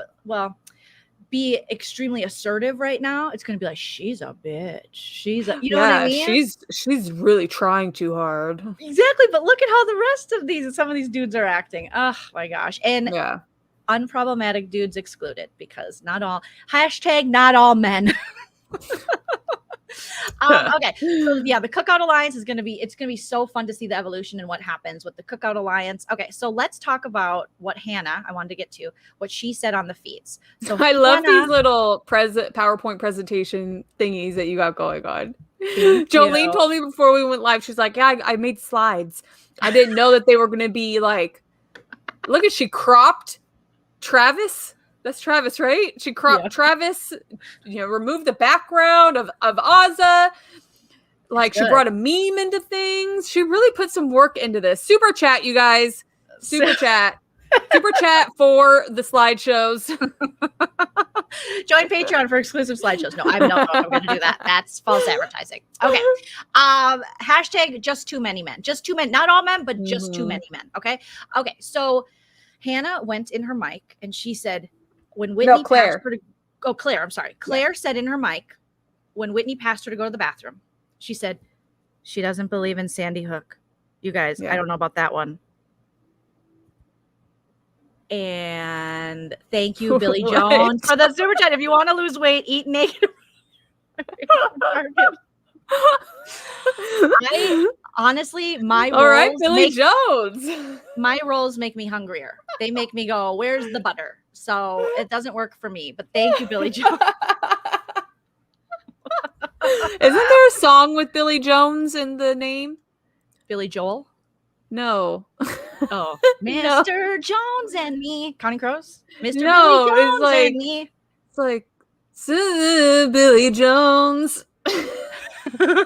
be extremely assertive right now. It's going to be like, she's a bitch. She's a, know what I mean? She's really trying too hard. Exactly. But look at how the rest of some of these dudes are acting. Oh my gosh. And unproblematic dudes excluded because not all men. Okay, so yeah, the Cookout Alliance is gonna be so fun to see the evolution and what happens with the Cookout Alliance. Okay, so let's talk about what I wanted to get to what she said on the feeds. So I love these little PowerPoint presentation thingies that you got going on. Joleen told me before we went live, she's like, yeah, I made slides. I didn't know that they were gonna be like, look at, she cropped Travis. That's Travis, right? She cropped Travis, removed the background of Ozza. Like, she brought a meme into things. She really put some work into this. Super chat, you guys. Super chat. Super chat for the slideshows. Join Patreon for exclusive slideshows. No, I'm going to do that. That's false advertising. Okay. Hashtag just too many men. Just too many. Not all men, but just too many men. Okay. Okay. So Hannah went in her mic and she said, when Whitney passed her to, Claire, I'm sorry. Claire said in her mic, when Whitney passed her to go to the bathroom, she said, she doesn't believe in Sandy Hook. You guys, I don't know about that one. And thank you, Billy Jones, for the super chat. If you want to lose weight, eat naked. Honestly, my rolls make me hungrier. They make me go, where's the butter? So it doesn't work for me. But thank you, Billy Jones. Isn't there a song with Billy Jones in the name? Billy Joel? No. Oh, Mr. Jones and me. Counting Crows? Mr. Billy Jones and me. It's like Billy Jones. You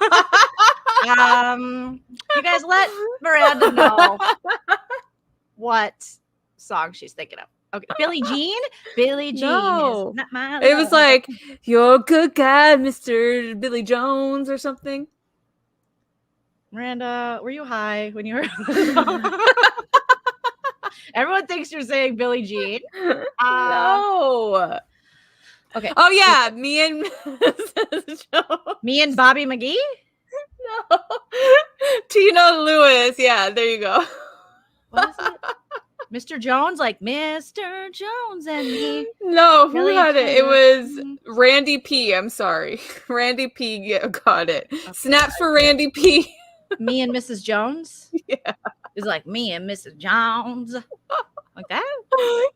guys let Miranda know what song she's thinking of. Okay, Billie Jean? Billie Jean. No. Is not my it was love. like, you're a good guy, Mr. Billy Jones or something. Miranda, were you high when you heard Everyone thinks you're saying Billie Jean. No. Okay. Oh yeah, me and Bobby McGee? No. Tina Lewis. Yeah, there you go. What is it? Mr. Jones, like Mr. Jones and me. No, who had it? It was Randy P. I'm sorry. Randy P. got it. Okay. Snaps for Randy P. Me and Mrs. Jones? Yeah. It's like me and Mrs. Jones. Like that?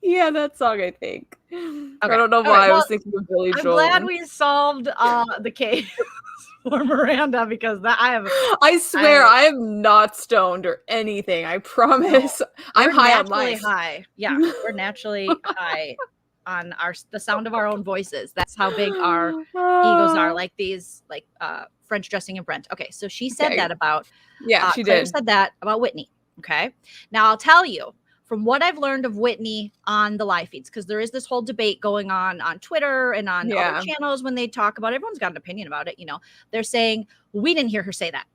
Yeah, that song, I think. Okay. I don't know why I was thinking of Billy Joel. I'm glad we solved the case for Miranda because I swear I am not stoned or anything. I promise. No, I'm high on life. High. Yeah, we're naturally high on the sound of our own voices. That's how big our egos are. Like these, French dressing and Brent. Okay, so she said that about. Yeah, she Claire said that about Whitney. Okay, now I'll tell you. From what I've learned of Whitney on the live feeds, because there is this whole debate going on Twitter and on other channels when they talk about, everyone's got an opinion about it. They're saying, we didn't hear her say that.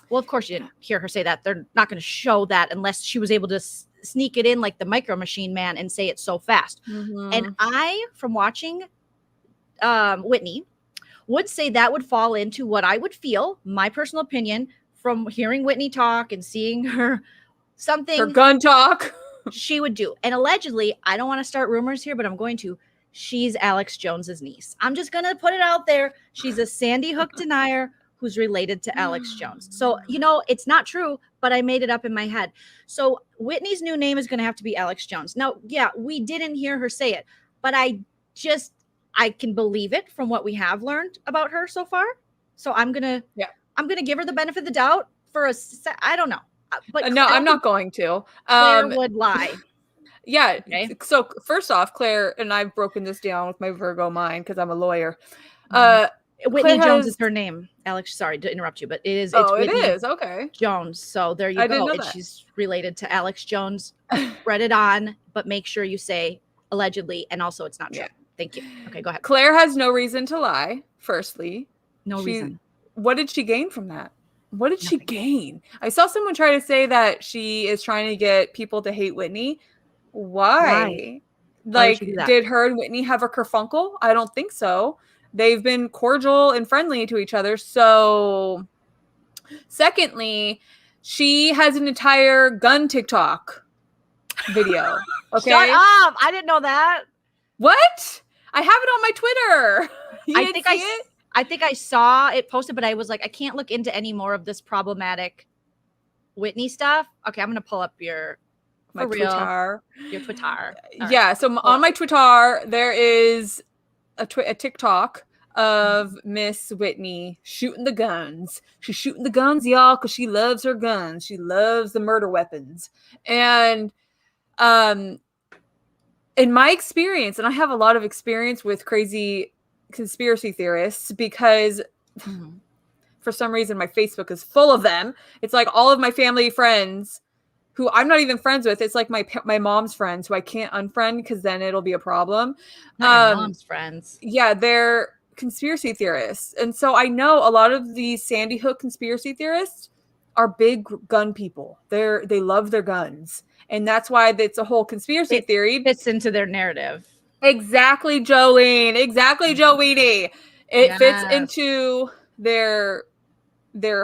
Well, of course you didn't hear her say that. They're not going to show that unless she was able to sneak it in like the Micro Machine Man and say it so fast. Mm-hmm. And I, from watching Whitney, would say that would fall into what I would feel, my personal opinion, from hearing Whitney talk and seeing her gun talk. She would do. And allegedly, I don't want to start rumors here, but I'm going to. She's Alex Jones's niece. I'm just going to put it out there. She's a Sandy Hook denier who's related to Alex Jones. So, it's not true, but I made it up in my head. So Whitney's new name is going to have to be Alex Jones. Now, yeah, we didn't hear her say it, but I can believe it from what we have learned about her so far. So I'm going to give her the benefit of the doubt for I don't know. But no, I'm not going to. Claire would lie. Yeah. Okay. So first off, Claire, and I've broken this down with my Virgo mind because I'm a lawyer. Whitney Jones is her name. Alex, sorry to interrupt you, but it is. It is. Okay. Jones. So there you go. And she's related to Alex Jones. Read it on, but make sure you say allegedly, and also it's not true. Yeah. Thank you. Okay, go ahead. Claire has no reason to lie. Firstly, no reason. What did she gain from that? What did she gain? I saw someone try to say that she is trying to get people to hate Whitney. Why? Like, did her and Whitney have a kerfunkle? I don't think so. They've been cordial and friendly to each other. So, secondly, she has an entire gun TikTok video. Okay? Shut up! I didn't know that. What? I have it on my Twitter. You didn't see it? I think I saw it posted, but I was like, I can't look into any more of this problematic Whitney stuff. Okay, I'm gonna pull up your Twitter. Your Twitter. Yeah. So on my Twitter, there is a TikTok of Miss Whitney shooting the guns. She's shooting the guns, y'all, because she loves her guns. She loves the murder weapons. And in my experience, and I have a lot of experience with crazy conspiracy theorists because for some reason my Facebook is full of them. It's like all of my family friends who I'm not even friends with. It's like my mom's friends who I can't unfriend because then it'll be a problem. Not your mom's friends. Yeah, they're conspiracy theorists. And so I know a lot of these Sandy Hook conspiracy theorists are big gun people. They love their guns. And that's why it's a whole conspiracy theory. Fits into their narrative. Exactly, Jolene. Exactly, Joeenie. It fits into their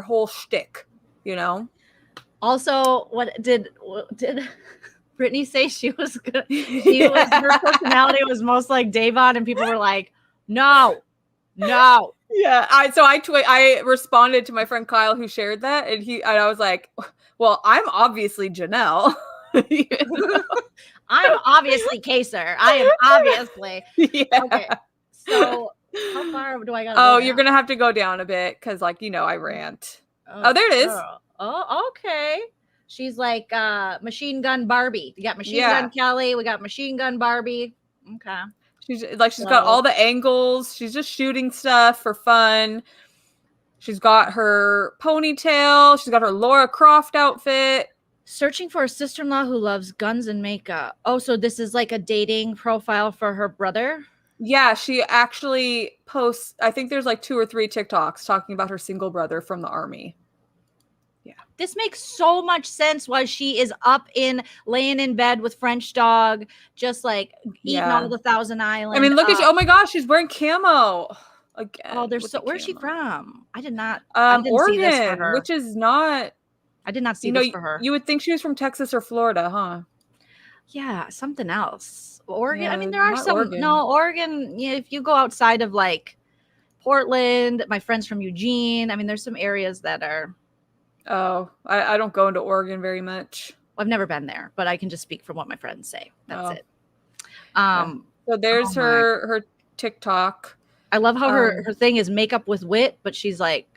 whole shtick, you know? Also, what did Brittany say? Her personality was most like Davon, and people were like, no. Yeah. I responded to my friend Kyle who shared that, and I was like, well, I'm obviously Janelle. You know? I'm obviously Kaser. I am obviously. Yeah. Okay. So how far do I got? Oh, you're gonna have to go down a bit because, like, I rant. Oh, there it is. Oh, okay. She's like Machine Gun Barbie. You got Machine Gun Kelly. We got Machine Gun Barbie. Okay. She's got all the angles. She's just shooting stuff for fun. She's got her ponytail. She's got her Laura Croft outfit. Searching for a sister-in-law who loves guns and makeup. Oh, so this is like a dating profile for her brother? Yeah, she actually posts, I think there's like 2 or 3 TikToks talking about her single brother from the army. Yeah. This makes so much sense why she is laying in bed with French dog, just like eating all the Thousand Island. I mean, look at you. Oh my gosh, she's wearing camo. Again. Oh, where's she from? I didn't Oregon, see this for her. Which is not. I did not see this for her. You would think she was from Texas or Florida, huh? Yeah, something else. Oregon. Yeah, I mean, there are some. Oregon. No, Oregon. Yeah, if you go outside of like Portland, my friends from Eugene. I mean, there's some areas that are. Oh, I don't go into Oregon very much. I've never been there, but I can just speak from what my friends say. That's it. So there's her TikTok. I love how her thing is makeup with wit, but she's like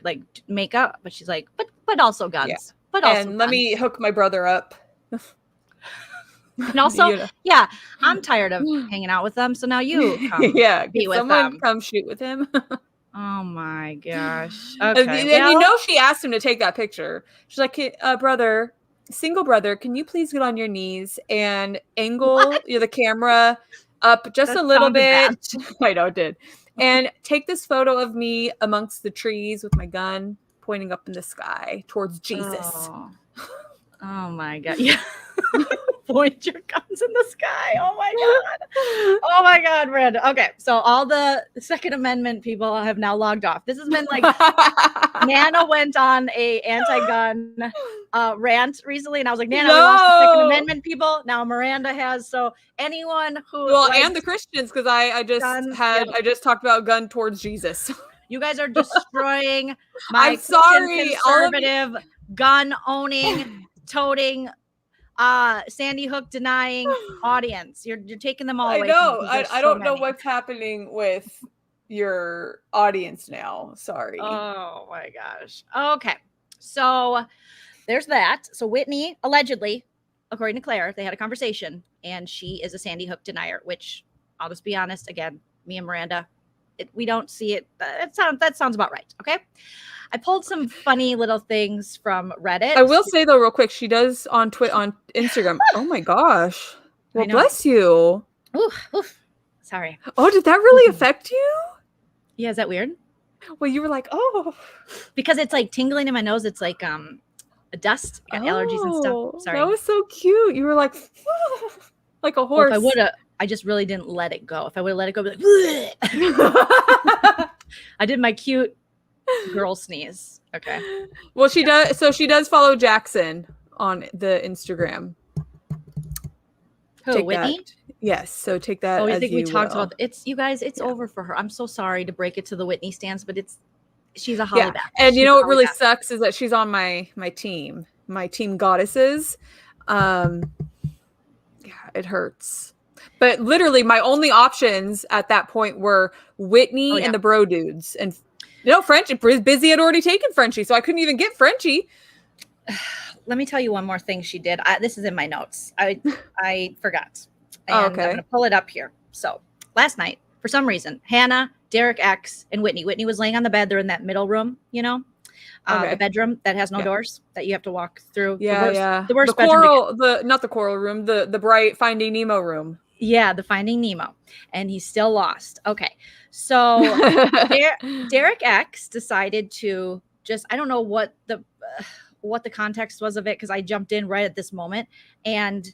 makeup, but she's like, but also guns. Yeah. But also let me hook my brother up. And also, I'm tired of hanging out with them. So now you come be with them. Come shoot with him. Oh my gosh. Okay. And she asked him to take that picture. She's like, single brother, can you please get on your knees and angle the camera up just a little bit? I know it did. And take this photo of me amongst the trees with my gun pointing up in the sky towards Jesus. Oh my God. Yeah. Point your guns in the sky. Oh my God. Oh my God, Miranda. Okay. So all the Second Amendment people have now logged off. This has been like Nana went on a anti-gun rant recently, and I was like, Nana, we lost the Second Amendment people. Now Miranda has. So anyone who and the Christians, because I just talked about gun towards Jesus. You guys are destroying my conservative gun owning, toting, Sandy Hook denying audience. You're taking them all away. I know. I don't know what's happening with your audience now. Sorry. Oh my gosh. Okay. So there's that. So Whitney, allegedly, according to Claire, they had a conversation, and she is a Sandy Hook denier, which I'll just be honest, again, me and Miranda, we don't see it. That sounds about right. Okay. I pulled some funny little things from Reddit. I will say though, real quick, she does on Instagram. Oh my gosh. Well, bless you. Oof. Sorry. Oh, did that really affect you? Yeah. Is that weird? Well, you were like, oh, because it's like tingling in my nose. It's like a dust. I got allergies and stuff. Sorry. That was so cute. You were like, like a horse. Well, I just really didn't let it go. If I would have let it go, I'd be like, I did my cute girl sneeze. Okay. Well, she does. So she does follow Jackson on the Instagram. Who, Whitney? Yes, so take that. Oh, I as think you we talked will. about it's you guys. It's Yeah. over for her. I'm so sorry to break it to the Whitney stands, but she's a Yeah, Holly Beth. and you She's know a what Holly really Beth. sucks is that she's on my team goddesses. Yeah, it hurts. But literally, my only options at that point were Whitney and the bro dudes, and Frenchie. Busy had already taken Frenchie, so I couldn't even get Frenchie. Let me tell you one more thing she did. This is in my notes. I forgot. And Oh, I'm okay. going to pull it up here. So last night, for some reason, Hannah, Derek X, and Whitney. Whitney was laying on the bed. They're in that middle room, Okay. the bedroom that has no doors that you have to walk through. Yeah, The worst the bedroom. coral, not the coral room, the bright Finding Nemo room. Yeah, the Finding Nemo. And he's still lost. Okay. So Derek X decided to just, I don't know what the context was of it, because I jumped in right at this moment, and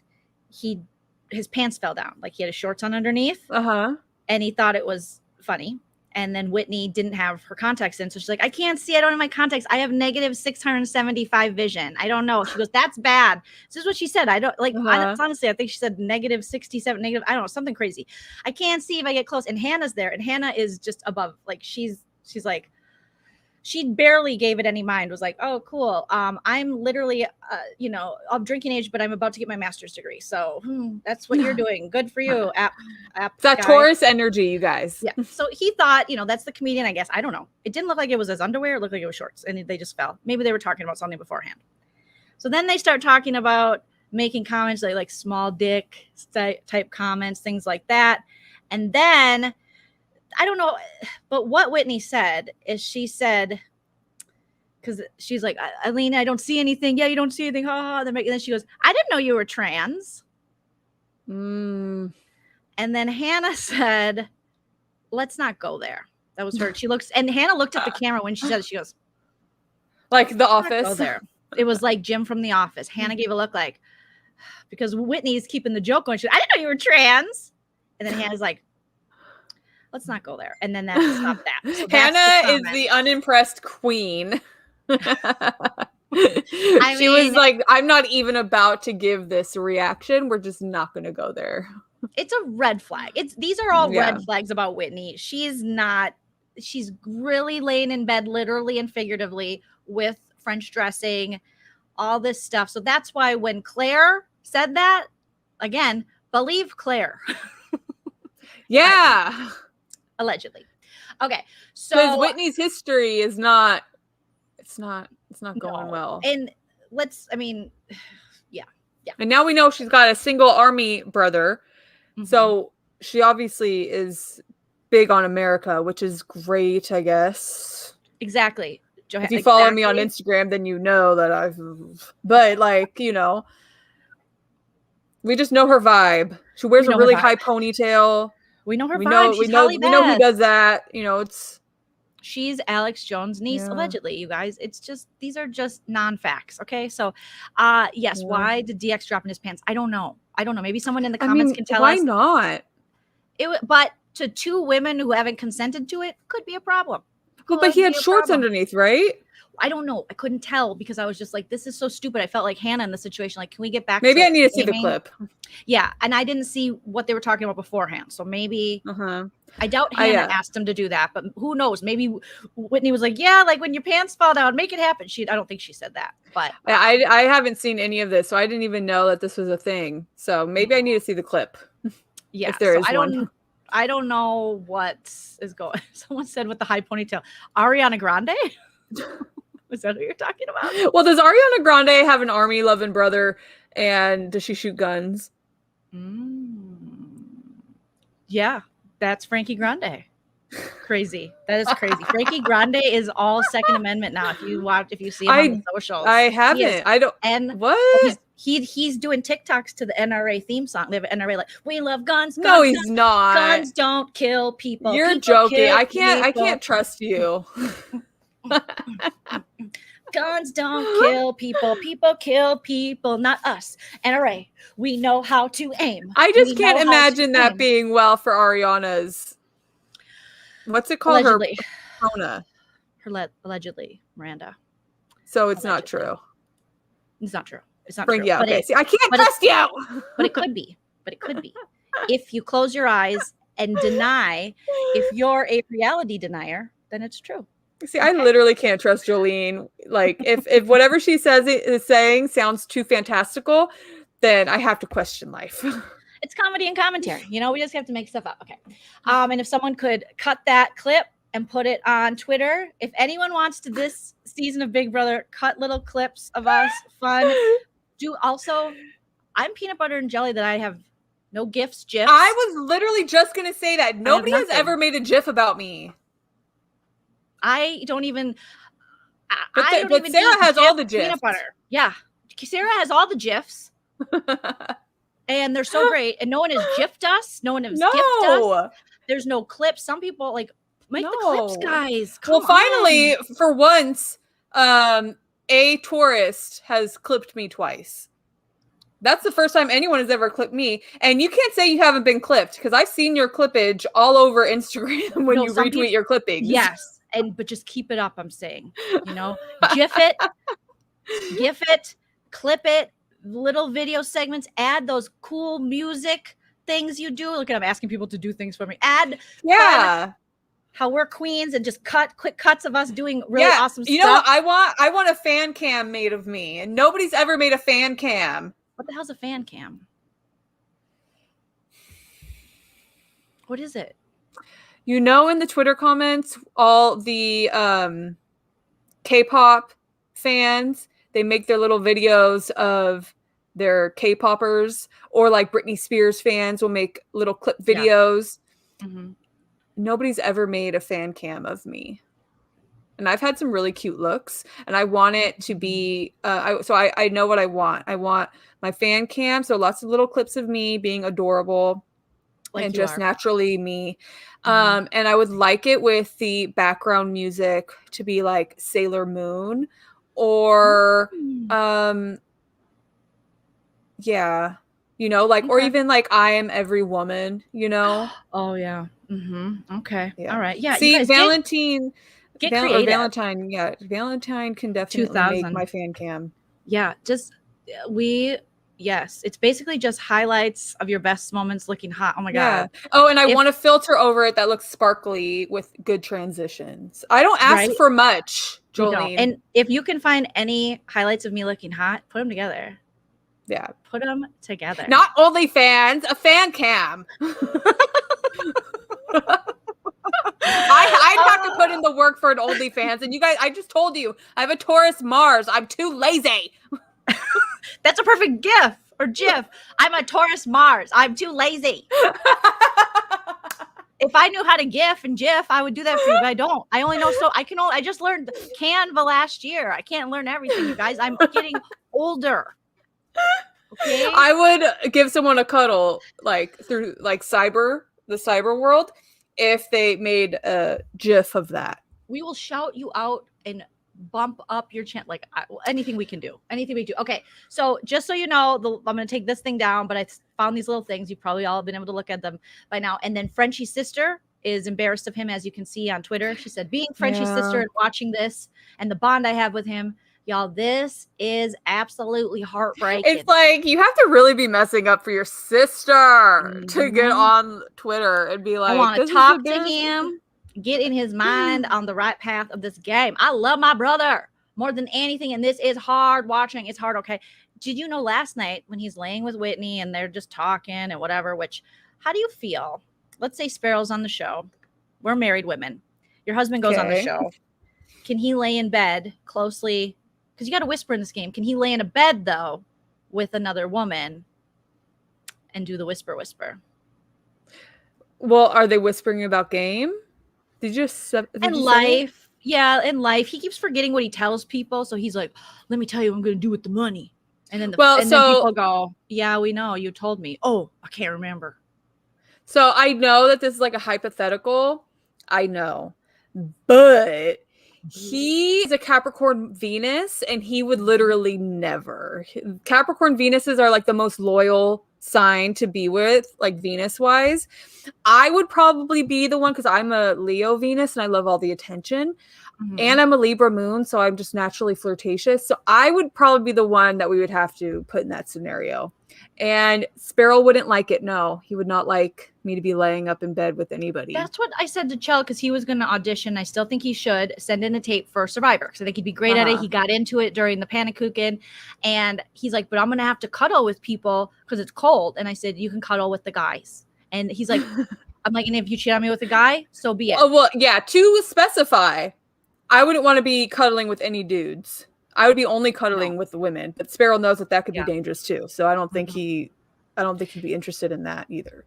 his pants fell down. Like he had his shorts on underneath. And he thought it was funny. And then Whitney didn't have her contacts in. So she's like, I can't see. I don't have my contacts. I have negative 675 vision. I don't know. She goes, that's bad. This is what she said. I don't like, honestly, I think she said negative 67, negative, I don't know, something crazy. I can't see if I get close. And Hannah's there. And Hannah is just above. Like she's like, she barely gave it any mind, was like, oh, cool. I'm literally, of drinking age, but I'm about to get my master's degree. So that's what you're doing. Good for you. App that guy. Taurus energy, you guys. Yeah. So he thought, that's the comedian, I guess. I don't know. It didn't look like it was his underwear. It looked like it was shorts, and they just fell. Maybe they were talking about something beforehand. So then they start talking about making comments like small dick type comments, things like that. And then I don't know, but what Whitney said is she said, because she's like, Eileen, I don't see anything. Yeah, you don't see anything. Ha ha. And then she goes, I didn't know you were trans. And then Hannah said, let's not go there. That was her. And Hannah looked at the camera when she said it. She goes, like The Office. Go there. It was like Jim from The Office. Hannah gave a look like, because Whitney's keeping the joke going. She goes, I didn't know you were trans. And then Hannah's like, let's not go there. And then that stopped that. So Hannah is the unimpressed queen. She was like, I'm not even about to give this reaction. We're just not going to go there. It's a red flag. These are all red flags about Whitney. She's really laying in bed, literally and figuratively, with French dressing, all this stuff. So that's why when Claire said that, again, believe Claire. Yeah. Allegedly. Okay. So because Whitney's history is not, it's not going well. And yeah. And now we know she's got a single army brother. Mm-hmm. So she obviously is big on America, which is great, I guess. Exactly. If you follow me on Instagram, then you know that we just know her vibe. She wears a really high ponytail. We know her vibe. We know who does that. She's Alex Jones' niece, allegedly, you guys. It's just, these are just non-facts, okay? So, yes, why did DX drop in his pants? I don't know. Maybe someone in the comments can tell us. Why not? But to two women who haven't consented to it, could be a problem. But he had shorts underneath, right? I don't know. I couldn't tell because I was just like, this is so stupid. I felt like Hannah in the situation. Like, can we get back maybe to I need to see the clip. Yeah. And I didn't see what they were talking about beforehand. So maybe I doubt Hannah asked him to do that, but who knows? Maybe Whitney was like, yeah, like when your pants fall down, make it happen. I don't think she said that, but I haven't seen any of this, so I didn't even know that this was a thing. So maybe I need to see the clip. Yeah. If there is one. I don't know what is going. Someone said with the high ponytail, Ariana Grande. Is that who you're talking about? Well, does Ariana Grande have an army loving brother, and does she shoot guns? Yeah, that's Frankie Grande. Crazy. That is crazy. Frankie Grande is all Second Amendment now. If you see him on the socials, I haven't. I don't. And what? He's doing TikToks to the NRA theme song. They have an NRA like, we love guns. No, he's not. Guns don't kill people. You're joking. I can't trust you. Guns don't kill people. People kill people, not us. NRA, we know how to aim. I just can't imagine that being well for Ariana's. What's it called? Allegedly. Her persona. Allegedly, Miranda. So it's not true. It's not true. It's not true. Yeah, okay. See, I can't trust you. But it could be. if you close your eyes and deny, if you're a reality denier, then it's true. See, I literally can't trust Joleen. Like, if whatever she says is saying sounds too fantastical, then I have to question life. It's comedy and commentary. You know, we just have to make stuff up. Okay. And if someone could cut that clip and put it on Twitter, if anyone wants to this season of Big Brother, cut little clips of us, fun. Do also, I'm peanut butter and jelly that I have no GIFs. I was literally just going to say that. Nobody has ever made a GIF about me. I don't even. But Sarah has all the GIFs. Peanut butter. Yeah. Sarah has all the GIFs. And they're so great. And no one has GIFed us. No one has GIFed us. There's no clips. Some people like make the clips, guys. Come finally, for once, a tourist has clipped me twice. That's the first time anyone has ever clipped me. And you can't say you haven't been clipped because I've seen your clippage all over Instagram when you retweet your clippings. Yes. But just keep it up, I'm saying. You know, GIF it, GIF it, clip it, little video segments, add those cool music things you do. Look at, I'm asking people to do things for me. Add how we're queens and just quick cuts of us doing really awesome stuff. You know what I want a fan cam made of me, and nobody's ever made a fan cam. What the hell's a fan cam? What is it? You know, in the Twitter comments, all the K-pop fans, they make their little videos of their K-poppers, or like Britney Spears fans will make little clip videos. Yeah. Mm-hmm. Nobody's ever made a fan cam of me. And I've had some really cute looks, and I want it to be, I know what I want. I want my fan cam, so lots of little clips of me being adorable. Like and just naturally me. Mm-hmm. And I would like it with the background music to be like Sailor Moon or you know, like or even like I Am Every Woman, you know. Oh yeah. Mm-hmm. Okay. Yeah. All right. Yeah. See, Valentine Valentine can definitely make my fan cam. Yeah, just yes, it's basically just highlights of your best moments looking hot. Oh my God. Oh, and I want a filter over it that looks sparkly with good transitions. I don't ask for much, Joleen. And if you can find any highlights of me looking hot, put them together. Yeah. Put them together. Not OnlyFans, a fan cam. I'd have to put in the work for an OnlyFans. And you guys, I just told you, I have a Taurus Mars. I'm too lazy. That's a perfect GIF or GIF. I'm a Taurus Mars. I'm too lazy. If I knew how to GIF and GIF, I would do that for you, but I don't. I only know I just learned Canva last year. I can't learn everything, you guys. I'm getting older. Okay? I would give someone a cuddle like through like the cyber world if they made a GIF of that. We will shout you out and bump up your channel, like anything we can do. Okay, so just so you know, I'm going to take this thing down, but I found these little things. You've probably all been able to look at them by now. And then Frenchie's sister is embarrassed of him, as you can see on Twitter. She said, being Frenchie's sister and watching this and the bond I have with him, y'all, this is absolutely heartbreaking. It's like you have to really be messing up for your sister to get on Twitter and be like, I want to talk to him, get in his mind on the right path of this game. I love my brother more than anything, and this is hard watching. It's hard, okay? Did you know last night when he's laying with Whitney and they're just talking and whatever, how do you feel? Let's say Sparrow's on the show. We're married women. Your husband goes on the show. Can he lay in bed closely? Because you got to whisper in this game. Can he lay in a bed, though, with another woman and do the whisper? Well, are they whispering about game? Did you just in life? Yeah, in life. He keeps forgetting what he tells people. So he's like, let me tell you what I'm going to do with the money. And then, then people go, yeah, we know. You told me. Oh, I can't remember. So I know that this is like a hypothetical. I know. But he's a Capricorn Venus, and he would literally never. Capricorn Venuses are like the most loyal sign to be with, like Venus wise. I would probably be the one because I'm a Leo Venus and I love all the attention. And I'm a Libra moon, so I'm just naturally flirtatious. So I would probably be the one that we would have to put in that scenario. And Sparrow wouldn't like it. No, he would not like me to be laying up in bed with anybody. That's what I said to Chell, because he was going to audition. I still think he should send in a tape for Survivor, because I think he'd be great at it. He got into it during the Panakuchen, and he's like, but I'm going to have to cuddle with people because it's cold. And I said, you can cuddle with the guys. And he's like, I'm like, and if you cheat on me with a guy, so be it. Oh, well, yeah, to specify, I wouldn't want to be cuddling with any dudes. I would be only cuddling with the women, but Sparrow knows that could be dangerous too. So I don't think he'd be interested in that either.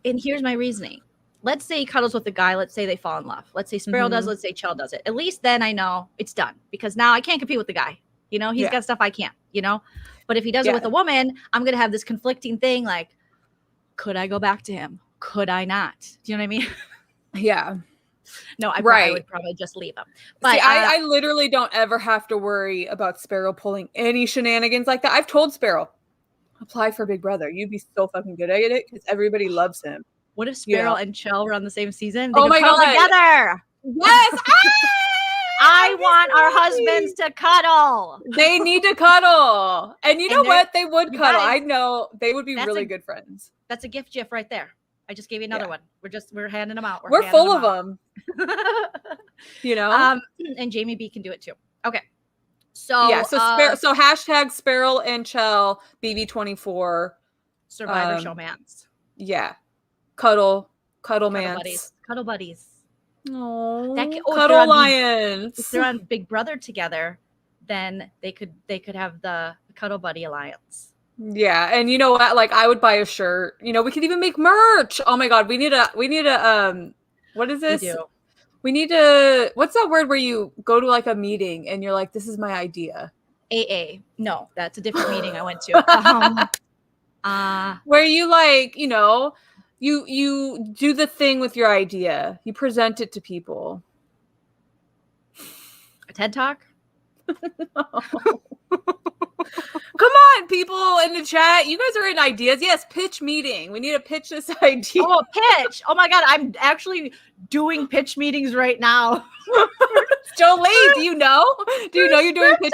And here's my reasoning. Let's say he cuddles with a guy. Let's say they fall in love. Let's say Sparrow does. Let's say Chell does it. At least then I know it's done, because now I can't compete with the guy. You know, he's got stuff I can't, you know, but if he does it with a woman, I'm going to have this conflicting thing. Like, could I go back to him? Could I not? Do you know what I mean? Yeah. No, I would probably just leave him. But see, I literally don't ever have to worry about Sparrow pulling any shenanigans like that. I've told Sparrow, apply for Big Brother. You'd be so fucking good at it because everybody loves him. What if Sparrow and Chell were on the same season? They oh my God. Together. Yes. I want our husbands to cuddle. They need to cuddle. And you know what? They would cuddle. I know they would be really good friends. That's a gift gif right there. I just gave you another one. We're handing them out. We're full of them. You know? And Jamie B can do it too. Okay. So so hashtag Sparrow and Chell BB24 Survivor Showmans. Yeah. Cuddle mans. Cuddle buddies. Oh, Cuddle Lions. If they're on Big Brother together, then they could have the Cuddle Buddy Alliance. Yeah, and you know what? Like, I would buy a shirt. You know, we could even make merch. Oh my god, we need a what is this? We need to, what's that word where you go to like a meeting and you're like, this is my idea? AA. No, that's a different meeting I went to. Where you like, you know, you do the thing with your idea. You present it to people. A TED Talk? Come on, people in the chat. You guys are in ideas. Yes, pitch meeting. We need to pitch this idea. Oh, pitch. Oh my God. I'm actually doing pitch meetings right now. Joleen, do you know? Do you know you're doing pitches?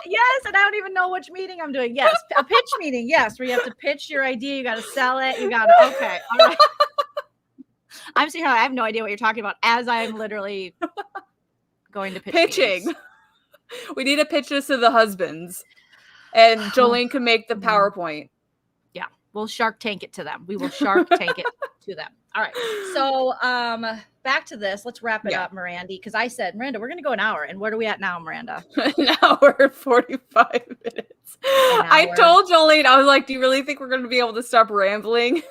Yes, and I don't even know which meeting I'm doing. Yes, a pitch meeting. Yes, where you have to pitch your idea. You got to sell it. You got to, okay. All right. I'm seeing how I have no idea what you're talking about as I'm literally going to pitching. Meetings. We need to pitch this to the husbands. And Joleen can make the PowerPoint. Yeah, we'll Shark Tank it to them. We will Shark Tank it to them. All right. So back to this. Let's wrap it up, Miranda, because I said, Miranda, we're going to go an hour. And where are we at now, Miranda? An hour and 45 minutes. I told Joleen, I was like, do you really think we're going to be able to stop rambling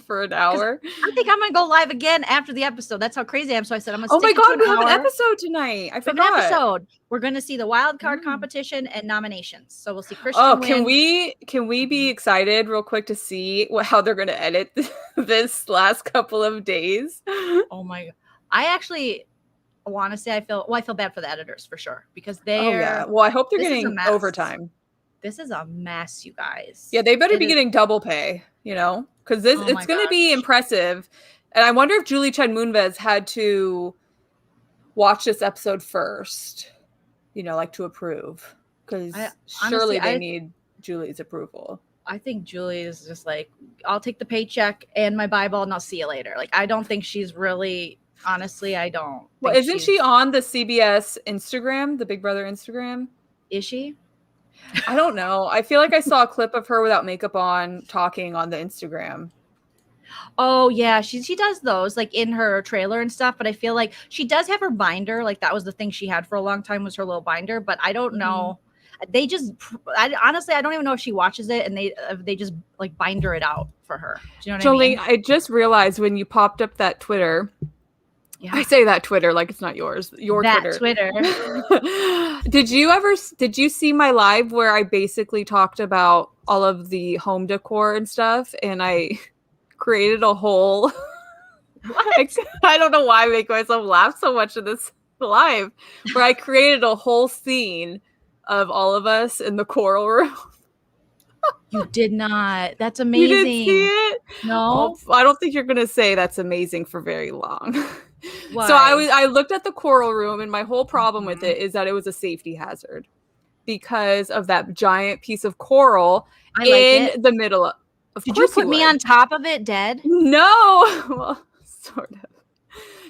for an hour? I think I'm going to go live again after the episode. That's how crazy I am. So I said, I'm going to Oh my God, we have an episode tonight. I forgot. We're going to see the wild card competition and nominations. So we'll see Christian win. Can we be excited real quick to see how they're going to edit this last couple of days? Oh my God. I actually want to say I feel bad for the editors for sure, because they're Well, I hope they're getting overtime. This is a mess, you guys. Yeah, they better be getting double pay, you know, because it's going to be impressive. And I wonder if Julie Chen Moonves had to watch this episode first, you know, like to approve, because surely they need Julie's approval. I think Julie is just like, I'll take the paycheck and my Bible and I'll see you later. Like, I don't think she's really, honestly, I don't. Well, isn't she on the CBS Instagram, the Big Brother Instagram? Is she? I don't know. I feel like I saw a clip of her without makeup on talking on the Instagram. Oh yeah, she does those like in her trailer and stuff, but I feel like she does have her binder. Like that was the thing she had for a long time, was her little binder, but I don't know. They just honestly, I don't even know if she watches it, and they just like binder it out for her. Do you know what I mean? I just realized when you popped up that Twitter. Yeah. I say that Twitter like it's not yours. Twitter. Did you see my live where I basically talked about all of the home decor and stuff, and I created a whole I don't know why I make myself laugh so much in this live, where I created a whole scene of all of us in the coral room. You did not. That's amazing. You didn't see it? No. Well, I don't think you're going to say that's amazing for very long. Why? So I looked at the coral room, and my whole problem with it is that it was a safety hazard because of that giant piece of coral in the middle of. Did you put me on top of it dead? No. Well, sort of.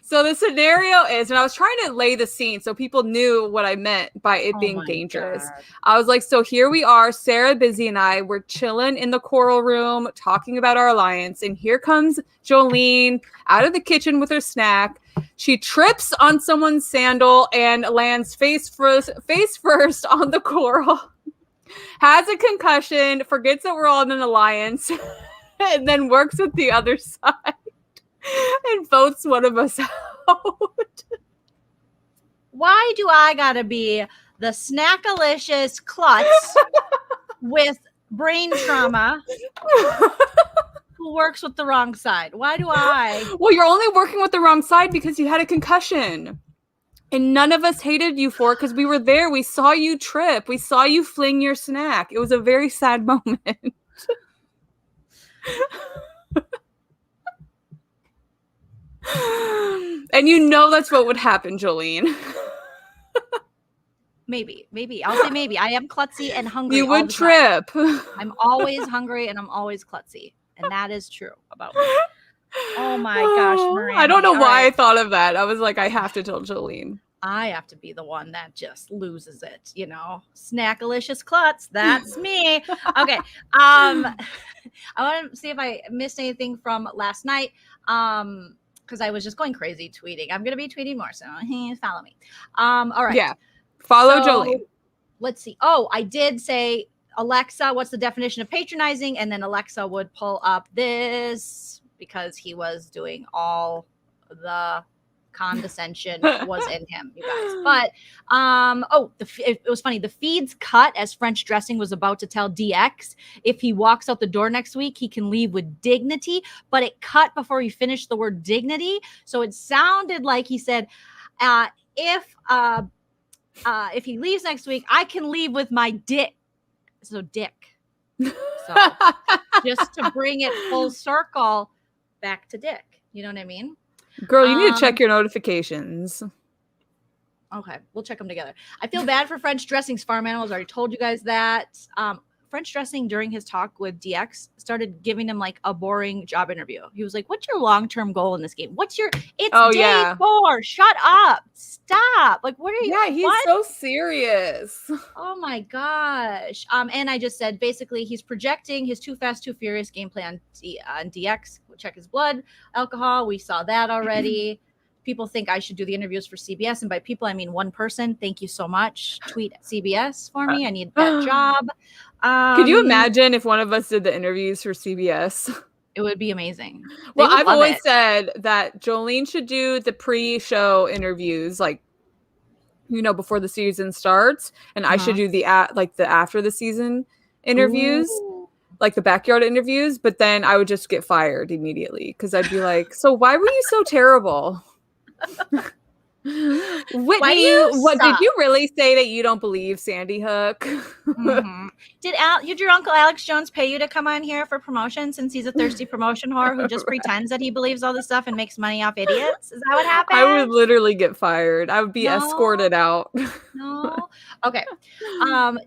So the scenario is, and I was trying to lay the scene so people knew what I meant by it being dangerous. God. I was like, so here we are, Sarah, Busy, and I, we're chilling in the coral room talking about our alliance. And here comes Joleen out of the kitchen with her snack. She trips on someone's sandal and lands face first on the coral. Has a concussion, forgets that we're all in an alliance, and then works with the other side. And votes one of us out. Why do I gotta be the snackalicious klutz with brain trauma who works with the wrong side? Why do I? Well, you're only working with the wrong side because you had a concussion. And none of us hated you for it because we were there. We saw you trip. We saw you fling your snack. It was a very sad moment. And you know that's what would happen, Joleen. Maybe. I'll say maybe. I am klutzy and hungry. You would trip. I'm always hungry and I'm always klutzy. And that is true about me. Oh my gosh, Miranda. I don't know why I thought of that. I was like, I have to tell Joleen. I have to be the one that just loses it, you know. Snackalicious klutz. That's me. Okay. I want to see if I missed anything from last night. Because I was just going crazy tweeting. I'm going to be tweeting more, so follow me. All right. Yeah. Follow Joleen. Let's see. Oh, I did say, Alexa, what's the definition of patronizing? And then Alexa would pull up this because he was doing all the condescension was in him, you guys. But it was funny. The feeds cut as French Dressing was about to tell DX if he walks out the door next week, he can leave with dignity. But it cut before he finished the word dignity, so it sounded like he said, "If he leaves next week, I can leave with my dick." So dick. So just to bring it full circle back to dick. You know what I mean? Girl, you need to check your notifications. Okay, we'll check them together. I feel bad for French Dressing's farm animals. I already told you guys that. French Dressing, during his talk with DX, started giving him like a boring job interview. He was like, "What's your long-term goal in this game? It's day 4. Shut up. Stop. Like, what are you?" Yeah, he's so serious. Oh my gosh. And I just said, basically, he's projecting his Too Fast, Too Furious gameplay on DX. We'll check his blood alcohol. We saw that already. People think I should do the interviews for CBS. And by people, I mean one person. Thank you so much. Tweet at CBS for me. I need that job. Could you imagine if one of us did the interviews for CBS? It would be amazing. Well, I've always said that Joleen should do the pre-show interviews, like, you know, before the season starts. And I should do the after the season interviews. Ooh. Like the backyard interviews. But then I would just get fired immediately because I'd be like, so why were you so terrible? Whitney, did you really say that you don't believe Sandy Hook? Mm-hmm. Did your Uncle Alex Jones pay you to come on here for promotion, since he's a thirsty promotion whore who just pretends that he believes all this stuff and makes money off idiots? Is that what happened? I would literally get fired. I would be escorted out. No. Okay.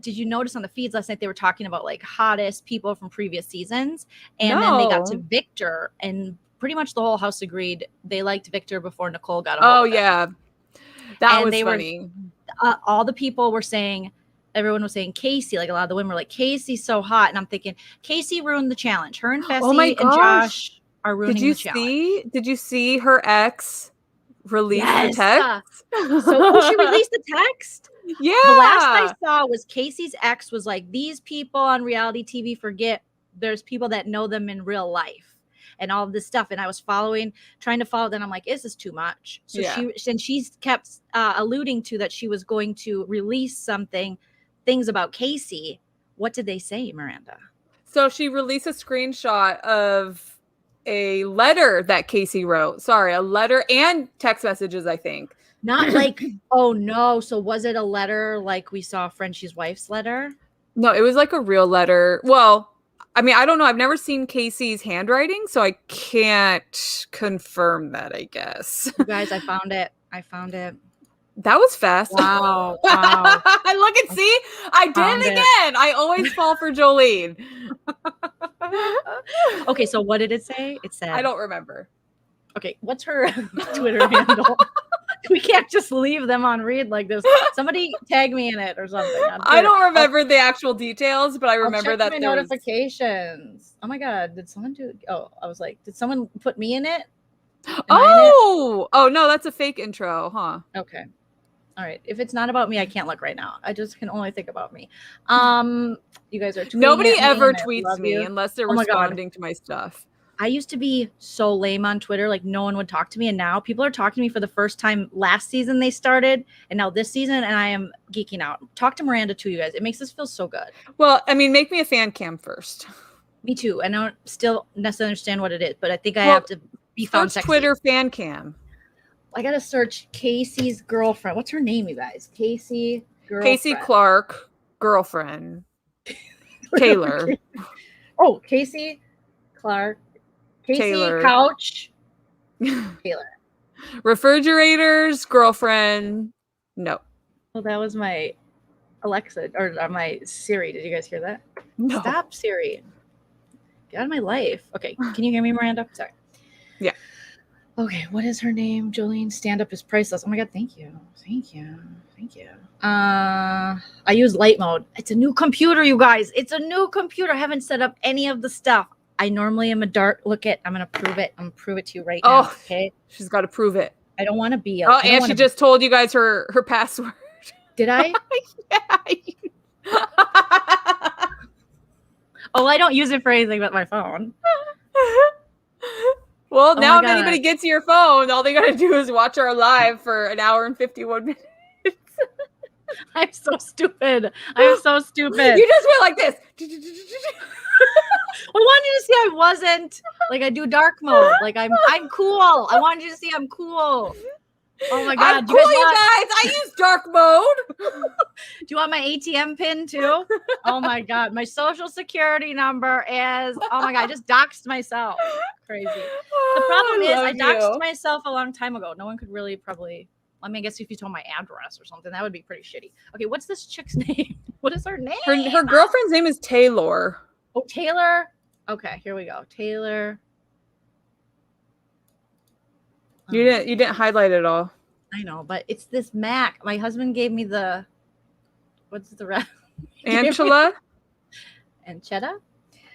Did you notice on the feeds last night they were talking about like hottest people from previous seasons, and then they got to Victor, and pretty much the whole house agreed they liked Victor before Nicole got a hold of him. Yeah. That was funny. All the people were saying, everyone was saying Casey, like a lot of the women were like, Casey's so hot. And I'm thinking, Casey ruined the challenge. Her and Fessy and Josh are ruining the challenge. Did you see her ex release the text? So she released the text? Yeah. The last I saw was Casey's ex was like, these people on reality TV forget there's people that know them in real life. And all of this stuff, and I was trying to follow. Then I'm like, "Is this too much?" So she kept alluding to that she was going to release things about Casey. What did they say, Miranda? So she released a screenshot of a letter that Casey wrote. Sorry, a letter and text messages, I think. Not like, oh no. So was it a letter like we saw Frenchie's wife's letter? No, it was like a real letter. Well, I mean, I don't know. I've never seen Casey's handwriting, so I can't confirm that, I guess. You guys, I found it. That was fast. Wow. Look and see, I did it again. I always fall for Joleen. Okay, so what did it say? It said, I don't remember. Okay, what's her Twitter handle? We can't just leave them on read like this. Somebody tag me in it or something. I don't remember the actual details, but I remember that my notifications. Oh my god, did someone do? Oh, I was like, did someone put me in it? Oh no, that's a fake intro, huh? Okay, all right. If it's not about me, I can't look right now. I just can only think about me. You guys are tweeting nobody at me, ever and I tweets love me you. unless they're Oh my God. responding to my stuff. I used to be so lame on Twitter, like no one would talk to me, and now people are talking to me for the first time. Last season they started, and now this season, and I am geeking out. Talk to Miranda too, you guys. It makes us feel so good. Well, I mean, make me a fan cam first. Me too. I don't still necessarily understand what it is, but I think I have to be found sexy. Twitter fan cam. I gotta search Casey's girlfriend. What's her name, you guys? Casey girlfriend. Casey Clark girlfriend. Taylor. Oh, Casey Clark. Casey Taylor. Couch. Taylor. Refrigerators girlfriend. No. Well, that was my Alexa or my Siri. Did you guys hear that? No. Stop, Siri. Get out of my life. Okay, can you hear me, Miranda? Sorry. Yeah. Okay, what is her name? Jolene, stand up is priceless. Oh my god, thank you. I use light mode. It's a new computer, you guys. It's a new computer. I haven't set up any of the stuff. I normally am a dark. Look at. I'm gonna prove it. I'm gonna prove it to you right now. Okay. She's got to prove it. I don't want to be. And she just told you guys her password. Did I? Yeah. Oh, I don't use it for anything but my phone. Well, Oh now my if God. anybody gets your phone, all they gotta do is watch our live for an hour and 51 minutes. I'm so stupid. I'm so stupid. You just went like this. I wanted you to see I wasn't like I do dark mode. Like I'm cool. I wanted you to see I'm cool. Oh my god. I'm cool, you guys. I use dark mode. Do you want my ATM pin too? Oh my god. My social security number is oh my god, I just doxed myself. Crazy. The problem is I doxed myself a long time ago. No one could really probably I mean, I guess if you told my address or something, that would be pretty shitty. Okay, what's this chick's name? What is her name? Her girlfriend's name is Taylor. Oh, Taylor. Okay, here we go. Taylor. You didn't highlight it all. I know, but it's this Mac. My husband gave me the what's the rest? Angela? Anchetta?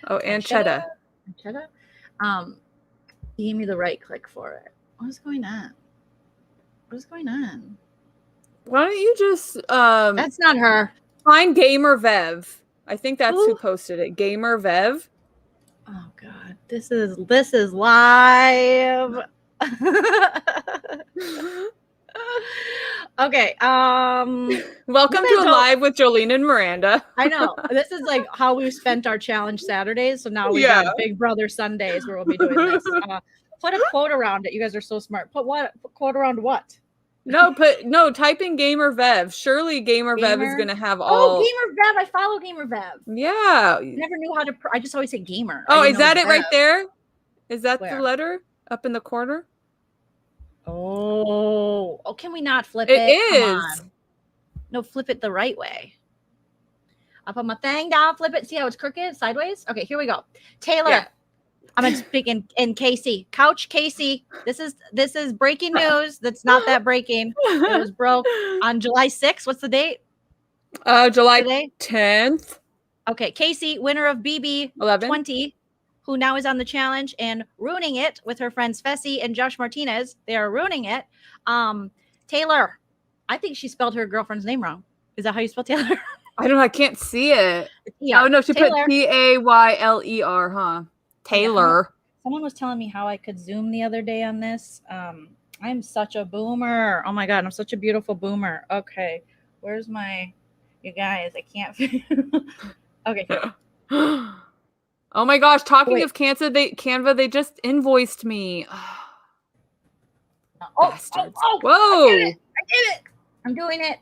Oh, Anchetta. Anchetta? He gave me the right click for it. What is going on? Why don't you just That's not her. find Gamer Vev? I think that's Who? who posted it. Gamer Vev. Oh god. This is live. Okay. Welcome to a live with Joleen and Miranda. I know. This is like how we spent our challenge Saturdays. So now we got Big Brother Sundays where we'll be doing this. Put a quote around it. You guys are so smart. Put quote around what? Type in Gamer Vev. Surely Gamer Vev is gonna have all. Oh, Gamer Vev. I follow Gamer Vev. Yeah. I never knew how to. I just always say gamer. Oh, is that it right there? Is that Where? the letter up in the corner? Oh, can we not flip it? It Come is. on. No, flip it the right way. I'll put my thing down, flip it. See how it's crooked, sideways? Okay, here we go. Taylor. Yeah. I'm gonna speak in Casey. Couch Casey. This is breaking news. That's not that breaking. It was broke on July 6th. What's the date? July Today? 10th. Okay, Casey, winner of BB 11. 20, who now is on the challenge and ruining it with her friends Fessy and Josh Martinez. They are ruining it. Taylor, I think she spelled her girlfriend's name wrong. Is that how you spell Taylor? I don't know. I can't see it. Yeah. Oh no, she Taylor. put Tayler, huh? Taylor. Someone was telling me how I could zoom the other day on this. I'm such a boomer. Oh my god, I'm such a beautiful boomer. Okay, where's you guys? I can't. Okay. Here. Oh my gosh! Talking of Canva, they just invoiced me. Bastards. Whoa! I did it. I'm doing it.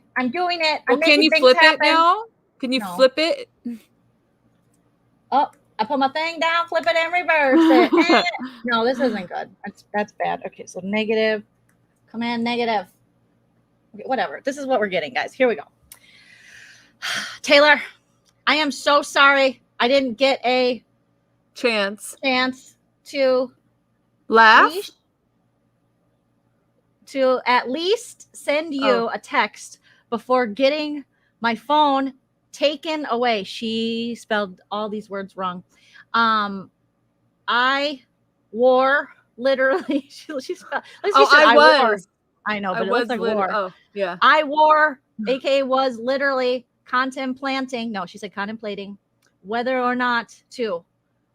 Well, can you flip it now? Can you No. flip it? Oh, I put my thing down, flip it, and reverse it. No, this isn't good. That's bad. Okay, so negative, command negative. Okay, whatever. This is what we're getting, guys. Here we go. Taylor, I am so sorry. I didn't get a chance to laugh. To at least send you a text before getting my phone taken away. She spelled all these words wrong. I wore literally. She spelled. I was. Wore. I know, but it looks like war. Oh, yeah. I wore, aka was literally contemplating. No, she said contemplating whether or not to.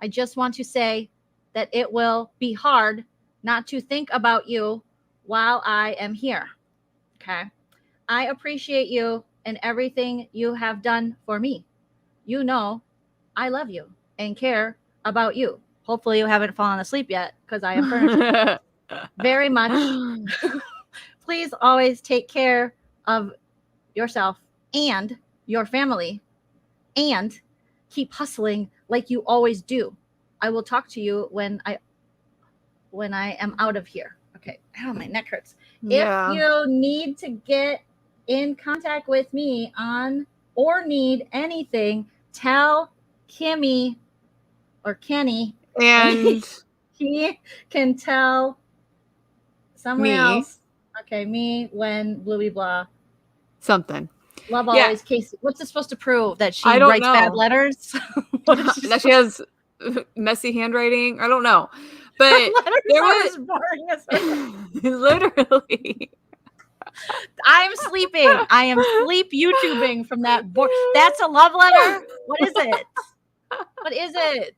I just want to say that it will be hard not to think about you while I am here. Okay. I appreciate you and everything you have done for me. You know, I love you and care about you. Hopefully you haven't fallen asleep yet because I am furnished very much. Please always take care of yourself and your family and keep hustling like you always do. I will talk to you when I am out of here. Okay. Oh, my neck hurts. Yeah. If you need to get in contact with me or need anything, tell Kimmy or Kenny, and he can tell someone me. else. Okay, me when bluey blah. Something. Love always, Casey. What's this supposed to prove? That she I don't writes know. bad letters? That she has messy handwriting? I don't know. But there was boring as literally. I'm sleeping. I am sleep YouTubing from that board. That's a love letter? What is it? What is it?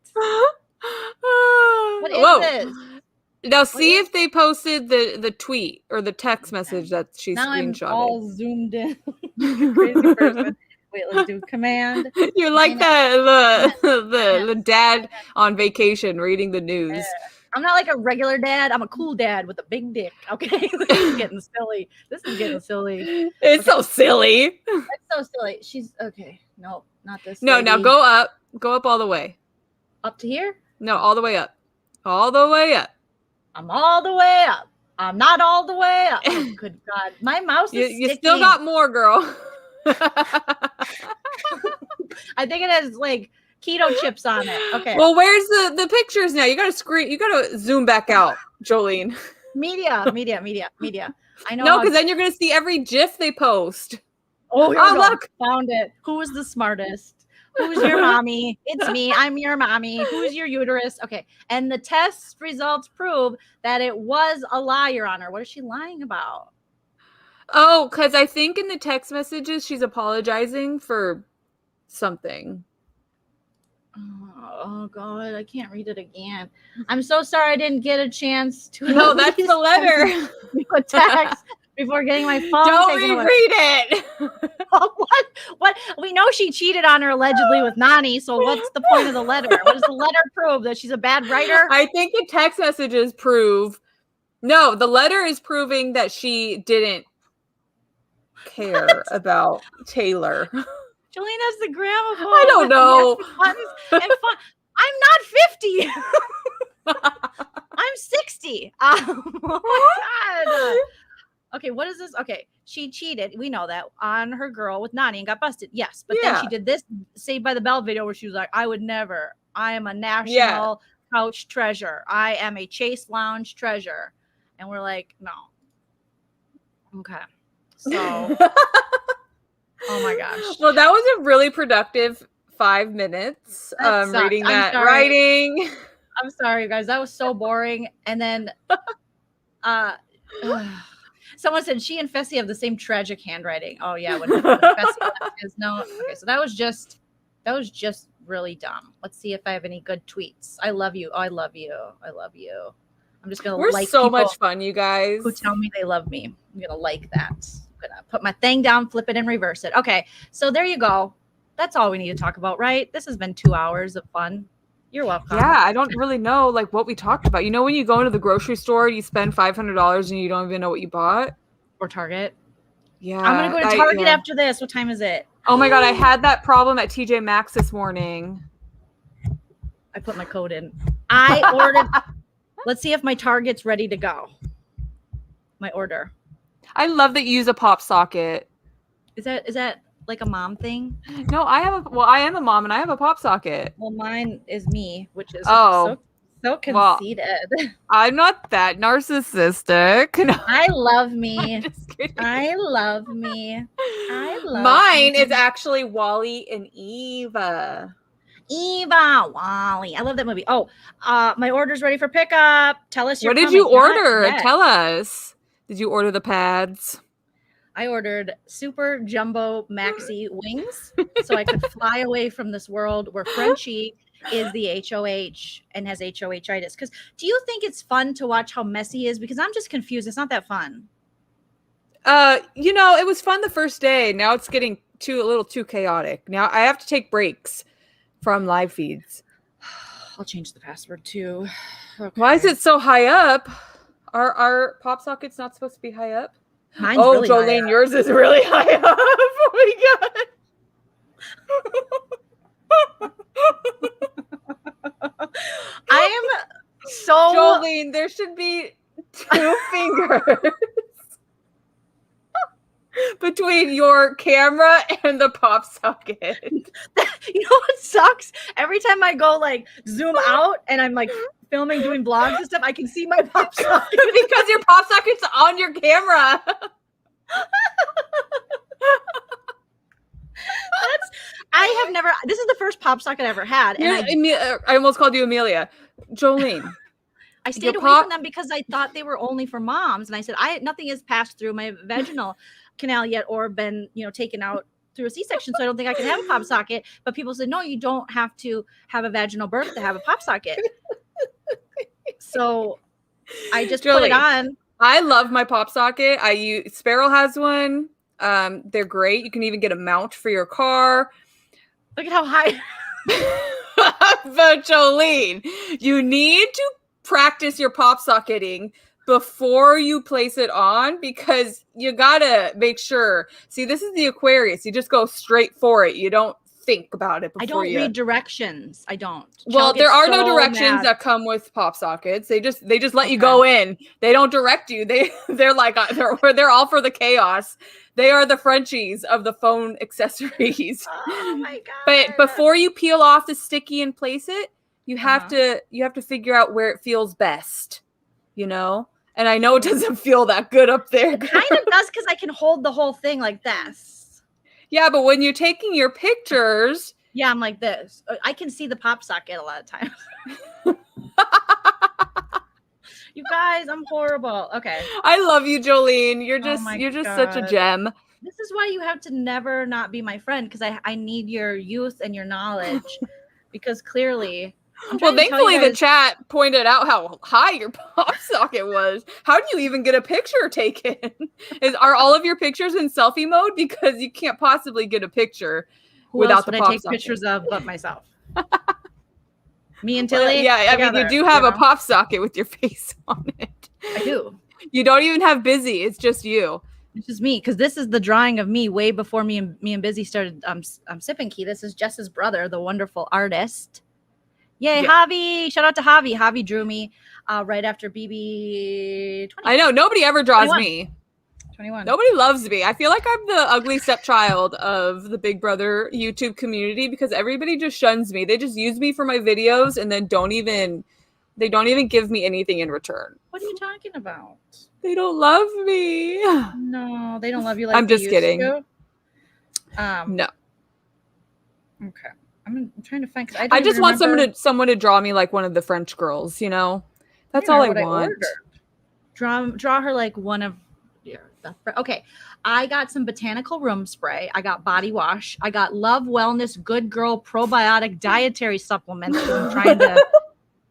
What is this? Now see if they posted the tweet or the text message that she screenshotted. I'm all zoomed in. Crazy person. Wait, let's do command. You're like the dad on vacation reading the news. I'm not like a regular dad. I'm a cool dad with a big dick. Okay, this is getting silly. It's so silly. It's so silly. She's okay. No, not this. No, lady. now go up. Go up all the way. Up to here? No, all the way up. All the way up. I'm all the way up. I'm not all the way up. Oh, good God. My mouse is You still got more, girl. I think it has like keto chips on it. Okay. Well, where's the pictures now? You gotta zoom back out, Joleen. Media. I know. No, because then you're gonna see every GIF they post. Oh, look. Found it. Who is the smartest? Who's your mommy? It's me. I'm your mommy. Who's your uterus? Okay. And the test results prove that it was a lie, Your Honor. What is she lying about? Oh, because I think in the text messages she's apologizing for something. Oh God, I can't read it again. I'm so sorry I didn't get a chance to. No, that's the letter. A text before getting my phone. Don't taken away. reread it. What? We know she cheated on her allegedly with Nani. So what's the point of the letter? What does the letter prove? That she's a bad writer? I think the text messages prove. No, the letter is proving that she didn't care about Taylor. Jolene has the gramophone. I don't know. I'm not 50. I'm 60. Oh my God. Okay, what is this? Okay, she cheated. We know that on her girl with Nani and got busted. Yes, but then she did this Saved by the Bell video where she was like, I would never. I am a national couch treasure. I am a Chase Lounge treasure. And we're like, no. Okay. So, oh my gosh. Well, that was a really productive 5 minutes. Reading that writing. I'm sorry, you guys. That was so boring. And then someone said she and Fessy have the same tragic handwriting. Oh yeah, when Fessy is no. Okay, so that was just really dumb. Let's see if I have any good tweets. I love you. Oh, I love you. I love you. I'm just gonna like so much fun, you guys. Who tell me they love me. I'm gonna like that. I'm gonna put my thing down, flip it, and reverse it. Okay, so there you go. That's all we need to talk about, right? This has been 2 hours of fun. You're welcome. Yeah, I don't really know like what we talked about. You know, when you go into the grocery store, you spend $500 and you don't even know what you bought. Or Target. Yeah, I'm gonna go to Target after this. What time is it? Oh my God, I had that problem at TJ Maxx this morning. I put my code in. I ordered. Let's see if my Target's ready to go. My order. I love that you use a pop socket. Is that like a mom thing? No, I am a mom and I have a pop socket. Well, mine is me, which is so conceited. Well, I'm not that narcissistic. No. I love me. I'm just kidding. I love me. Mine is actually Wally and Eva. Wally. I love that movie. Oh, my order's ready for pickup. Tell us What did you order? Tell us. Did you order the pads? I ordered super jumbo maxi wings so I could fly away from this world where Frenchie is the HOH and has HOHitis. Because do you think it's fun to watch how messy he is? Because I'm just confused. It's not that fun. It was fun the first day. Now it's getting a little too chaotic. Now I have to take breaks from live feeds. I'll change the password too. Okay. Why is it so high up? Are pop sockets not supposed to be high up? Mine's really Joleen, yours is really high up. Oh my god. I am so Joleen, there should be 2 fingers between your camera and the pop socket. You know what sucks? Every time I go like zoom out and I'm like filming, doing vlogs and stuff, I can see my pop socket because your pop socket's on your camera. I have never. This is the first pop socket I ever had, and I almost called you Amelia. Jolene. I stayed away from them because I thought they were only for moms, and I said nothing has passed through my vaginal canal yet or been taken out through a C-section, so I don't think I can have a pop socket. But people said no, you don't have to have a vaginal birth to have a pop socket. So I just put it on. I love my pop socket. Sparrow has one. They're great. You can even get a mount for your car. Look at how high. But Jolene, you need to practice your pop socketing before you place it on because you gotta make sure. See, this is the Aquarius. You just go straight for it. You don't think about it before I don't read directions. I don't. Well, there are no directions that come with pop sockets. They just let you go in. They don't direct you. They're like they're all for the chaos. They are the Frenchies of the phone accessories. Oh my god. But before you peel off the sticky and place it, you have to figure out where it feels best. And I know it doesn't feel that good up there. It kind of does because I can hold the whole thing like this. Yeah, but when you're taking your pictures... Yeah, I'm like this. I can see the pop socket a lot of times. You guys, I'm horrible. Okay. I love you, Jolene. You're just such a gem. This is why you have to never not be my friend because I need your youth and your knowledge because clearly... Well, thankfully the chat pointed out how high your pop socket was. How do you even get a picture taken? Are all of your pictures in selfie mode? Because you can't possibly get a picture without the pop socket. I take pictures of but myself. Me and Tilly. Yeah, I mean, you do have a pop socket with your face on it. I do. You don't even have Busy. It's just you. It's just me because this is the drawing of me way before me and Busy started sipping key. This is Jess's brother, the wonderful artist. Yay, yeah. Javi. Shout out to Javi. Javi drew me right after BB 20. I know. Nobody ever draws 21. Me. 21. Nobody loves me. I feel like I'm the ugly stepchild of the Big Brother YouTube community because everybody just shuns me. They just use me for my videos and then don't even give me anything in return. What are you talking about? They don't love me. No, they don't love you like I'm just kidding. To. No. Okay. I'm trying to find. I just want someone to draw me like one of the French girls. That's all I want. Draw her like one of. Okay, I got some botanical room spray. I got body wash. I got Love Wellness Good Girl probiotic dietary supplements. I'm trying to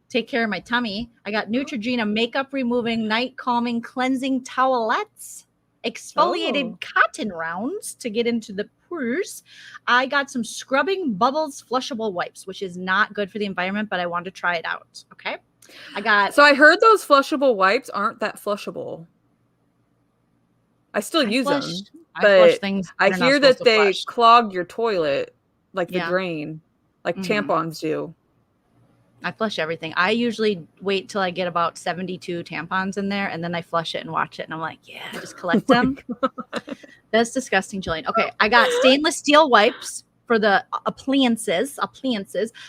take care of my tummy. I got Neutrogena makeup removing night calming cleansing towelettes. Exfoliated cotton rounds to get into the pores. I got some scrubbing bubbles flushable wipes, which is not good for the environment, but I wanted to try it out. Okay. So I heard those flushable wipes aren't that flushable. I still use them, but I hear that they clog your toilet like the drain, like tampons do. I flush everything. I usually wait till I get about 72 tampons in there, and then I flush it and watch it, and I'm like, yeah, I just collect them. That's disgusting, Joleen. Okay, I got stainless steel wipes for the appliances.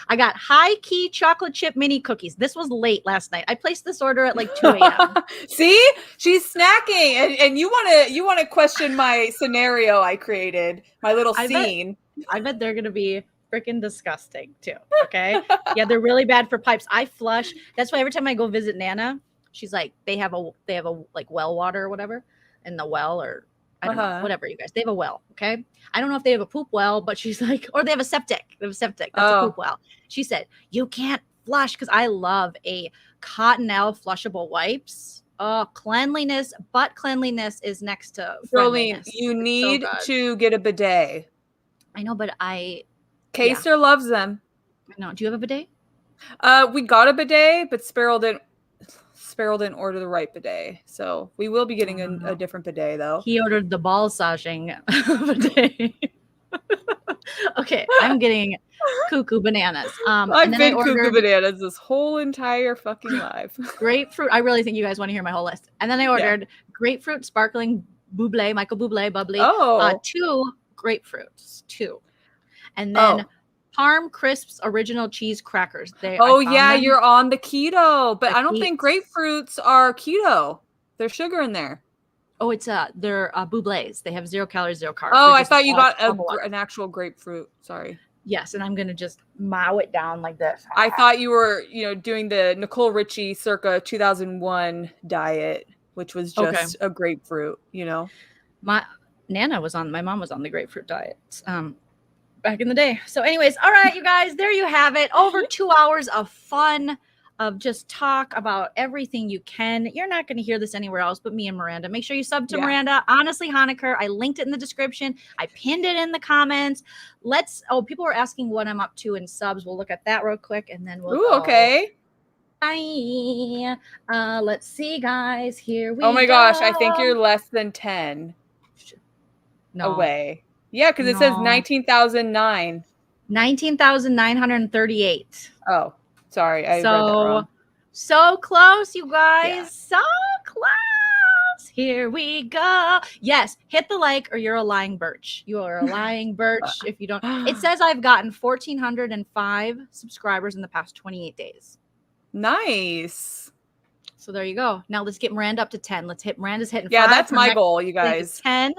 I got high key chocolate chip mini cookies. This was late last night. I placed this order at like 2 a.m. See, she's snacking, and you wanna question my scenario I created, my little scene. I bet they're gonna be freaking disgusting too. Okay, yeah, they're really bad for pipes. I flush. That's why every time I go visit Nana, she's like, they have a like well water or whatever in the well, or I don't know, whatever, you guys. They have a well, okay? I don't know if they have a poop well, but she's like, or they have a septic. They have a septic. That's a poop well. She said, you can't flush, because I love a Cottonelle flushable wipes. Oh, cleanliness, butt cleanliness is next to Joleen, you need to get a bidet. I know, but Kaser loves them. I know. Do you have a bidet? We got a bidet, but Sparrow didn't order the right bidet, so we will be getting a different bidet though. He ordered the ball massaging bidet. Okay, I'm getting cuckoo bananas. I've been cuckoo bananas this whole entire fucking life. Grapefruit. I really think you guys want to hear my whole list. And then I ordered grapefruit sparkling bubbly, Michael Bublé bubbly. 2 grapefruits, 2, and then. Parm Crisps original cheese crackers. You're on the keto, but I don't think grapefruits are keto. There's sugar in there. Oh, they're bublés. They have 0 calories, 0 carbs. Oh, I thought you got an actual grapefruit. Sorry. Yes, and I'm gonna just mow it down like this. I thought you were, doing the Nicole Richie circa 2001 diet, which was just a grapefruit. My mom was on the grapefruit diet. Back in the day. So anyways, all right, you guys, there you have it. Over 2 hours of fun, of just talk about everything you can. You're not going to hear this anywhere else but me and Maranda. Make sure you sub to Maranda. Honestly, Honecker. I linked it in the description. I pinned it in the comments. People are asking what I'm up to in subs. We'll look at that real quick, and then we'll okay. Bye. Let's see, guys. Here we go. Oh my gosh, I think you're less than 10 away. Yeah, because it says 19,009. 19,938. Oh, sorry. I read that wrong. So close, you guys. Yeah. So close. Here we go. Yes, hit the like or you're a lying birch. You are a lying birch if you don't. It says I've gotten 1,405 subscribers in the past 28 days. Nice. So there you go. Now let's get Miranda up to 10. Miranda's hitting 5. Yeah, that's my goal, you guys. 10.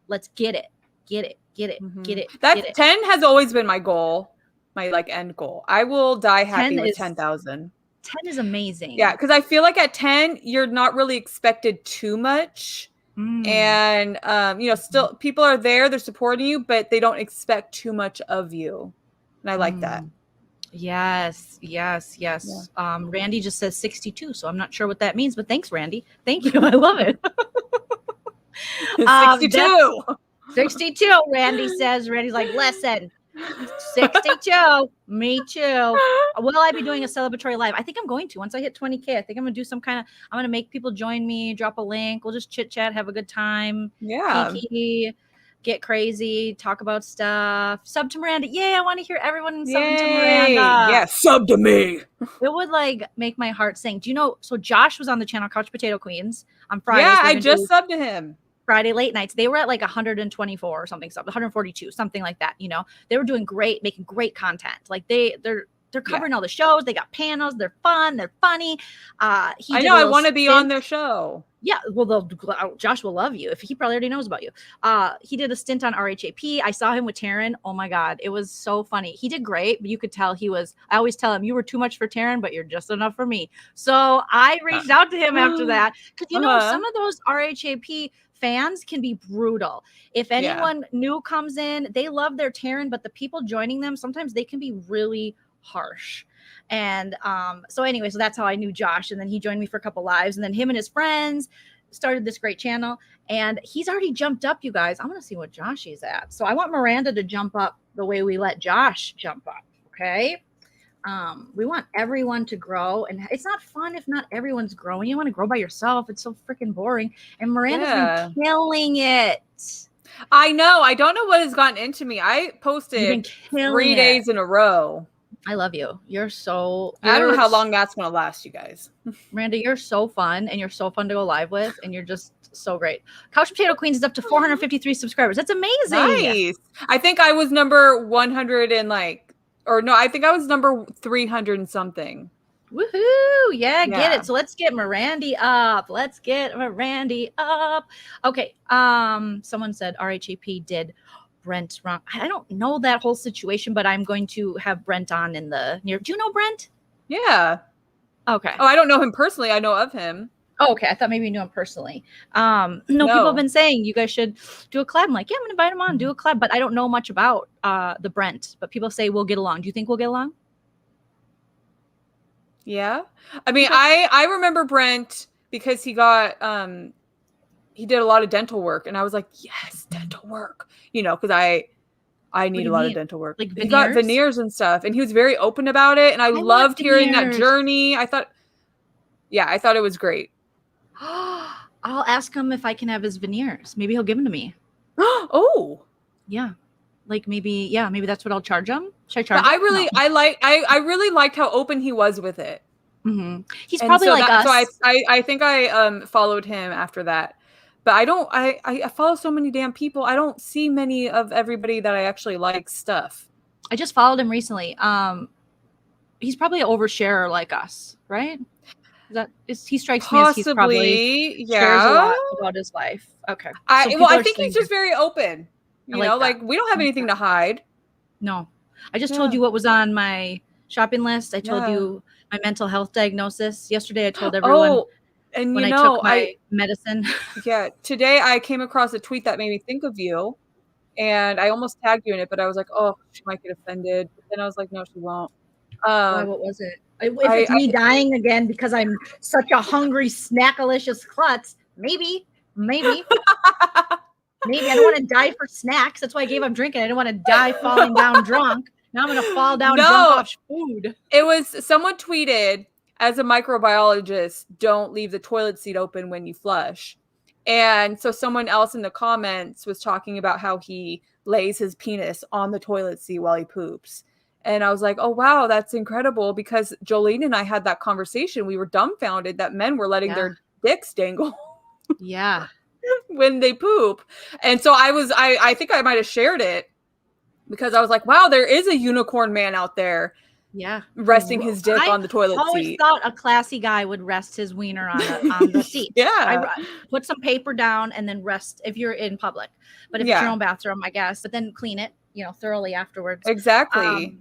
Let's get it. Get it. Mm-hmm. 10 has always been my goal, my end goal. I will die happy with 10,000. 10 is amazing. Yeah, because I feel like at 10 you're not really expected too much, and still people are there, they're supporting you, but they don't expect too much of you, and I like that. Yes. Yeah. Randy just says 62, so I'm not sure what that means, but thanks, Randy. Thank you. I love it. 62. 62, Randy says. Randy's like, listen, 62. Me too. Will I be doing a celebratory live? I think I'm going to. Once I hit 20K, I think I'm going to do I'm going to make people join me, drop a link. We'll just chit chat, have a good time. Yeah. Kiki, get crazy, talk about stuff. Sub to Miranda. Yay, I want to hear everyone subbing to Miranda. Yeah, sub to me. It would make my heart sing. Do you know, so Josh was on the channel Couch Potato Queens on Friday. Yeah, I just subbed to him. Friday late nights. They were at 124 or something, 142, something like that. They were doing great, making great content. They're covering all the shows. They got panels. They're fun. They're funny. I want to be on their show. Yeah, well, Josh will love you. He probably already knows about you. He did a stint on RHAP. I saw him with Taryn. Oh my God, it was so funny. He did great, but you could tell I always tell him, you were too much for Taryn, but you're just enough for me. So I reached out to him after that, because some of those RHAP fans can be brutal. If anyone new comes in, they love their Taryn, but the people joining them, sometimes they can be really harsh. And so that's how I knew Josh. And then he joined me for a couple lives, and then him and his friends started this great channel, and he's already jumped up, you guys. I want to see what Josh is at. So I want Miranda to jump up the way we let Josh jump up. Okay. We want everyone to grow, and it's not fun if not everyone's growing. You want to grow by yourself. It's so freaking boring. And Miranda's been killing it. I know. I don't know what has gotten into me. I posted 3 days in a row. I love you. I don't know how long that's going to last, you guys. Miranda, you're so fun, and you're so fun to go live with, and you're just so great. Couch Potato Queens is up to 453 subscribers. That's amazing. Nice. I think I was number 100 and I think I was number 300 and something. Woohoo! Yeah, get it. So let's get Mirandy up. Okay. Someone said RHAP did Brent wrong. I don't know that whole situation, but I'm going to have Brent on in the near. Do you know Brent? Yeah. Okay. Oh, I don't know him personally. I know of him. Oh, okay. I thought maybe you knew him personally. No, people have been saying you guys should do a collab. I'm like, yeah, I'm gonna invite him on, do a collab. But I don't know much about the Brent. But people say we'll get along. Do you think we'll get along? Yeah. I mean, I remember Brent because he got he did a lot of dental work, and I was like, yes, dental work. Because I need a lot of dental work. Like veneers? He got veneers and stuff, and he was very open about it, and I loved hearing that journey. I thought it was great. I'll ask him if I can have his veneers. Maybe he'll give them to me. Oh. Yeah. Like maybe that's what I'll charge him. Should I charge him? I really liked how open he was with it. Mm-hmm. He's probably like us. So I think I followed him after that. But I follow so many damn people. I don't see many of everybody that I actually like stuff. I just followed him recently. He's probably an oversharer like us, right? He strikes me as he's probably shares a lot about his life. Okay. I think he's just very open. We don't have anything to hide. No. I just told you what was on my shopping list. I told you my mental health diagnosis. Yesterday I told everyone and when I took my medicine. Yeah. Today I came across a tweet that made me think of you. And I almost tagged you in it, but I was like, oh, she might get offended. But then I was like, no, she won't. Why, what was it? If it's me dying again because I'm such a hungry, snackalicious klutz, maybe. Maybe I don't want to die for snacks. That's why I gave up drinking. I didn't want to die falling down drunk. Now I'm going to fall down drunk off food. It was someone tweeted, as a microbiologist, don't leave the toilet seat open when you flush. And so someone else in the comments was talking about how he lays his penis on the toilet seat while he poops. And I was like, oh, wow, that's incredible. Because Joleen and I had that conversation. We were dumbfounded that men were letting their dicks dangle. Yeah. When they poop. And so I think I might have shared it because I was like, wow, there is a unicorn man out there. Yeah. Resting his dick on the toilet seat. I always thought a classy guy would rest his wiener on the seat. Yeah. Put some paper down and then rest if you're in public. But if it's your own bathroom, I guess. But then clean it, thoroughly afterwards. Exactly.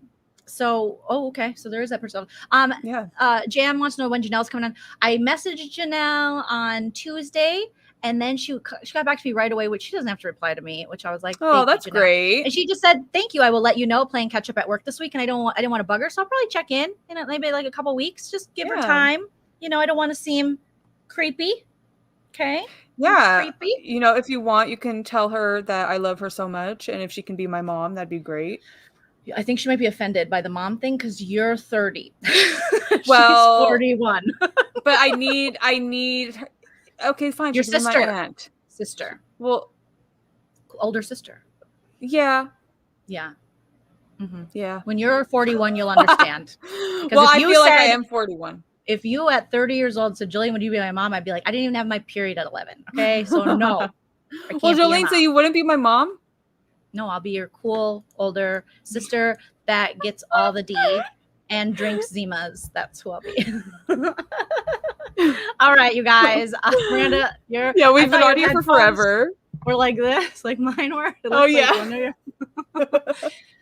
Okay. So there is that person. Jan wants to know when Janelle's coming on. I messaged Janelle on Tuesday. And then she got back to me right away, which she doesn't have to reply to me, which I was like, oh, that's great. And she just said, thank you. I will let you know, playing catch up at work this week. And I didn't want to bug her. So I'll probably check in maybe like a couple weeks. Just give her time. I don't want to seem creepy. Okay. Yeah. Creepy. If you want, you can tell her that I love her so much. And if she can be my mom, that'd be great. I think she might be offended by the mom thing because you're 30. Well, she's 41. But I need her. Okay, fine. Your sister. My aunt. Sister. Well, older sister. Yeah. Yeah. Mm-hmm. Yeah. When you're 41, you'll understand. Well, I feel like I am 41. If you at 30 years old said, Joleen, would you be my mom? I'd be like, I didn't even have my period at 11. Okay, so no. Well, Joleen, so you wouldn't be my mom? No, I'll be your cool older sister that gets all the D and drinks Zimas. That's who I'll be. All right, you guys. Miranda, we've been on here for forever. We're like this, like mine were.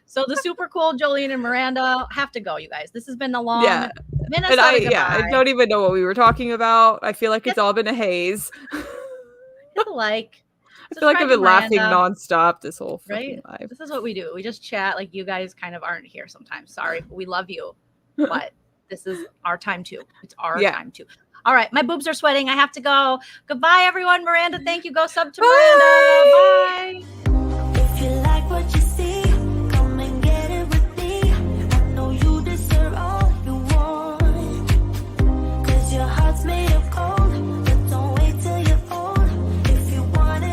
So the super cool Joleen and Miranda have to go, you guys. This has been a long Minnesota I don't even know what we were talking about. I feel like it's all been a haze. I feel like I've been laughing nonstop this whole fucking life. This is what we do. We just chat. Like, you guys kind of aren't here sometimes. Sorry, but we love you. But this is our time too. It's our time too. All right, my boobs are sweating. I have to go. Goodbye, everyone. Miranda, thank you. Go sub to Miranda. Bye.